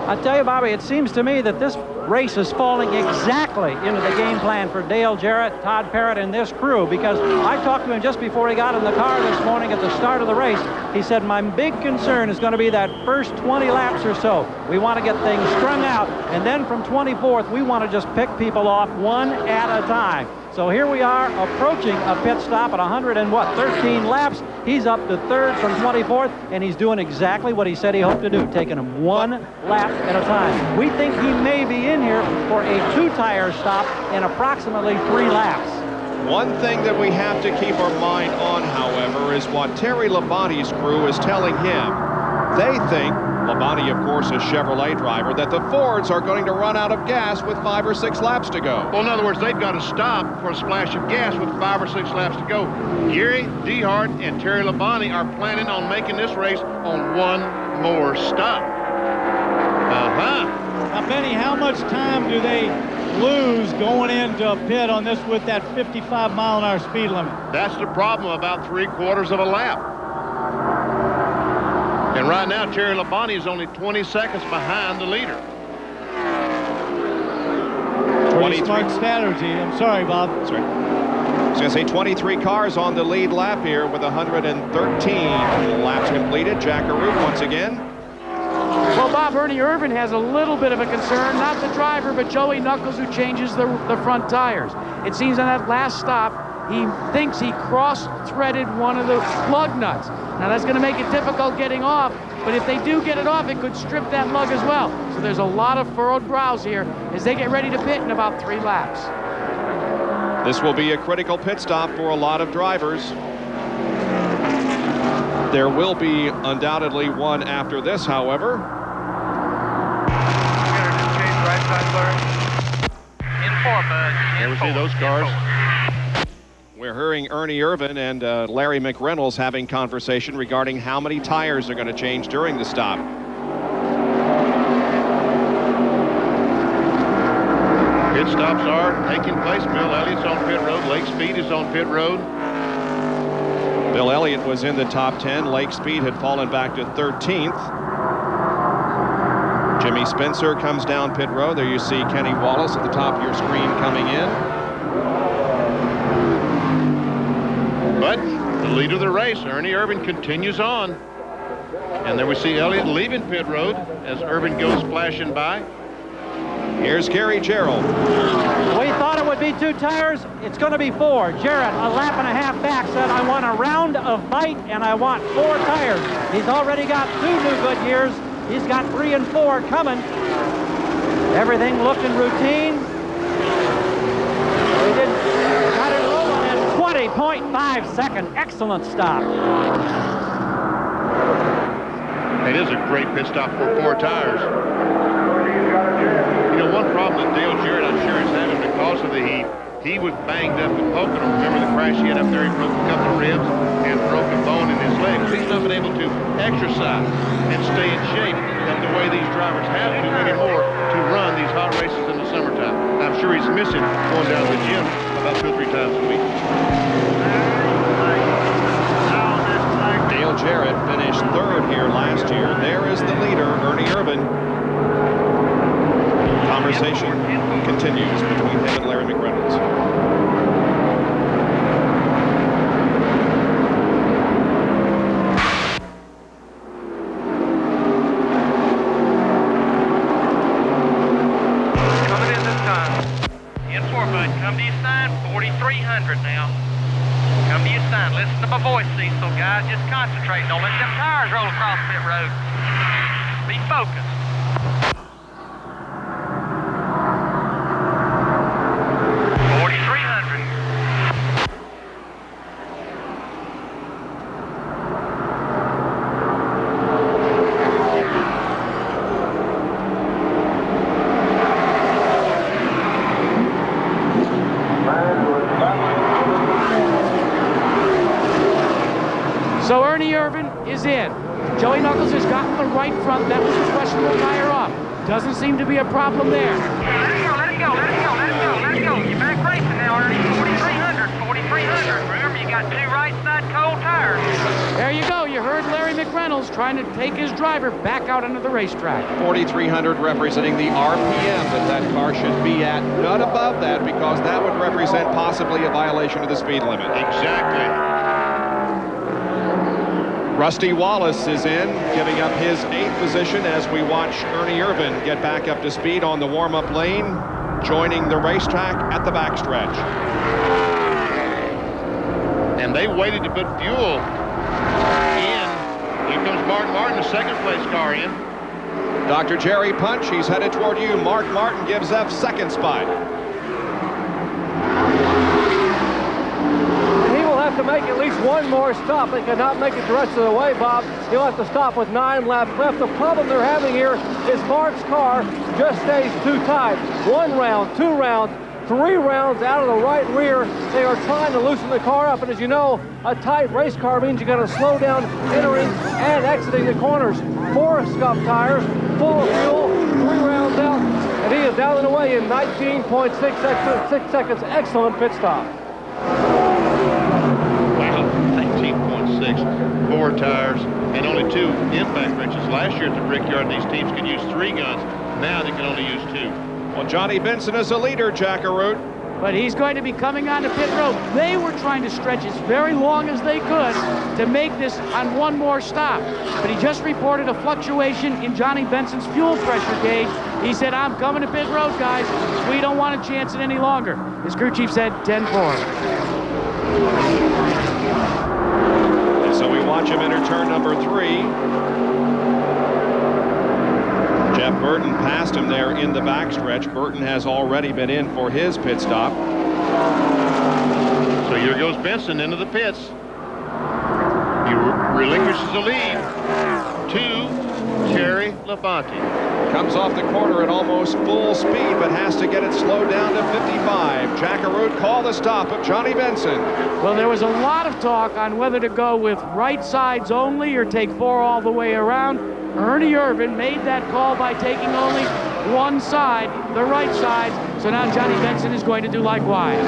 I tell you, Bobby, it seems to me that this race is falling exactly into the game plan for Dale Jarrett, Todd Parrott, and this crew, because I talked to him just before he got in the car this morning at the start of the race. He said, my big concern is going to be that first 20 laps or so. We want to get things strung out, and then from 24th, we want to just pick people off one at a time. So here we are approaching a pit stop at 13 laps. He's up to 3rd from 24th, and he's doing exactly what he said he hoped to do, taking them one lap at a time. We think he may be in here for a 2-tire stop in approximately 3 laps. One thing that we have to keep our mind on, however, is what Terry Labonte's crew is telling him. They think Labonte, of course, a Chevrolet driver, that the Fords are going to run out of gas with 5 or 6 laps to go. Well, in other words, they've got to stop for a splash of gas with 5 or 6 laps to go. Gary Dehart and Terry Labonte are planning on making this race on one more stop. Now, Benny, how much time do they lose going into a pit on this with that 55-mile-an-hour speed limit? That's the problem, about 3/4 of a lap. And right now, Terry Labonte is only 20 seconds behind the leader. 23 smart strategy. I'm sorry, Bob. That's right. I was going to say 23 cars on the lead lap here with 113 laps completed. Jack Arute once again. Well, Bob, Ernie Irvan has a little bit of a concern, not the driver, but Joey Knuckles, who changes the front tires. It seems on that last stop, he thinks he cross-threaded one of the lug nuts. Now, that's going to make it difficult getting off, but if they do get it off, it could strip that lug as well. So there's a lot of furrowed brows here as they get ready to pit in about 3 laps. This will be a critical pit stop for a lot of drivers. There will be undoubtedly one after this, however. There we see those cars. We're hearing Ernie Irvan and Larry McReynolds having conversation regarding how many tires are going to change during the stop. Pit stops are taking place. Bill Elliott's on pit road. Lake Speed is on pit road. Bill Elliott was in the top 10. Lake Speed had fallen back to 13th. Jimmy Spencer comes down pit road. There you see Kenny Wallace at the top of your screen coming in. But the leader of the race, Ernie Irvan, continues on. And there we see Elliott leaving pit road as Irvan goes flashing by. Here's Gary Gerald. We thought it would be 2 tires. It's going to be 4. Jarrett, a lap and a half back, said, I want a round of bite and I want 4 tires. He's already got 2 new Goodyears. He's got 3 and 4 coming. Everything looking routine. We got it rolling at 20.5 second. Excellent stop. It is a great pit stop for 4 tires. You know, one problem that Dale Jarrett, I'm sure, is having because of the heat, he was banged up at Pocono. Remember the crash he had up there? He broke a couple of ribs and broke a bone in his leg. He's not been able to exercise and stay in shape the way these drivers have to anymore to run these hot races in the summertime. I'm sure he's missing going down to the gym about 2 or 3 times a week. Dale Jarrett finished 3rd here last year. There is the leader, Ernie Irvan. Conversation continues between him and Larry McReynolds. Coming in this time. In 4, bud. Come to your sign. 4,300 now. Come to your sign. Listen to my voice, Cecil. Guys, just concentrate. Don't let them tires roll across pit road. Be focused. So Ernie Irvan is in. Joey Knuckles has gotten the right front. That was his questionable tire off. Doesn't seem to be a problem there. Let it go, let it go, let it go, let it go, let it go. You're back racing now, Ernie. 4,300, 4,300. Remember, you got 2 right side cold tires. There you go. You heard Larry McReynolds trying to take his driver back out onto the racetrack. 4,300 representing the RPM that car should be at, not above that, because that would represent possibly a violation of the speed limit. Exactly. Rusty Wallace is in, giving up his 8th position as we watch Ernie Irvan get back up to speed on the warm-up lane, joining the racetrack at the backstretch. And they waited to put fuel in. Here comes Mark Martin, the 2nd place car in. Dr. Jerry Punch, he's headed toward you. Mark Martin gives up 2nd spot. He will have to make at least one more stop. They cannot make it the rest of the way, Bob. He'll have to stop with 9 laps left. The problem they're having here is Mark's car just stays too tight. 1 round, 2 rounds, 3 rounds out of the right rear. They are trying to loosen the car up, and as you know, a tight race car means you got to slow down entering and exiting the corners. 4 scuff tires, full of fuel, 3 rounds out, and he is out of the way in 19.6 seconds. Excellent pit stop. Wow, 19.6, 4 tires, and only 2 impact wrenches. Last year at the Brickyard, these teams could use 3 guns. Now they can only use 2. Well, Johnny Benson is a leader, Jackaroo. But he's going to be coming onto pit road. They were trying to stretch as very long as they could to make this on 1 more stop. But he just reported a fluctuation in Johnny Benson's fuel pressure gauge. He said, I'm coming to pit road, guys. We don't want to chance it any longer. His crew chief said 10-4. And so we watch him enter turn number 3. Jeff Burton passed him there in the backstretch. Burton has already been in for his pit stop. So here goes Benson into the pits. He relinquishes the lead to Terry Labonte. Comes off the corner at almost full speed, but has to get it slowed down to 55. Jackaroo called the stop of Johnny Benson. Well, there was a lot of talk on whether to go with right sides only or take 4 all the way around. Ernie Irvin made that call by taking only 1 side, the right side. So now Johnny Benson is going to do likewise.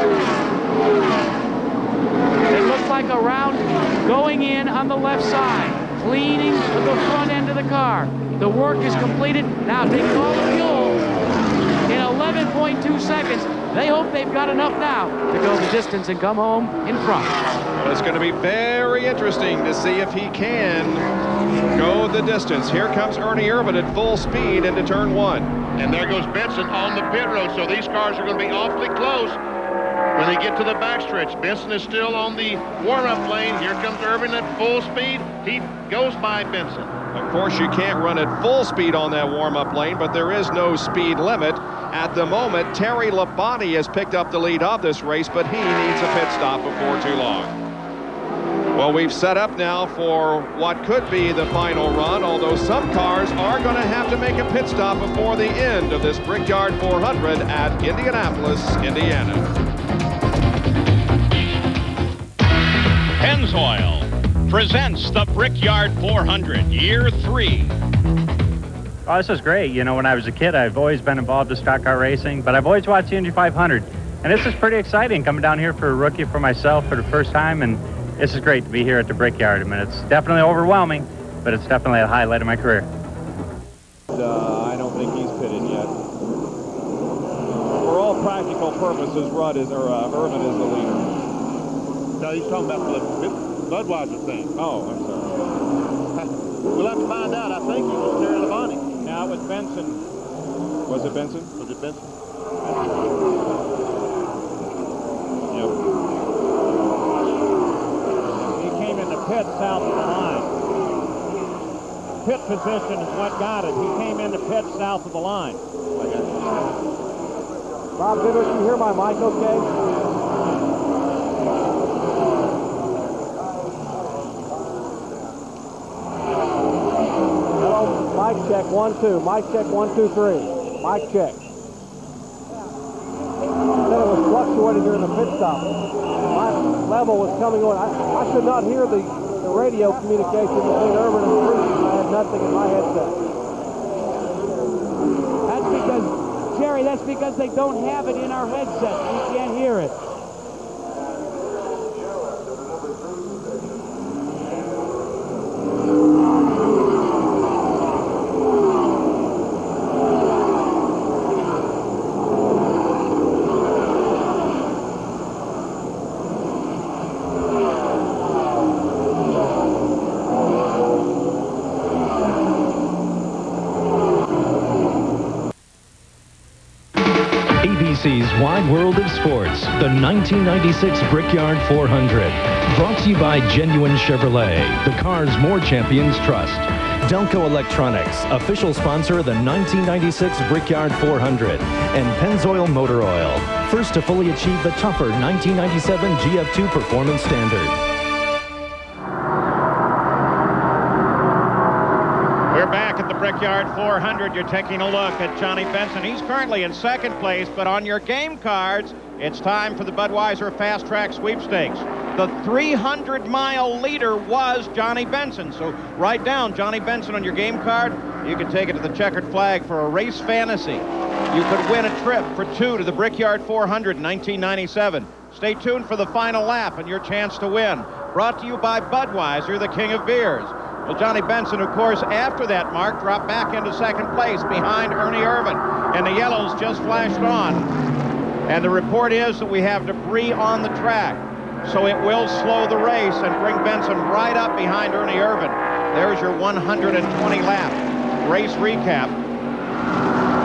It looks like a round going in on the left side, cleaning the front end of the car. The work is completed. Now taking all the fuel in 11.2 seconds. They hope they've got enough now to go the distance and come home in front. Well, it's going to be very interesting to see if he can go the distance. Here comes Ernie Irvin at full speed into turn 1. And there goes Benson on the pit road. So these cars are going to be awfully close when they get to the backstretch. Benson is still on the warm-up lane. Here comes Irvin at full speed. He goes by Benson. Of course, you can't run at full speed on that warm-up lane, but there is no speed limit. At the moment, Terry Labonte has picked up the lead of this race, but he needs a pit stop before too long. Well, we've set up now for what could be the final run, although some cars are going to have to make a pit stop before the end of this Brickyard 400 at Indianapolis, Indiana. Pennzoil presents the Brickyard 400, Year 3. Oh, this is great. You know, when I was a kid, I've always been involved in stock car racing, but I've always watched the Indy 500. And this is pretty exciting, coming down here for a rookie for myself for the first time, and this is great to be here at the Brickyard. I mean, it's definitely overwhelming, but it's definitely a highlight of my career. I don't think he's pitted yet. For all practical purposes, Irvin is the leader. No, he's talking about the Budweiser thing. Oh, I'm sorry. We'll have to find out. I think it was Terry Labonte. Now it was Benson. Was it Benson? Was it Benson? Yep. He came in the pit south of the line. Pit position is what got it. He came in the pit south of the line. Bob Goodrich, can you hear my mic okay? Mic check, 1, 2. Mic check, 1, 2, 3. Mic check. Said it was fluctuating during the pit stop. My level was coming on. I could not hear the radio communication between Irvin and Bruce. I had nothing in my headset. That's because, Jerry, that's because they don't have it in our headset. We can't hear it. ABC's Wide World of Sports, the 1996 Brickyard 400. Brought to you by Genuine Chevrolet, the cars more champions trust. Delco Electronics, official sponsor of the 1996 Brickyard 400. And Pennzoil Motor Oil, first to fully achieve the tougher 1997 GF2 performance standard. Brickyard 400, you're taking a look at Johnny Benson. He's currently in second place, but on your game cards, it's time for the Budweiser Fast Track Sweepstakes. The 300-mile leader was Johnny Benson. So write down Johnny Benson on your game card. You can take it to the checkered flag for a race fantasy. You could win a trip for two to the Brickyard 400 in 1997. Stay tuned for the final lap and your chance to win. Brought to you by Budweiser, the king of beers. Well, Johnny Benson, of course, after that mark, dropped back into second place behind Ernie Irvin. And the yellows just flashed on. And the report is that we have debris on the track. So it will slow the race and bring Benson right up behind Ernie Irvin. There's your 120-lap race recap.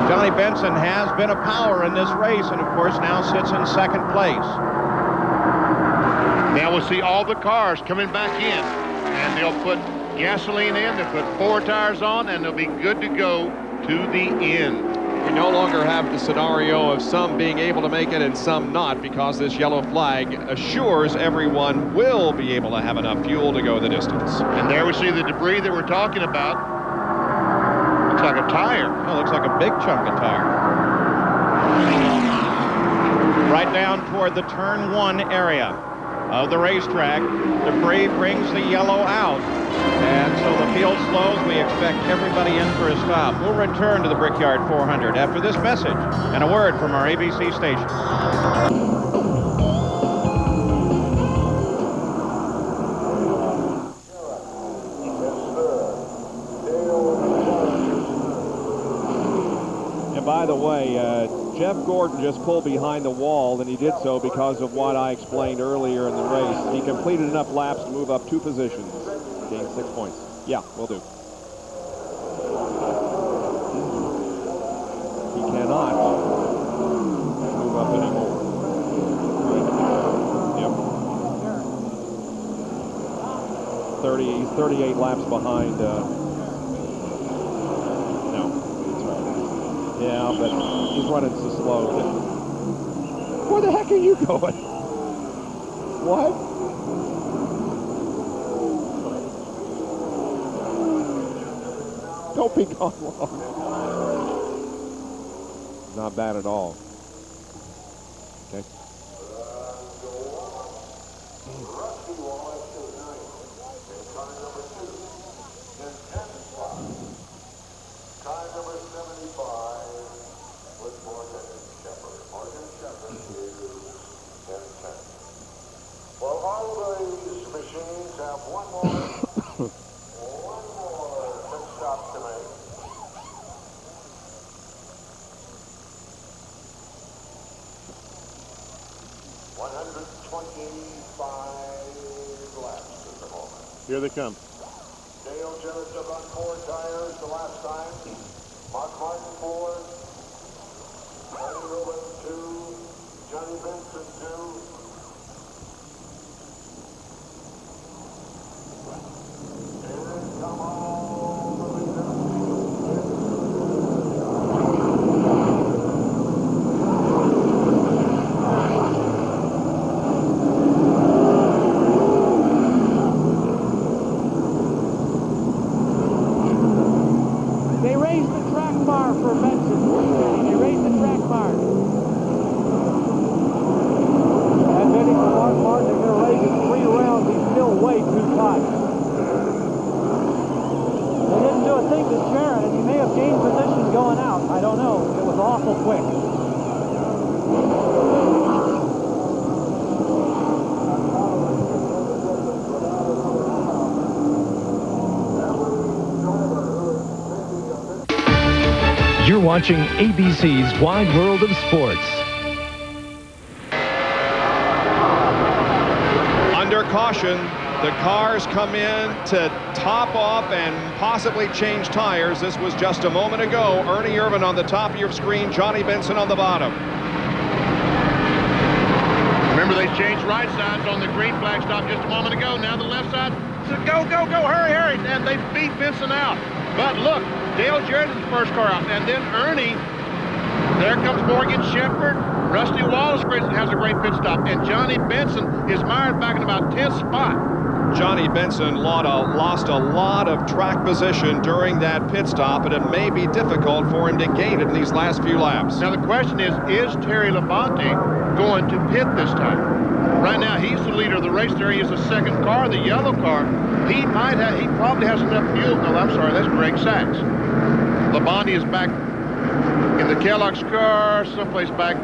Johnny Benson has been a power in this race and, of course, now sits in second place. Now we'll see all the cars coming back in, and they'll put gasoline in, they'll put 4 tires on, and they'll be good to go to the end. We no longer have the scenario of some being able to make it and some not, because this yellow flag assures everyone will be able to have enough fuel to go the distance. And there we see the debris that we're talking about. Looks like a tire. Oh, looks like a big chunk of tire. Right down toward the turn 1 area of the racetrack. Debris brings the yellow out. And so the field slows. We expect everybody in for a stop. We'll return to the Brickyard 400 after this message and a word from our ABC station. And by the way, Jeff Gordon just pulled behind the wall, and he did so because of what I explained earlier in the race. He completed enough laps to move up 2 positions. Gained 6 points. Yeah, will do. He cannot move up anymore. Yep. He's 38 laps behind. No, that's right. Yeah, but he's running so slow. Where the heck are you going? What? Don't be gone long. Not bad at all. Okay. Car number 75 was Morgan Shepherd. Morgan Shepherd is 10-10. Well, all of these machines have one more pit stop to make. Here they come. Dale Jarrett took on 4 tires the last time. Mark Martin 4. Johnny Rowland 2. Johnny Benson 2. And come on, the leader. They raised the track bar for Benson. They raised the track bar. Admitting to Mark Martin, they're going to raise it 3 rounds. He's still way too tight. They didn't do a thing to Jarrett, and he may have gained position going out. I don't know. It was awful quick. You're watching ABC's Wide World of Sports. Under caution, the cars come in to top off and possibly change tires. This was just a moment ago. Ernie Irvin on the top of your screen, Johnny Benson on the bottom. Remember, they changed right sides on the green flag stop just a moment ago. Now the left side. So go, hurry, hurry. And they beat Benson out. But look, Dale Jarrett is the first car out. And then Ernie, there comes Morgan Shepherd. Rusty Wallace has a great pit stop. And Johnny Benson is mired back in about 10th spot. Johnny Benson lost a lot of track position during that pit stop, and it may be difficult for him to gain it in these last few laps. Now the question is Terry Labonte going to pit this time? Right now he's the leader of the race. There he is, the second car, the yellow car. He probably has enough fuel. No, I'm sorry, that's Greg Sachs. Labonte is back in the Kellogg's car, someplace back.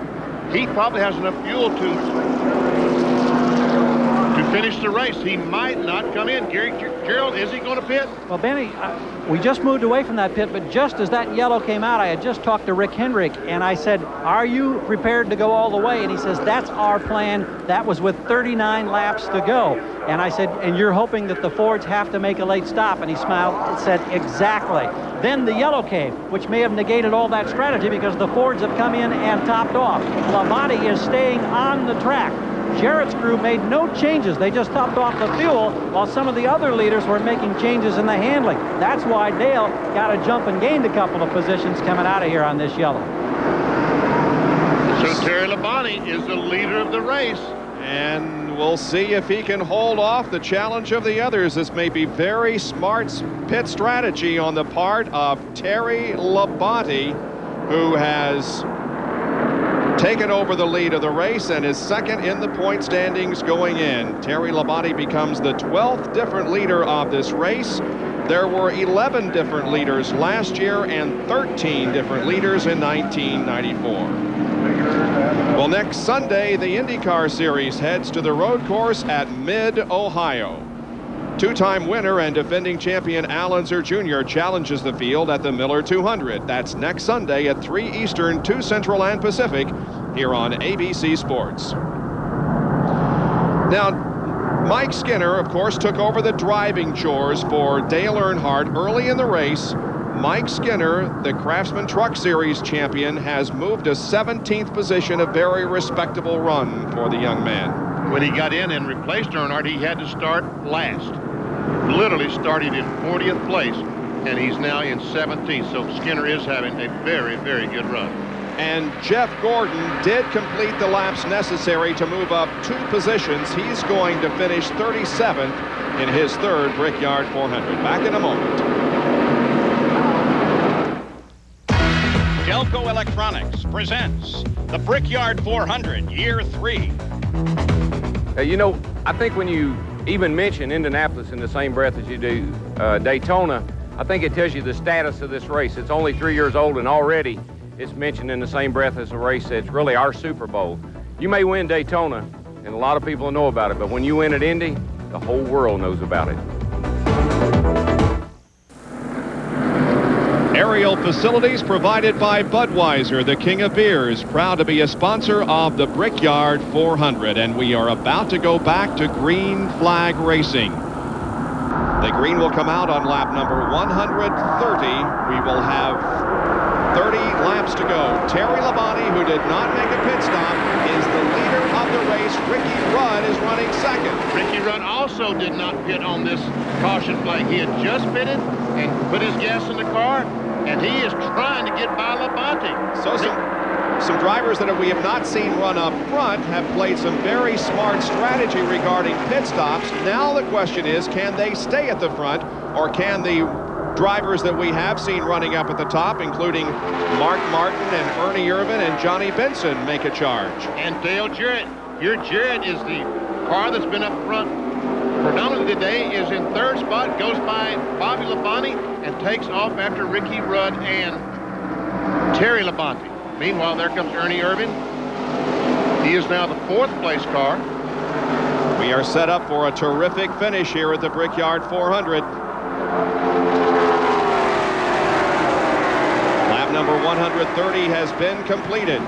He probably has enough fuel to finish the race. He might not come in. Gerald, is he going to pit? Well, Benny, we just moved away from that pit, but just as that yellow came out, I had just talked to Rick Hendrick, and I said, are you prepared to go all the way? And he says, that's our plan. That was with 39 laps to go. And I said, and you're hoping that the Fords have to make a late stop? And he smiled and said, exactly. Then the yellow came, which may have negated all that strategy because the Fords have come in and topped off. Labonte is staying on the track. Jarrett's crew made no changes. They just topped off the fuel while some of the other leaders were making changes in the handling. That's why Dale got a jump and gained a couple of positions coming out of here on this yellow. So Terry Labonte is the leader of the race. And we'll see if he can hold off the challenge of the others. This may be very smart pit strategy on the part of Terry Labonte, who has taken over the lead of the race and is second in the point standings going in. Terry Labonte becomes the 12th different leader of this race. There were 11 different leaders last year and 13 different leaders in 1994. Well, next Sunday, the IndyCar Series heads to the road course at Mid-Ohio. Two-time winner and defending champion Al Unser Jr. challenges the field at the Miller 200. That's next Sunday at 3 Eastern, 2 Central and Pacific here on ABC Sports. Now, Mike Skinner, of course, took over the driving chores for Dale Earnhardt early in the race. Mike Skinner, the Craftsman Truck Series champion, has moved to 17th position, a very respectable run for the young man. When he got in and replaced Earnhardt, he had to start last. Literally started in 40th place, and he's now in 17th. So Skinner is having a very, very good run. And Jeff Gordon did complete the laps necessary to move up 2 positions. He's going to finish 37th in his third Brickyard 400. Back in a moment. Delco Electronics presents the Brickyard 400, Year 3. You know, I think when you even mention Indianapolis in the same breath as you do Daytona, I think it tells you the status of this race. It's only 3 years old, and already it's mentioned in the same breath as a race that's really our Super Bowl. You may win Daytona, and a lot of people know about it, but when you win at Indy, the whole world knows about it. Aerial facilities provided by Budweiser, the king of beers, proud to be a sponsor of the Brickyard 400, and we are about to go back to green flag racing. The green will come out on lap number 130. We will have 30 laps to go. Terry Labonte, who did not make a pit stop, is the leader of the race. Ricky Rudd is running second. Ricky Rudd also did not pit on this caution flag. He had just pitted and put his gas in the car, and he is trying to get by Labonte. So some drivers that we have not seen run up front have played some very smart strategy regarding pit stops. Now the question is, can they stay at the front, or can the drivers that we have seen running up at the top, including Mark Martin and Ernie Irvin and Johnny Benson, make a charge? And Dale Jarrett. Your Jarrett is the car that's been up front predominantly today, is in third spot, goes by Bobby Labonte, and takes off after Ricky Rudd and Terry Labonte. Meanwhile, there comes Ernie Irvin. He is now the 4th place car. We are set up for a terrific finish here at the Brickyard 400. Lap number 130 has been completed.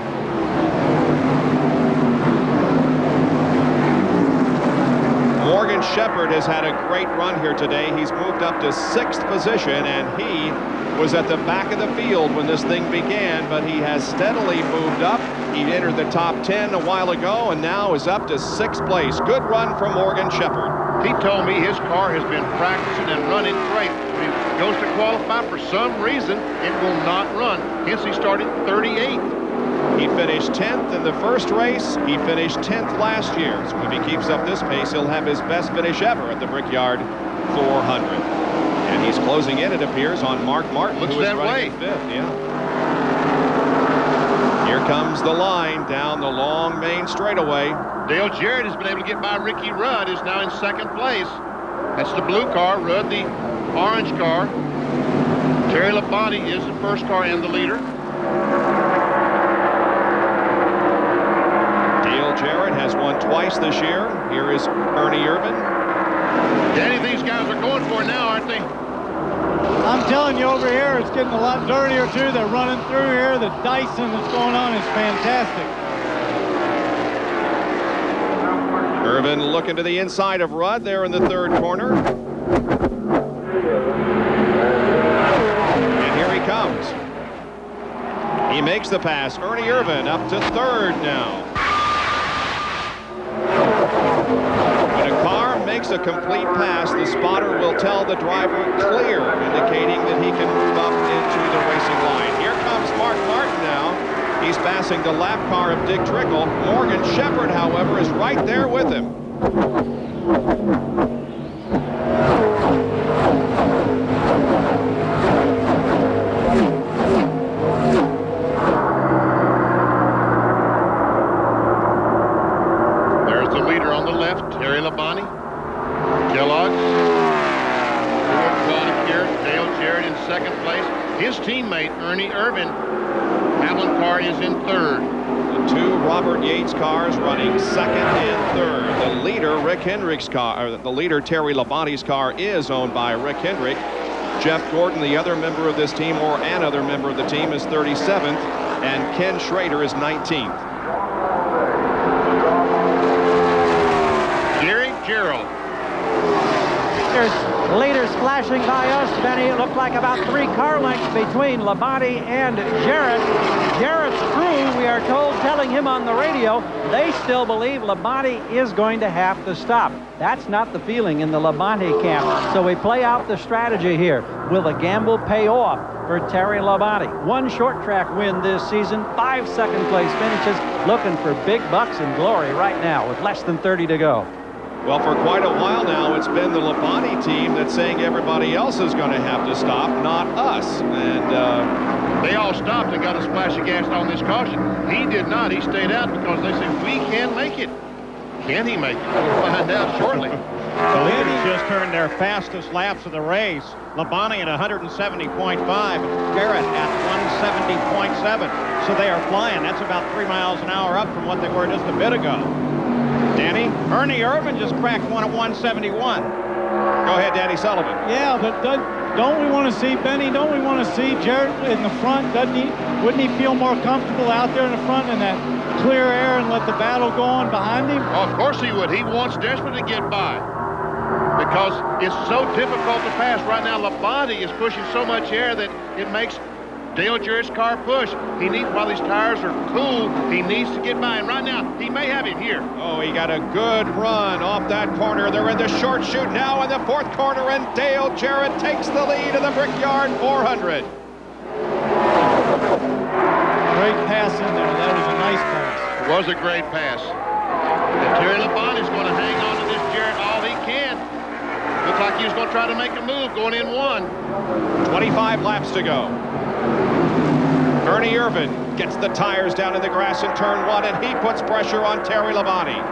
Morgan Shepherd has had a great run here today. He's moved up to 6th position, and he was at the back of the field when this thing began, but he has steadily moved up. He entered the top 10 a while ago and now is up to 6th place. Good run from Morgan Shepherd. He told me his car has been practicing and running great. When he goes to qualify, for some reason, it will not run. Hence, he started 38th. He finished 10th in the first race. He finished 10th last year. So if he keeps up this pace, he'll have his best finish ever at the Brickyard 400. And he's closing in, it appears, on Mark Martin, Looks who is that running way. in 5th. Yeah. Here comes the line down the long main straightaway. Dale Jarrett has been able to get by Ricky Rudd, who's now in 2nd place. That's the blue car, Rudd the orange car. Terry Labonte is the first car and the leader. Dale Jarrett has won twice this year. Here is Ernie Irvin. Danny, these guys are going for it now, aren't they? I'm telling you, over here, it's getting a lot dirtier, too. They're running through here. The dicing that's going on is fantastic. Irvin looking to the inside of Rudd there in the 3rd corner. And here he comes. He makes the pass. Ernie Irvin up to 3rd now. When a car makes a complete pass, the spotter will tell the driver clear, indicating that he can move up into the racing line. Here comes Mark Martin now. He's passing the lap car of Dick Trickle. Morgan Shepherd, however, is right there with him. There's the leader on the left, Terry Labonte. Kellogg's. Dale Jarrett in 2nd place. His teammate, Ernie Irvin, Hamlin car is in 3rd. The 2 Robert Yates cars running 2nd and 3rd. The leader, Rick Hendrick's car, or the leader, Terry Labonte's car, is owned by Rick Hendrick. Jeff Gordon, the other member of this team, or an other member of the team, is 37th, and Ken Schrader is 19th. Gary Gerald. Leaders flashing by us, Benny. It looked like about 3 car lengths between Labonte and Jarrett. Jarrett's crew, we are told, telling him on the radio, they still believe Labonte is going to have to stop. That's not the feeling in the Labonte camp. So we play out the strategy here. Will the gamble pay off for Terry Labonte? 1 short track win this season, 5 second-place finishes, looking for big bucks and glory right now with less than 30 to go. Well, for quite a while now, it's been the Labonte team that's saying everybody else is going to have to stop, not us. And they all stopped and got a splash of gas on this caution. He did not. He stayed out because they said, we can make it. Can he make it? We'll find out shortly. The leaders just turned their fastest laps of the race. Labonte at 170.5, Jarrett at 170.7. So they are flying. That's about 3 miles an hour up from what they were just a bit ago. Danny, Ernie Irvin just cracked one at 171. Go ahead, Danny Sullivan. Yeah, but don't we want to see, Benny, don't we want to see Jarrett in the front? Wouldn't he feel more comfortable out there in the front in that clear air and let the battle go on behind him? Oh, of course he would. He wants desperately to get by because it's so difficult to pass. Right now, Labonte is pushing so much air that it makes Dale Jarrett's car push. He needs, while these tires are cool, he needs to get by. And right now, he may have him here. Oh, he got a good run off that corner. They're in the short chute now in the 4th corner, and Dale Jarrett takes the lead of the Brickyard 400. Great pass in there. That was a nice pass. It was a great pass. And Terry Labonte is going to hang on to this Jarrett all he can. Looks like he's going to try to make a move going in 1. 25 laps to go. Ernie Irvin gets the tires down in the grass in turn 1, and he puts pressure on Terry Labonte.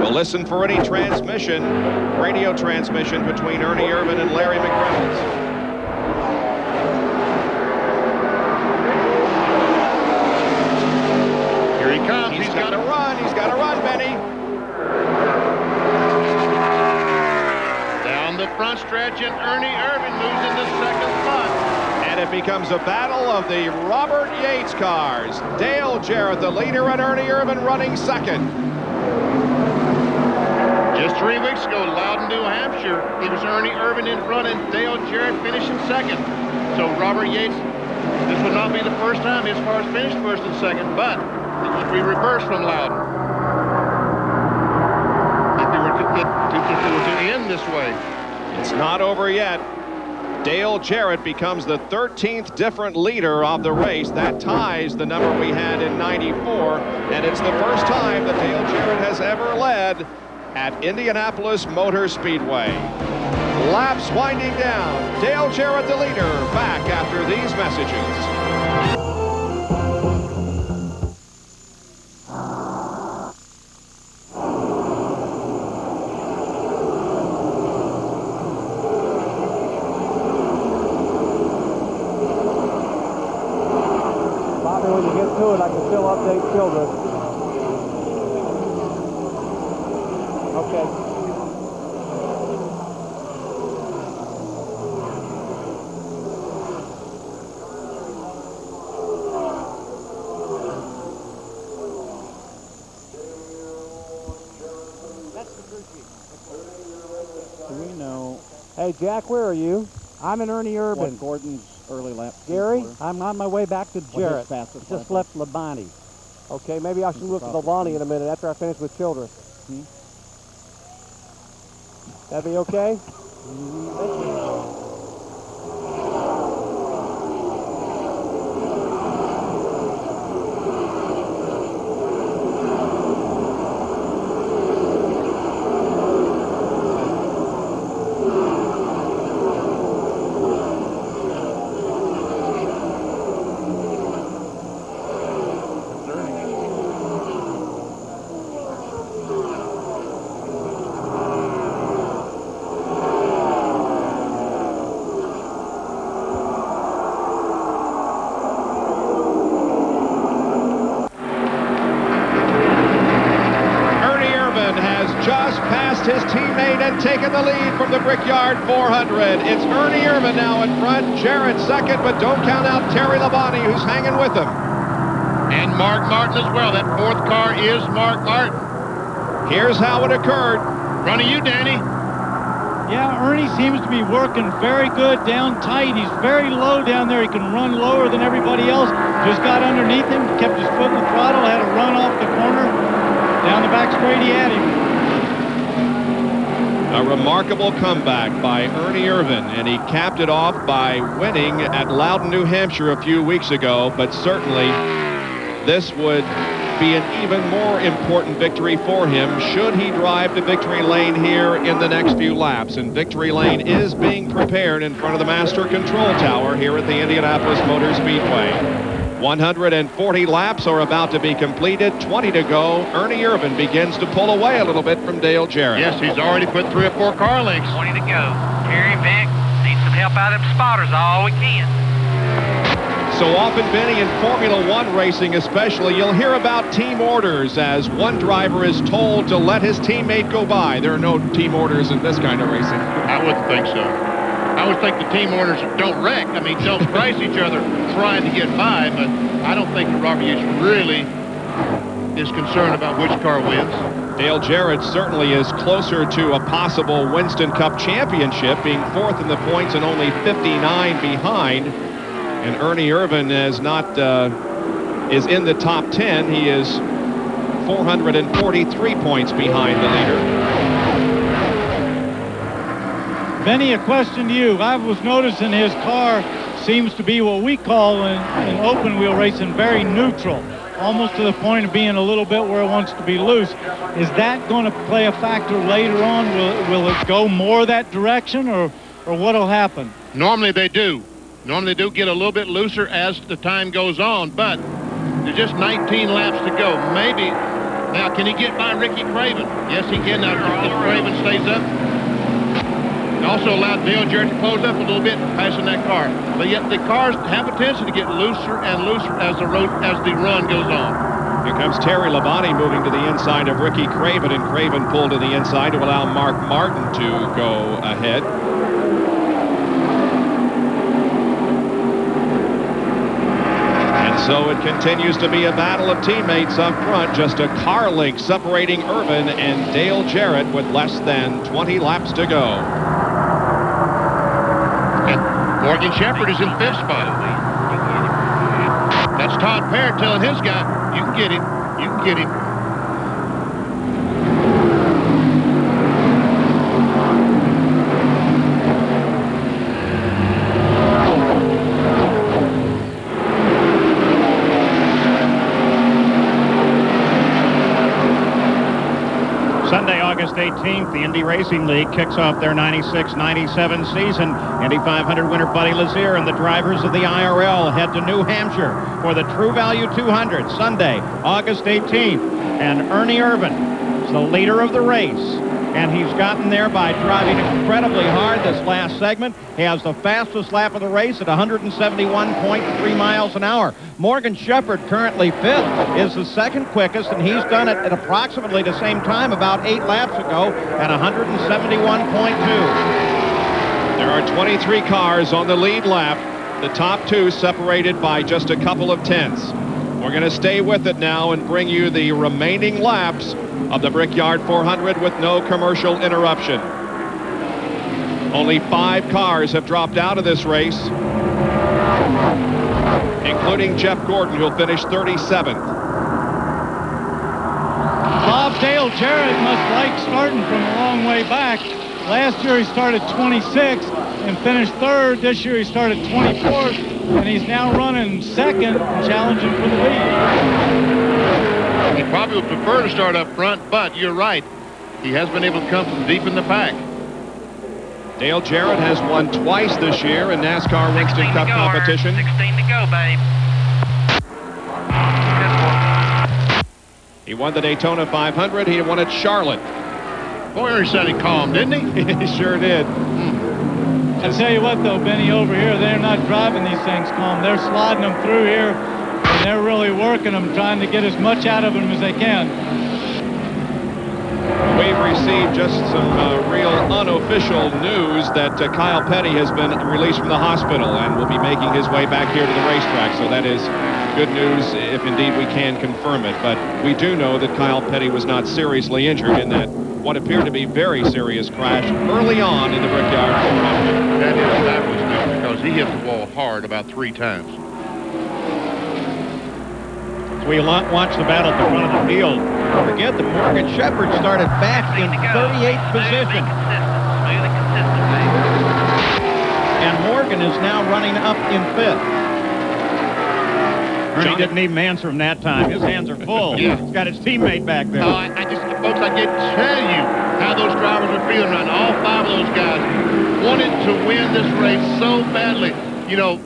We'll listen for any transmission, radio transmission between Ernie Irvin and Larry McReynolds. Here he comes. He's got to run. He's got to run, Benny. Down the front stretch, and Ernie Irvin moves into 2nd spot. And it becomes a battle of the Robert Yates cars. Dale Jarrett, the leader, and Ernie Irvin running 2nd. Just 3 weeks ago, Loudon, New Hampshire, it was Ernie Irvin in front and Dale Jarrett finishing 2nd. So Robert Yates This would not be the first time his cars finished first and second, but it would be reversed from Loudon. If they were to end this way. It's not over yet. Dale Jarrett becomes the 13th different leader of the race. That ties the number we had in '94, and it's the first time that Dale Jarrett has ever led at Indianapolis Motor Speedway. Laps winding down. Dale Jarrett, the leader, back after these messages. When you get to it, I can still update Childress. Okay. Do we know? Hey, Jack, where are you? I'm in Ernie Urban. What Gordon's early lap? Gary, I'm on my way back to Jarrett. Fastest Just lap? left Labonte. Okay, maybe I should look at Labonte in a minute after I finish with Childress. That'd be okay? His teammate and taken the lead from the Brickyard 400. It's Ernie Irvin now in front, Jarrett second, but don't count out Terry Labonte, who's hanging with him. And Mark Martin as well. That fourth car is Mark Martin. Here's how it occurred. Front of you, Danny. Yeah, Ernie seems to be working very good down tight. He's very low down there. He can run lower than everybody else. Just got underneath him, kept his foot in the throttle, had a run off the corner. Down the back straight, he had him. A remarkable comeback by Ernie Irvin, and he capped it off by winning at Loudon, New Hampshire a few weeks ago, but certainly this would be an even more important victory for him should he drive to victory lane here in the next few laps. And victory lane is being prepared in front of the master control tower here at the Indianapolis Motor Speedway. 140 laps are about to be completed, 20 to go. Ernie Irvin begins to pull away a little bit from Dale Jarrett. Yes, he's already put 3 or 4 car lengths. 20 to go. Terry Vick needs some help out of them spotters all we can. So often, Benny, in Formula One racing especially, you'll hear about team orders as one driver is told to let his teammate go by. There are no team orders in this kind of racing. I wouldn't think so. I would think the team orders don't wreck. I mean, don't price each other trying to get by, but I don't think that Robert Yates really is concerned about which car wins. Dale Jarrett certainly is closer to a possible Winston Cup championship, being 4th in the points and only 59 behind. And Ernie Irvin is is in the top 10. He is 443 points behind the leader. Benny, a question to you. I was noticing his car seems to be what we call in open wheel racing very neutral, almost to the point of being a little bit where it wants to be loose. Is that going to play a factor later on? Will it go more that direction, or what will happen? Normally they do. Normally they do get a little bit looser as the time goes on, but there's just 19 laps to go. Maybe. Now, can he get by Ricky Craven? Yes, he can. Now, if Craven stays up. Also allowed Dale Jarrett to close up a little bit, passing that car. But yet the cars have a tendency to get looser and looser as the run goes on. Here comes Terry Labonte moving to the inside of Ricky Craven, and Craven pulled to the inside to allow Mark Martin to go ahead. And so it continues to be a battle of teammates up front, just a car length separating Irvin and Dale Jarrett with less than 20 laps to go. Morgan Shepherd is in 5th spot. Todd Parrott telling his guy, you can get him. You can get him. Sunday, August 18th, the Indy Racing League kicks off their 96-97 season. Indy 500 winner Buddy Lazier and the drivers of the IRL head to New Hampshire for the True Value 200, Sunday, August 18th. And Ernie Irvan is the leader of the race. And he's gotten there by driving incredibly hard this last segment. He has the fastest lap of the race at 171.3 miles an hour. Morgan Shepherd, currently fifth, is the second quickest, and he's done it at approximately the same time about 8 laps ago at 171.2. There are 23 cars on the lead lap. The top 2 separated by just a couple of tenths. We're going to stay with it now and bring you the remaining laps of the Brickyard 400 with no commercial interruption. Only 5 cars have dropped out of this race, including Jeff Gordon, who'll finish 37th. Bob Dale Jarrett must like starting from a long way back. Last year he started 26th and finished 3rd. This year he started 24th, and he's now running 2nd and challenging for the lead. He probably would prefer to start up front, but you're right. He has been able to come from deep in the pack. Dale Jarrett has won twice this year in NASCAR Winston Cup competition. 16 to go, babe. He won the Daytona 500. He won at Charlotte. Boy, he sounded calm, didn't he? He sure did. I tell you what, though, Benny, over here, they're not driving these things calm. They're sliding them through here, and they're really working them, trying to get as much out of them as they can. We've received just some real unofficial news that Kyle Petty has been released from the hospital and will be making his way back here to the racetrack. So that is good news if indeed we can confirm it. But we do know that Kyle Petty was not seriously injured in that what appeared to be very serious crash early on in the Brickyard 400. That is fabulous news because he hit the wall hard about 3 times. As we watch the battle at the front of the field, don't forget that Morgan Shepherd started back in 38th position. And Morgan is now running up in 5th. Ernie didn't even answer him that time. His hands are full. Yeah. He's got his teammate back there. Folks, I can't tell you how those drivers are feeling right now. All 5 of those guys wanted to win this race so badly. You know,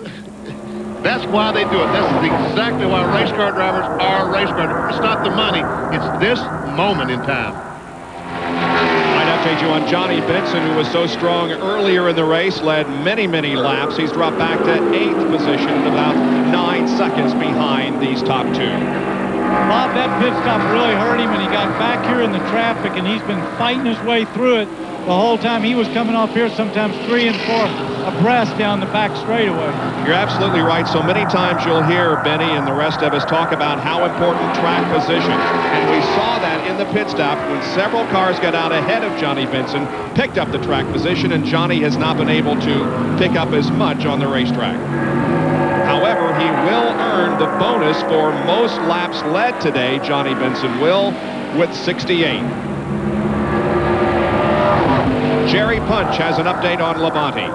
that's why they do it. That's exactly why race car drivers are race car drivers. It's not the money. It's this moment in time. I'd update you on Johnny Benson, who was so strong earlier in the race, led many, many laps. He's dropped back to 8th position and about 9 seconds behind these top 2. Bob, that pit stop really hurt him, and he got back here in the traffic, and he's been fighting his way through it the whole time. He was coming off here sometimes 3 and 4 abreast down the back straightaway. You're absolutely right. So many times you'll hear Benny and the rest of us talk about how important track position. And we saw that in the pit stop when several cars got out ahead of Johnny Benson, picked up the track position, and Johnny has not been able to pick up as much on the racetrack. However, he will earn the bonus for most laps led today. Johnny Benson will with 68. Jerry Punch has an update on Labonte.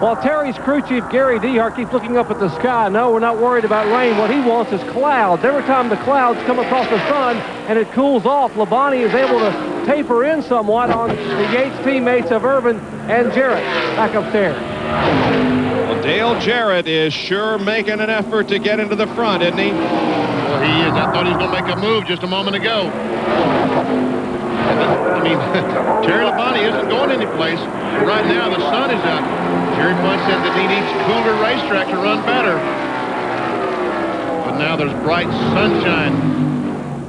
While Terry's crew chief, Gary Dehart, keeps looking up at the sky. No, we're not worried about rain. What he wants is clouds. Every time the clouds come across the sun and it cools off, Labonte is able to taper in somewhat on the Yates teammates of Irvan and Jarrett back up there. Well, Dale Jarrett is sure making an effort to get into the front, isn't he? Well, he is. I thought he was going to make a move just a moment ago. I mean, Terry Labonte isn't going anyplace. Right now, the sun is out. Jerry Punch said that he needs cooler racetrack to run better. But now there's bright sunshine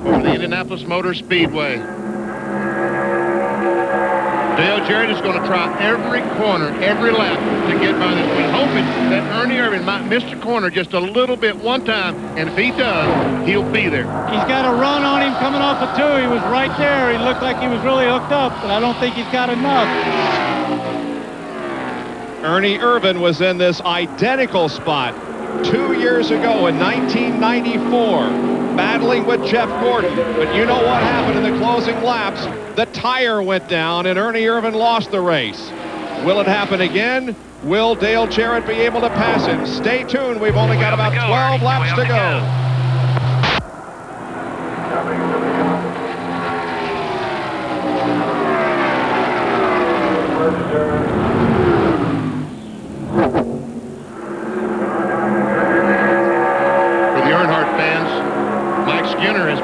over the Indianapolis Motor Speedway. Dale Jarrett is going to try every corner, every lap to get by this one, hoping that Ernie Irvan might miss the corner just a little bit one time, and if he does, he'll be there. He's got a run on him coming off of 2. He was right there. He looked like he was really hooked up, but I don't think he's got enough. Ernie Irvan was in this identical spot 2 years ago in 1994, battling with Jeff Gordon. But you know what happened in the closing laps? The tire went down and Ernie Irvan lost the race. Will it happen again? Will Dale Jarrett be able to pass him? Stay tuned. We've only got about 12 laps to go.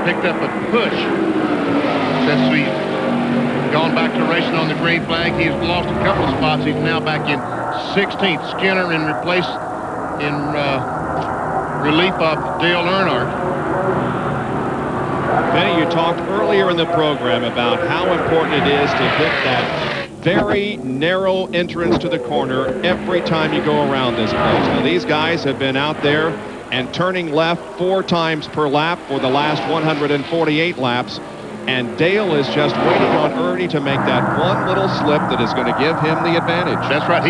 Picked up a push since we've gone back to racing on the green flag. He's lost a couple of spots. He's now back in 16th. Skinner in relief of Dale Earnhardt. Benny, you talked earlier in the program about how important it is to hit that very narrow entrance to the corner every time you go around this place. Now, these guys have been out there and turning left 4 times per lap for the last 148 laps. And Dale is just waiting on Ernie to make that one little slip that is going to give him the advantage. That's right.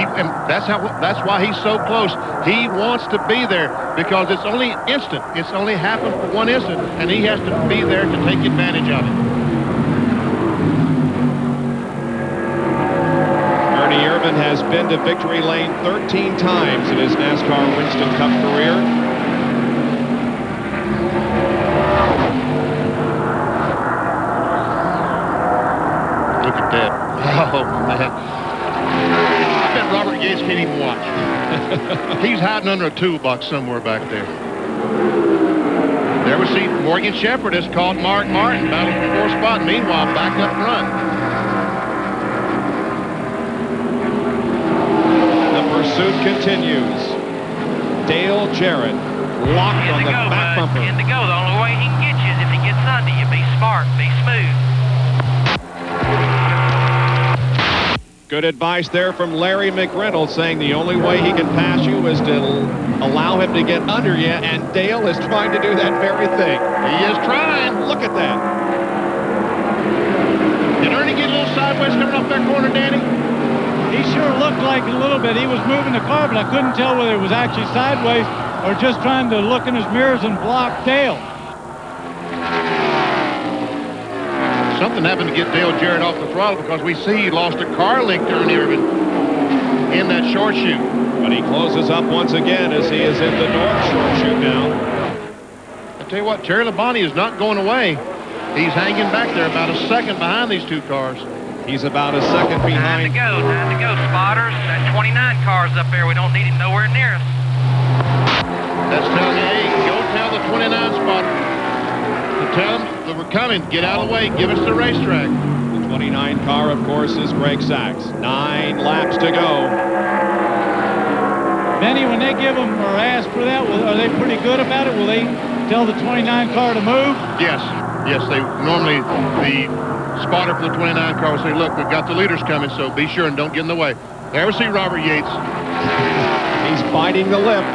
That's why he's so close. He wants to be there because it's only instant. It's only happened for 1 instant, and he has to be there to take advantage of it. Ernie Irvan has been to victory lane 13 times in his NASCAR Winston Cup career. Look at that. Oh, man. I bet Robert Yates can't even watch. He's hiding under a toolbox somewhere back there. There we see Morgan Shepherd has caught Mark Martin battling for 4th spot. Meanwhile, back up front. The pursuit continues. Dale Jarrett locked on the back bumper. In to go. The only way he can get you is if he gets under you. Be smart. Be smooth. Good advice there from Larry McReynolds, saying the only way he can pass you is to allow him to get under you, and Dale is trying to do that very thing. He is trying. Look at that. Did Ernie get a little sideways coming up that corner, Danny? He sure looked like a little bit. He was moving the car, but I couldn't tell whether it was actually sideways or just trying to look in his mirrors and block Dale. Something happened to get Dale Jarrett off the throttle because we see he lost a car link to Ernie Irvan in that short chute. But he closes up once again as he is in the north short chute now. I tell you what, Terry Labonte is not going away. He's hanging back there about a second behind these 2 cars. He's about a second behind. Time to go, spotters. That 29 car's up there. We don't need him nowhere near us. That's telling you, hey, go tell the 29 spotter. Tell them that we're coming. Get out of the way. Give us the racetrack. The 29 car, of course, is Greg Sachs. 9 laps to go. Benny, when they give them or ask for that, are they pretty good about it? Will they tell the 29 car to move? Yes. Yes, they normally, the spotter for the 29 car will say, look, we've got the leaders coming, so be sure and don't get in the way. There we see Robert Yates. He's biting the lip.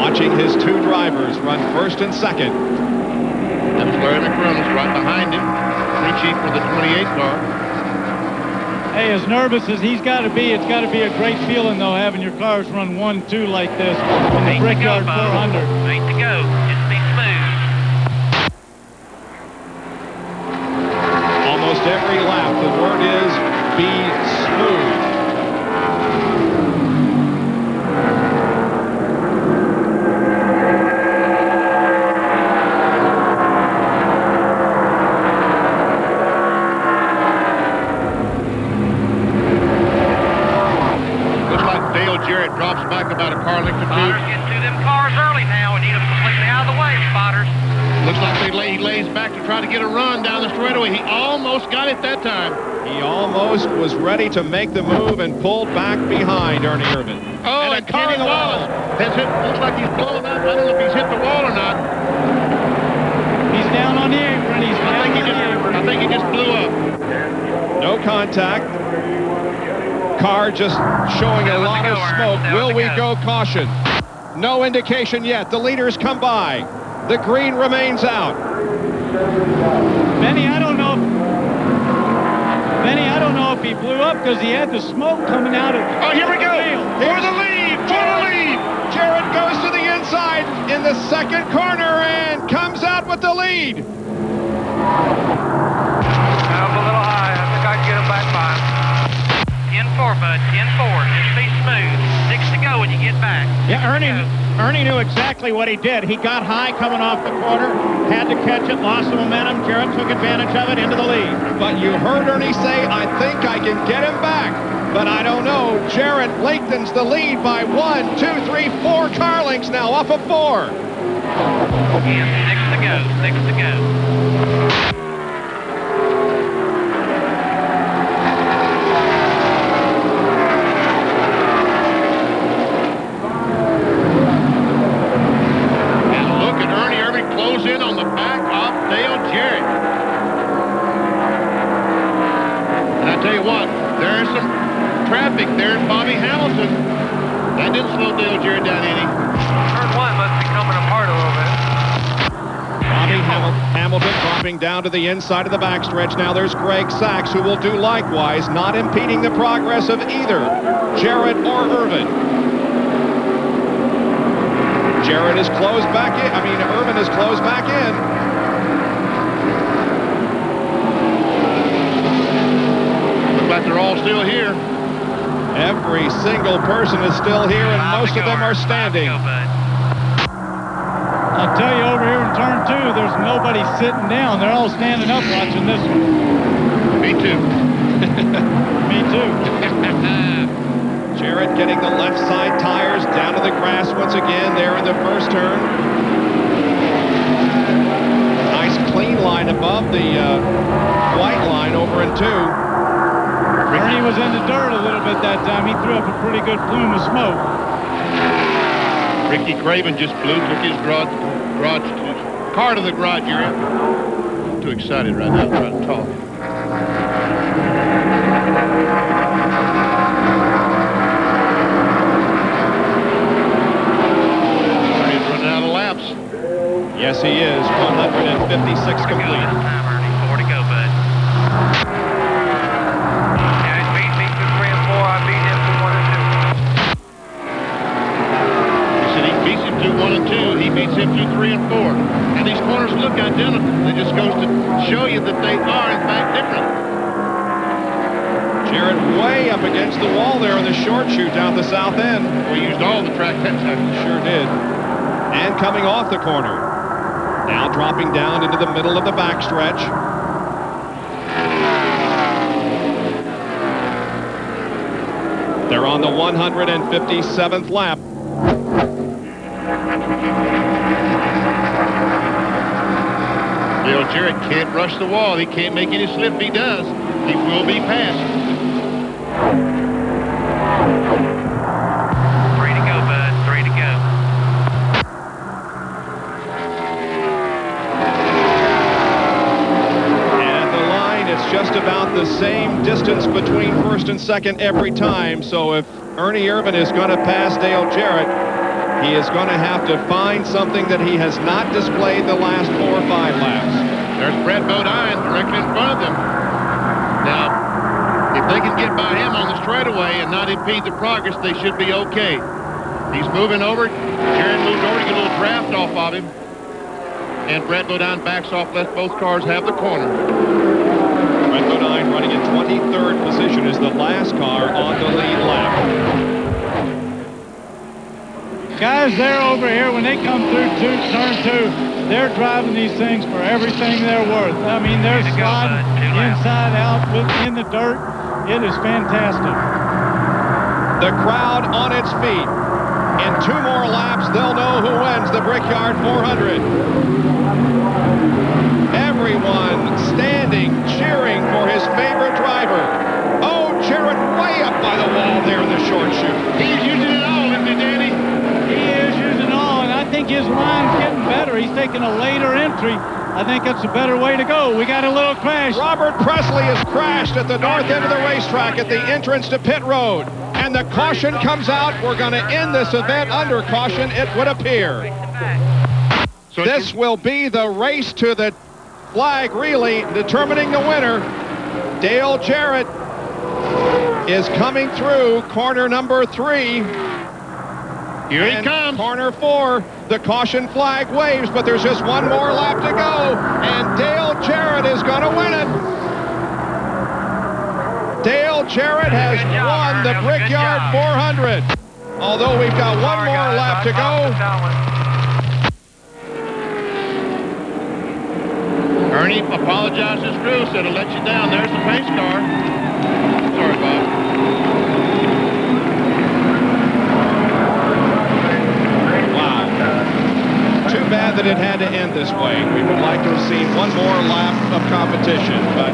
Watching his 2 drivers run 1st and 2nd. That was Larry McReynolds right behind him. Crew chief for the 28 car. Hey, as nervous as he's got to be, it's got to be a great feeling, though, having your cars run 1-2 like this in the Brickyard 400. Ain't to go. Just be smooth. Almost every lap, the word is be smooth. Drops back about a car length or 2. Spotters, get to them cars early now. We need them completely out of the way, spotters. Looks like he lays back to try to get a run down the straightaway. He almost got it that time. He almost was ready to make the move and pulled back behind Ernie Irvan. Oh, and Kenny Wallace has hit. Looks like he's blown up. I don't know if he's hit the wall or not. He's down on the apron. I think he just blew up. No contact. Car just showing a lot of smoke. Will we go caution? No indication yet. The leaders come by. The green remains out. Benny, I don't know if up. He blew up because he had the smoke coming out of. Oh, here we go. For the lead. For the lead. Jarrett goes to the inside in the second corner and comes out with the lead. That was a little high. I think I can get him back by. 10-4, bud. 10-4. Just be smooth. 6 to go when you get back. Yeah, Ernie knew exactly what he did. He got high coming off the corner, had to catch it, lost the momentum. Jarrett took advantage of it into the lead. But you heard Ernie say, I think I can get him back. But I don't know. Jarrett lengthens the lead by 1, 2, 3, 4 car lengths now, off of 4. Yeah, 6 to go. 6 to go. Close in on the back of Dale Jarrett. And I tell you what, there's some traffic there in Bobby Hamilton. That didn't slow Dale Jarrett down any. Turn 1 must be coming apart a little bit. Bobby Hamilton dropping down to the inside of the backstretch. Now there's Greg Sachs, who will do likewise, not impeding the progress of either Jarrett or Irvin. Jarrett is closed back in. Irvin is closed back in. Looks like they're all still here. Every single person is still here, and most of them are standing. I'll tell you, over here in turn 2, there's nobody sitting down. They're all standing up watching this one. Me too. Me too. Jarrett getting the left side tires down to the grass once again there in the first turn. Nice clean line above the white line over in 2. Ernie was in the dirt a little bit that time. He threw up a pretty good plume of smoke. Ricky Craven just took his car to the garage area. I'm too excited right now to try to talk. Yes, he is. 156 complete. 4 to go, bud. Yeah, he's beat me through 3 and 4. I beat him through 1 and 2. He said he beats him through 1 and 2. He beats him through 3 and 4. And these corners look identical. It just goes to show you that they are, in fact, different. Jarrett way up against the wall there in the short chute down the south end. We used all the track that time. Sure did. And coming off the corner. Now dropping down into the middle of the backstretch. They're on the 157th lap. Dale Jarrett can't rush the wall. He can't make any slip. If he does, he will be passed. 3 to go, bud. 3 to go. It's just about the same distance between first and second every time. So if Ernie Irvin is going to pass Dale Jarrett, he is going to have to find something that he has not displayed the last 4 or 5 laps. There's Brett Bodine directly in front of them. Now, if they can get by him on the straightaway and not impede the progress, they should be okay. He's moving over. Jarrett moved over to get a little draft off of him. And Brett Bodine backs off, lets both cars have the corner. Brett Bodine running in 23rd position is the last car on the lead lap. Guys, they're over here when they come through turn 2. They're driving these things for everything they're worth. I mean, they're sliding inside out in the dirt. It is fantastic. The crowd on its feet. In 2 more laps, they'll know who wins the Brickyard 400. Everyone standing, cheering for his favorite driver. Oh, Jarrett way up by the wall there in the short chute. He's using it all, isn't he, Danny? He is using it all, and I think his line's getting better. He's taking a later entry. I think that's a better way to go. We got a little crash. Robert Presley has crashed at the north end of the racetrack at the entrance to pit road. And the caution comes out. We're going to end this event under caution, it would appear. So this will be the race to the flag relay, determining the winner. Dale Jarrett is coming through corner number 3. Here he comes. Corner 4. The caution flag waves, but there's just one more lap to go, and Dale Jarrett is going to win it. Dale Jarrett has won the Brickyard 400. Although we've got one more lap to go. Ernie apologized to his crew, said he'll let you down. There's the pace car. Sorry, Bob. Wow. Too bad that it had to end this way. We would like to have seen one more lap of competition, but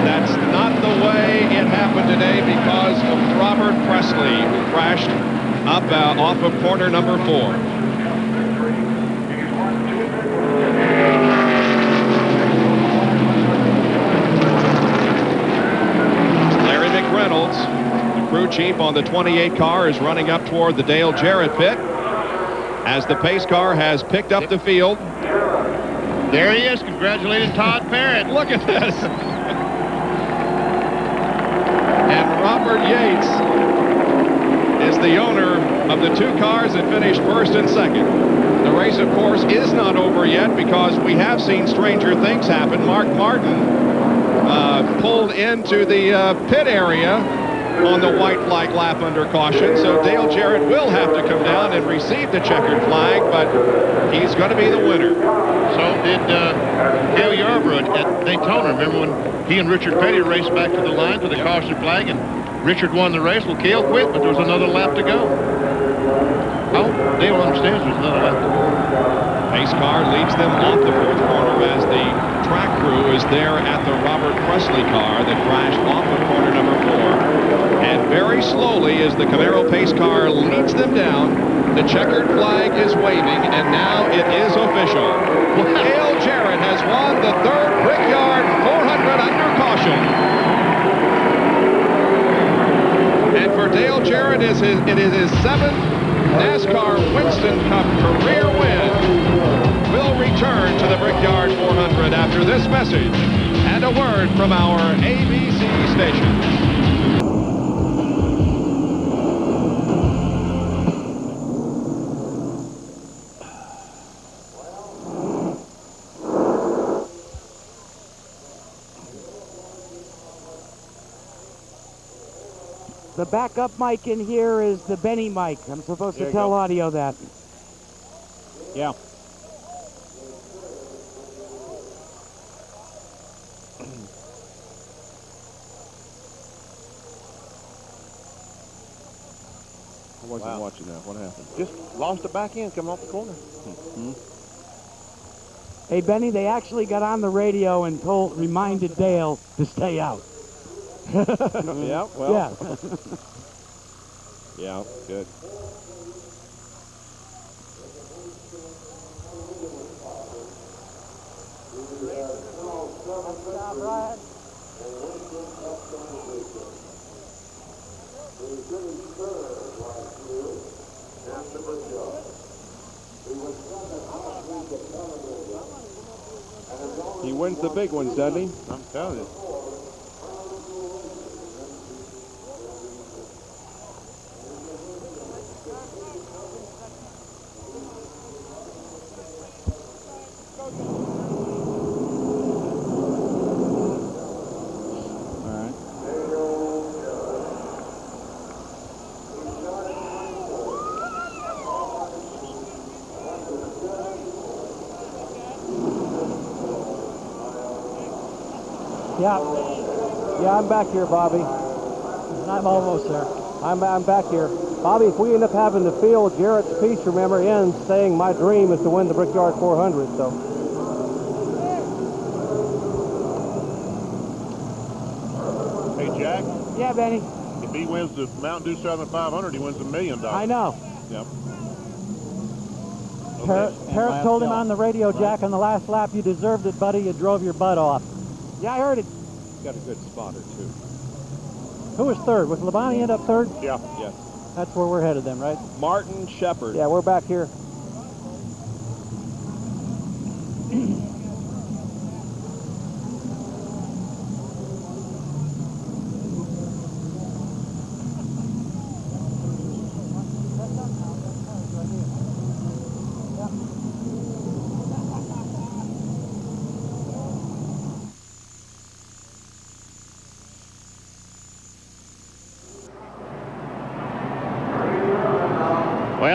that's not the way it happened today because of Robert Presley, who crashed up off of corner number 4. Larry McReynolds, the crew chief on the 28 car, is running up toward the Dale Jarrett pit as the pace car has picked up the field. There he is, congratulating Todd Parrott. Look at this. And Robert Yates is the owner of the 2 cars that finished first and second. The race, of course, is not over yet because we have seen stranger things happen. Mark Martin pulled into the pit area on the white flag lap under caution, so Dale Jarrett will have to come down and receive the checkered flag, but he's going to be the winner. So did Cale Yarborough at Daytona. Remember when he and Richard Petty raced back to the line to the caution flag, and Richard won the race? Well, Cale quit, but there was another lap to go. Oh, Dale understands there's another lap to go. Pace car leads them off the 4th corner as the track crew is there at the Robert Presley car that crashed off of corner number 4. And very slowly, as the Camaro pace car leads them down, the checkered flag is waving, and now it is official. Dale Jarrett has won the 3rd Brickyard 400 under caution. And for Dale Jarrett, it is his 7th NASCAR Winston Cup career win. We'll return to the Brickyard 400 after this message and a word from our ABC station. The backup mic in here is the Benny mic. I'm supposed to tell audio that. Yeah. I wasn't watching that. What happened? Just lost it back in, coming off the corner. Hey, Benny, they actually got on the radio and reminded Dale to stay out. Yeah, well. Yeah. Yeah, good. He wins the big ones, doesn't he? I'm telling you. Yeah, I'm back here, Bobby. I'm almost there. I'm back here. Bobby, if we end up having the field, Jarrett's piece, remember, ends saying my dream is to win the Brickyard 400, so. Hey, Jack? Yeah, Benny? If he wins the Mountain Dew Southern 500, he wins $1 million. I know. Yep. Parrott told him on the radio, Jack, on the last lap, you deserved it, buddy. You drove your butt off. Yeah, I heard it. Got a good spotter, too. Who was third? Was Labonte end up third? Yeah. Yes. That's where we're headed then, right? Martin Shepard. Yeah, we're back here.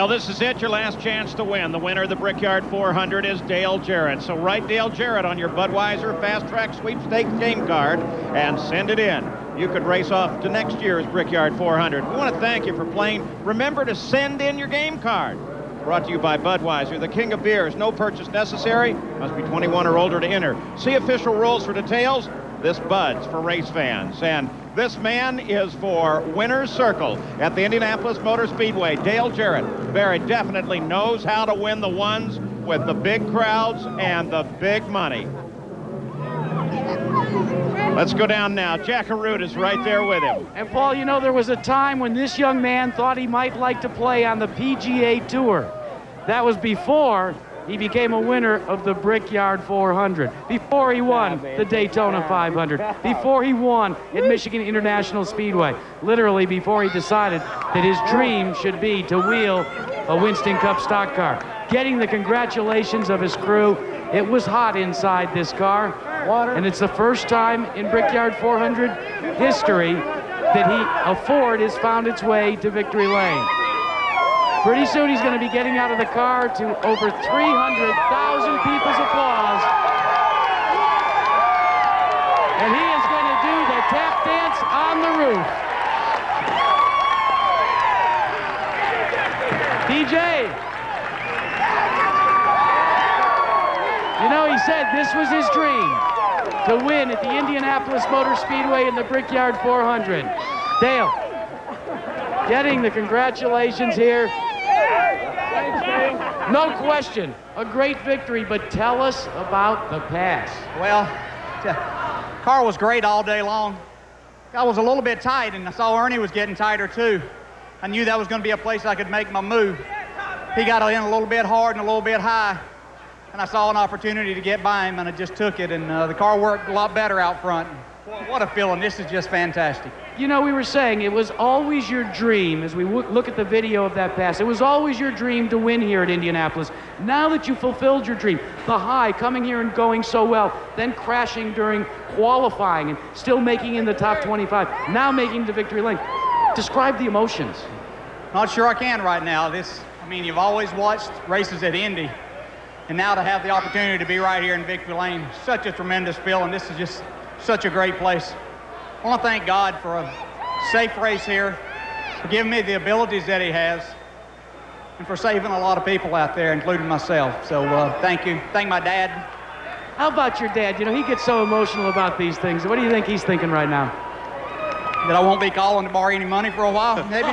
Well, this is it, your last chance to win. The winner of the Brickyard 400 is Dale Jarrett. So write Dale Jarrett on your Budweiser Fast Track Sweepstakes game card and send it in. You could race off to next year's Brickyard 400. We want to thank you for playing. Remember to send in your game card. Brought to you by Budweiser, the king of beers. No purchase necessary. Must be 21 or older to enter. See official rules for details. This Bud's for race fans. And this man is for Winner's Circle at the Indianapolis Motor Speedway. Dale Jarrett very definitely knows how to win the ones with the big crowds and the big money. Let's go down now. Jack Arute is right there with him. And Paul, you know, there was a time when this young man thought he might like to play on the PGA Tour. That was before he became a winner of the Brickyard 400, before he won the Daytona 500, before he won at Michigan International Speedway, literally before he decided that his dream should be to wheel a Winston Cup stock car. Getting the congratulations of his crew. It was hot inside this car, and it's the first time in Brickyard 400 history that a Ford has found its way to victory lane. Pretty soon he's going to be getting out of the car to over 300,000 people's applause. And he is going to do the tap dance on the roof. DJ, you know, he said this was his dream, to win at the Indianapolis Motor Speedway in the Brickyard 400. Dale, getting the congratulations here. No question, a great victory, but tell us about the pass. Well, the car was great all day long. I was a little bit tight, and I saw Ernie was getting tighter too. I knew that was going to be a place I could make my move. He got in a little bit hard and a little bit high, and I saw an opportunity to get by him, and I just took it, and the car worked a lot better out front. Boy, what a feeling. This is just fantastic. You know, we were saying it was always your dream, as we look at the video of that pass, it was always your dream to win here at Indianapolis. Now that you fulfilled your dream, the high, coming here and going so well, then crashing during qualifying and still making in the top 25, now making the victory lane. Describe the emotions. Not sure I can right now. I mean, you've always watched races at Indy, and now to have the opportunity to be right here in victory lane, such a tremendous feeling. This is just such a great place. I want to thank God for a safe race here, for giving me the abilities that he has, and for saving a lot of people out there, including myself. So thank you. Thank my dad. How about your dad? You know, he gets so emotional about these things. What do you think he's thinking right now? That I won't be calling to borrow any money for a while, maybe?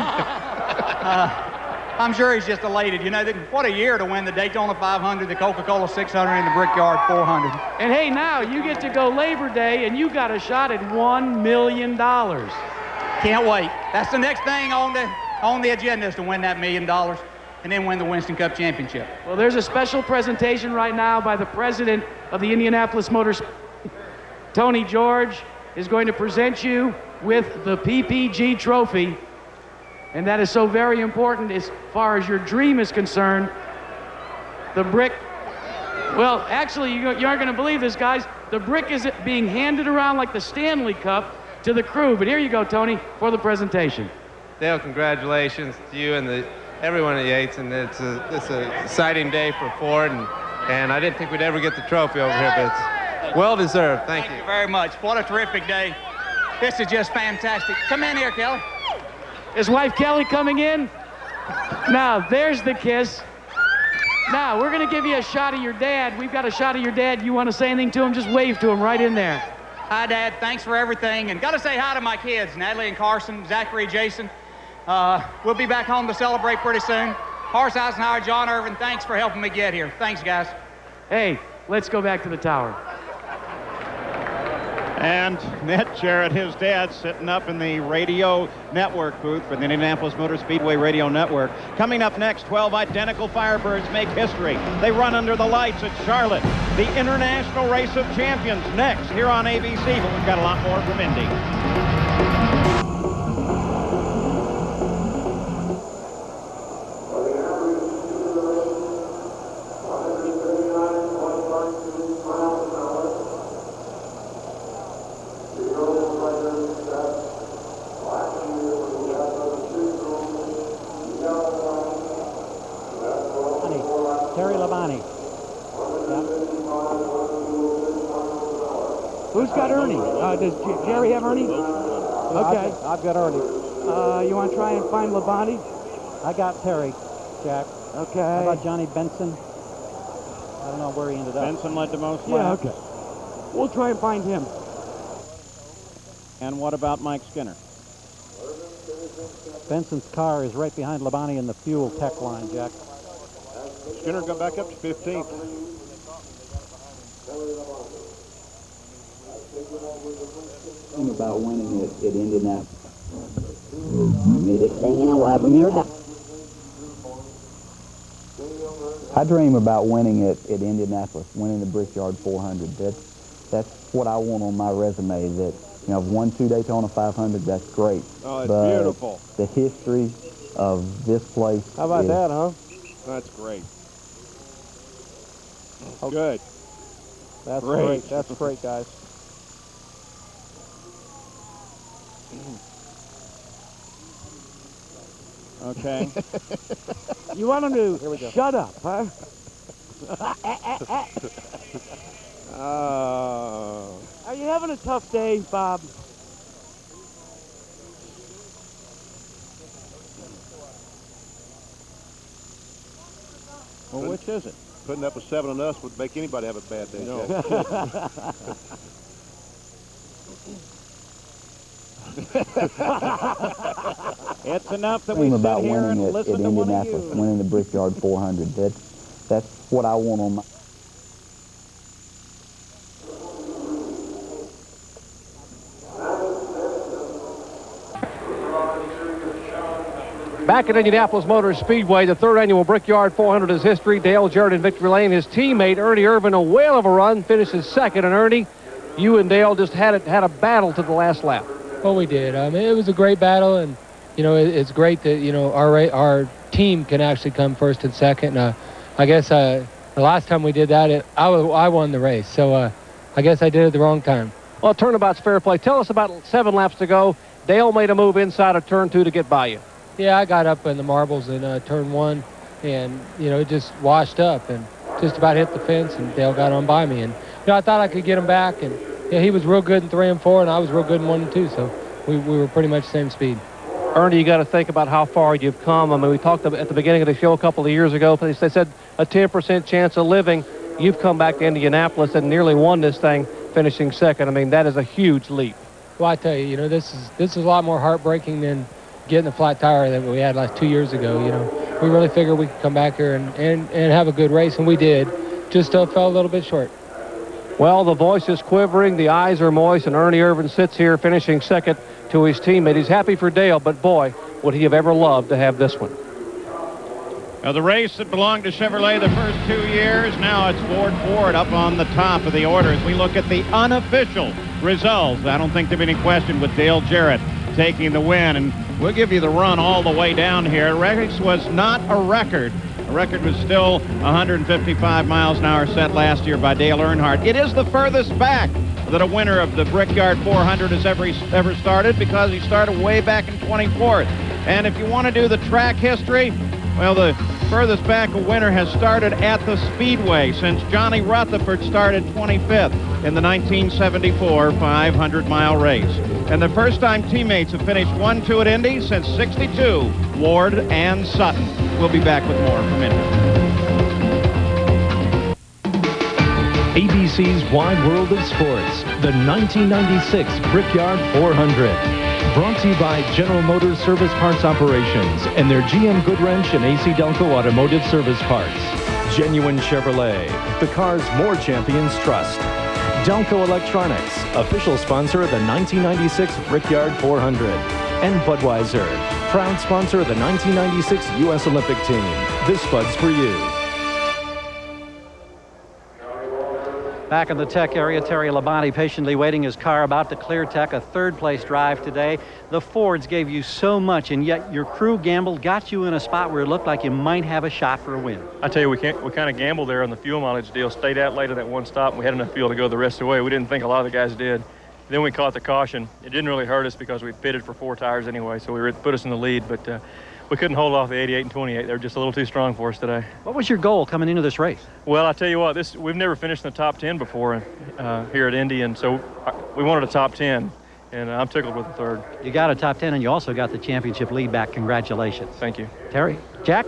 I'm sure he's just elated. You know, what a year to win the Daytona 500, the Coca-Cola 600, and the Brickyard 400. And hey, now you get to go Labor Day, and you got a shot at $1 million. Can't wait. That's the next thing on the agenda, is to win that $1 million and then win the Winston Cup Championship. Well, there's a special presentation right now by the president of the Indianapolis Motor Speedway. Tony George is going to present you with the PPG trophy. And that is so very important as far as your dream is concerned. The brick, well, actually, you aren't going to believe this, guys. The brick is being handed around like the Stanley Cup to the crew. But here you go, Tony, for the presentation. Dale, congratulations to you and everyone at Yates. And it's an exciting day for Ford. And I didn't think we'd ever get the trophy over here, but it's well-deserved. Thank you. Thank you very much. What a terrific day. This is just fantastic. Come in here, Kelly. His wife Kelly coming in. Now, there's the kiss. Now, we're going to give you a shot of your dad. We've got a shot of your dad. You want to say anything to him, just wave to him right in there. Hi, Dad. Thanks for everything. And got to say hi to my kids, Natalie and Carson, Zachary, Jason. We'll be back home to celebrate pretty soon. Horace Eisenhower, John Irvin, thanks for helping me get here. Thanks, guys. Hey, let's go back to the tower. And Ned Jarrett, his dad, sitting up in the radio network booth for the Indianapolis Motor Speedway Radio Network. Coming up next, 12 identical Firebirds make history. They run under the lights at Charlotte. The International Race of Champions next here on ABC, but we've got a lot more from Indy. Who's got Ernie? Does Jerry have Ernie? Okay. I've got Ernie. You want to try and find Labonte? I got Terry, Jack. Okay. How about Johnny Benson? I don't know where he ended up. Benson led the most Yeah, laps. okay. We'll try and find him. And what about Mike Skinner? Benson's car is right behind Labonte in the fuel tech line, Jack. Skinner got back up to 15th. About winning at Indianapolis. I dream about winning at Indianapolis, winning the Brickyard 400. That's what I want on my resume. That, you know, I've won 2 Daytona 500. That's great. Oh, it's but beautiful. The history of this place. How about that, huh? That's great. Good. That's Great. great. That's great, guys. Okay. You want him to shut up, huh? Are you having a tough day, Bob? Well, which is it? Putting up with 7 on us would make anybody have a bad day. No. It's enough that we Dream sit about here winning and at listen to one of Indianapolis, you. winning the Brickyard 400. That's what I want on my. Back at Indianapolis Motor Speedway, the 3rd annual Brickyard 400 is history. Dale Jarrett in victory lane. His teammate Ernie Irvin, a whale of a run, finishes 2nd. And Ernie, you and Dale just had a battle to the last lap. Well, we did. It was a great battle, and you know it's great that our team can actually come 1st and 2nd. And I guess the last time we did that, I won the race. So I guess I did it the wrong time. Well, turnabout's fair play. Tell us about 7 laps to go. Dale made a move inside of turn 2 to get by you. Yeah, I got up in the marbles in turn 1, and it just washed up and just about hit the fence, and Dale got on by me. And I thought I could get him back, and he was real good in 3 and 4, and I was real good in 1 and 2, so we were pretty much the same speed. Ernie, you got to think about how far you've come. I mean, we talked at the beginning of the show a couple of years ago. They said a 10% chance of living. You've come back to Indianapolis and nearly won this thing, finishing 2nd. I mean, that is a huge leap. Well, I tell you, this is a lot more heartbreaking than getting a flat tire that we had like 2 years ago. We really figured we could come back here and have a good race, and we did. Just fell a little bit short. Well, the voice is quivering, the eyes are moist, and Ernie Irvin sits here finishing 2nd to his teammate. He's happy for Dale, but boy, would he have ever loved to have this one. Now, the race that belonged to Chevrolet the first 2 years, now it's Ford up on the top of the order as we look at the unofficial results. I don't think there'll be any question with Dale Jarrett taking the win, and we'll give you the run all the way down here. The race was not a record. The record was still 155 miles an hour set last year by Dale Earnhardt. It is the furthest back that a winner of the Brickyard 400 has ever started, because he started way back in 24th. And if you want to do the track history, well, the furthest back a winner has started at the Speedway since Johnny Rutherford started 25th in the 1974 500-mile race. And the first time teammates have finished 1-2 at Indy since 62, Ward and Sutton. We'll be back with more in a minute. ABC's Wide World of Sports, the 1996 Brickyard 400. Brought to you by General Motors Service Parts Operations and their GM Goodwrench and AC Delco Automotive Service Parts. Genuine Chevrolet, the cars more champions trust. Delco Electronics, official sponsor of the 1996 Brickyard 400. And Budweiser, proud sponsor of the 1996 U.S. Olympic team. This Bud's for you. Back in the tech area, Terry Labonte patiently waiting his car about to clear tech, a 3rd-place drive today. The Fords gave you so much, and yet your crew gambled, got you in a spot where it looked like you might have a shot for a win. I tell you, we kind of gambled there on the fuel mileage deal. Stayed out late at that one stop, and we had enough fuel to go the rest of the way. We didn't think a lot of the guys did. Then we caught the caution. It didn't really hurt us because we pitted for 4 tires anyway, so it put us in the lead. But we couldn't hold off the 88 and 28. They were just a little too strong for us today. What was your goal coming into this race? Well, I tell you what, we've never finished in the top 10 before here at Indy, and so we wanted a top 10, and I'm tickled with the third. You got a top 10, and you also got the championship lead back. Congratulations. Thank you. Terry? Jack?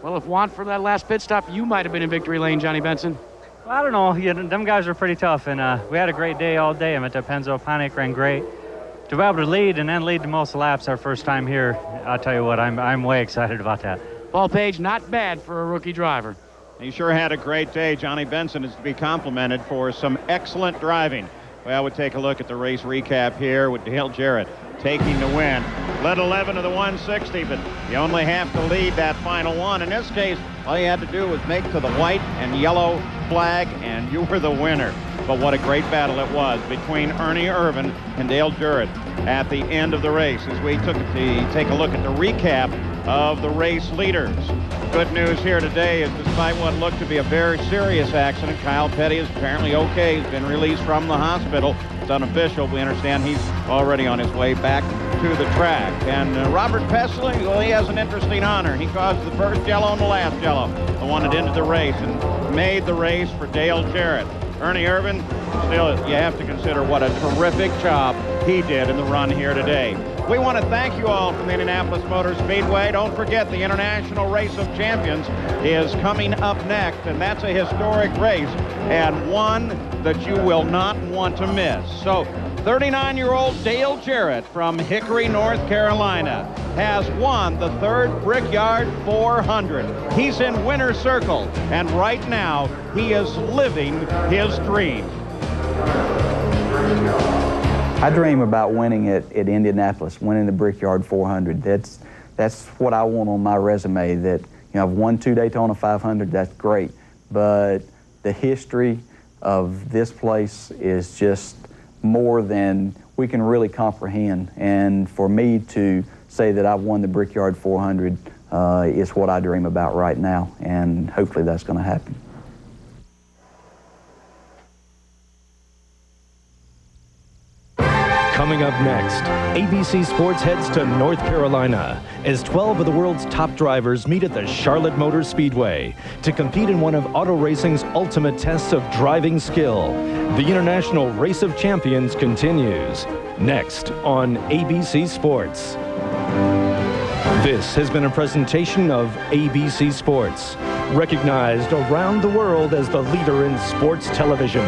Well, if want for that last pit stop, you might have been in victory lane, Johnny Benson. Well, I don't know. Them guys are pretty tough, and we had a great day all day. I mean, Penzo, Panic ran great. To be able to lead and then lead the most laps our first time here, I'll tell you what, I'm way excited about that. Paul Page, not bad for a rookie driver. He sure had a great day. Johnny Benson is to be complimented for some excellent driving. Well, we'll take a look at the race recap here with Dale Jarrett taking the win. Led 11 of the 160, but you only have to lead that final one. In this case, all you had to do was make to the white and yellow flag, and you were the winner. But what a great battle it was between Ernie Irvin and Dale Jarrett at the end of the race as we take a look at the recap of the race leaders. Good news here today is despite what looked to be a very serious accident, Kyle Petty is apparently okay. He's been released from the hospital. It's unofficial. We understand he's already on his way back to the track. And Robert Pesley, well, he has an interesting honor. He caused the first yellow and the last yellow, the one that ended the race, and made the race for Dale Jarrett. Ernie Irvin, still, you have to consider what a terrific job he did in the run here today. We want to thank you all from the Indianapolis Motor Speedway. Don't forget the International Race of Champions is coming up next, and that's a historic race and one that you will not want to miss. So 39-year-old Dale Jarrett from Hickory, North Carolina has won the third Brickyard 400. He's in winner's circle, and right now he is living his dream. I dream about winning at Indianapolis, winning the Brickyard 400. That's what I want on my resume. That, you know, I've won 2 Daytona 500. That's great, but the history of this place is just more than we can really comprehend. And for me to say that I've won the Brickyard 400 is what I dream about right now, and hopefully that's going to happen. Coming up next, ABC Sports heads to North Carolina as 12 of the world's top drivers meet at the Charlotte Motor Speedway to compete in one of auto racing's ultimate tests of driving skill. The International Race of Champions continues next on ABC Sports. This has been a presentation of ABC Sports, recognized around the world as the leader in sports television.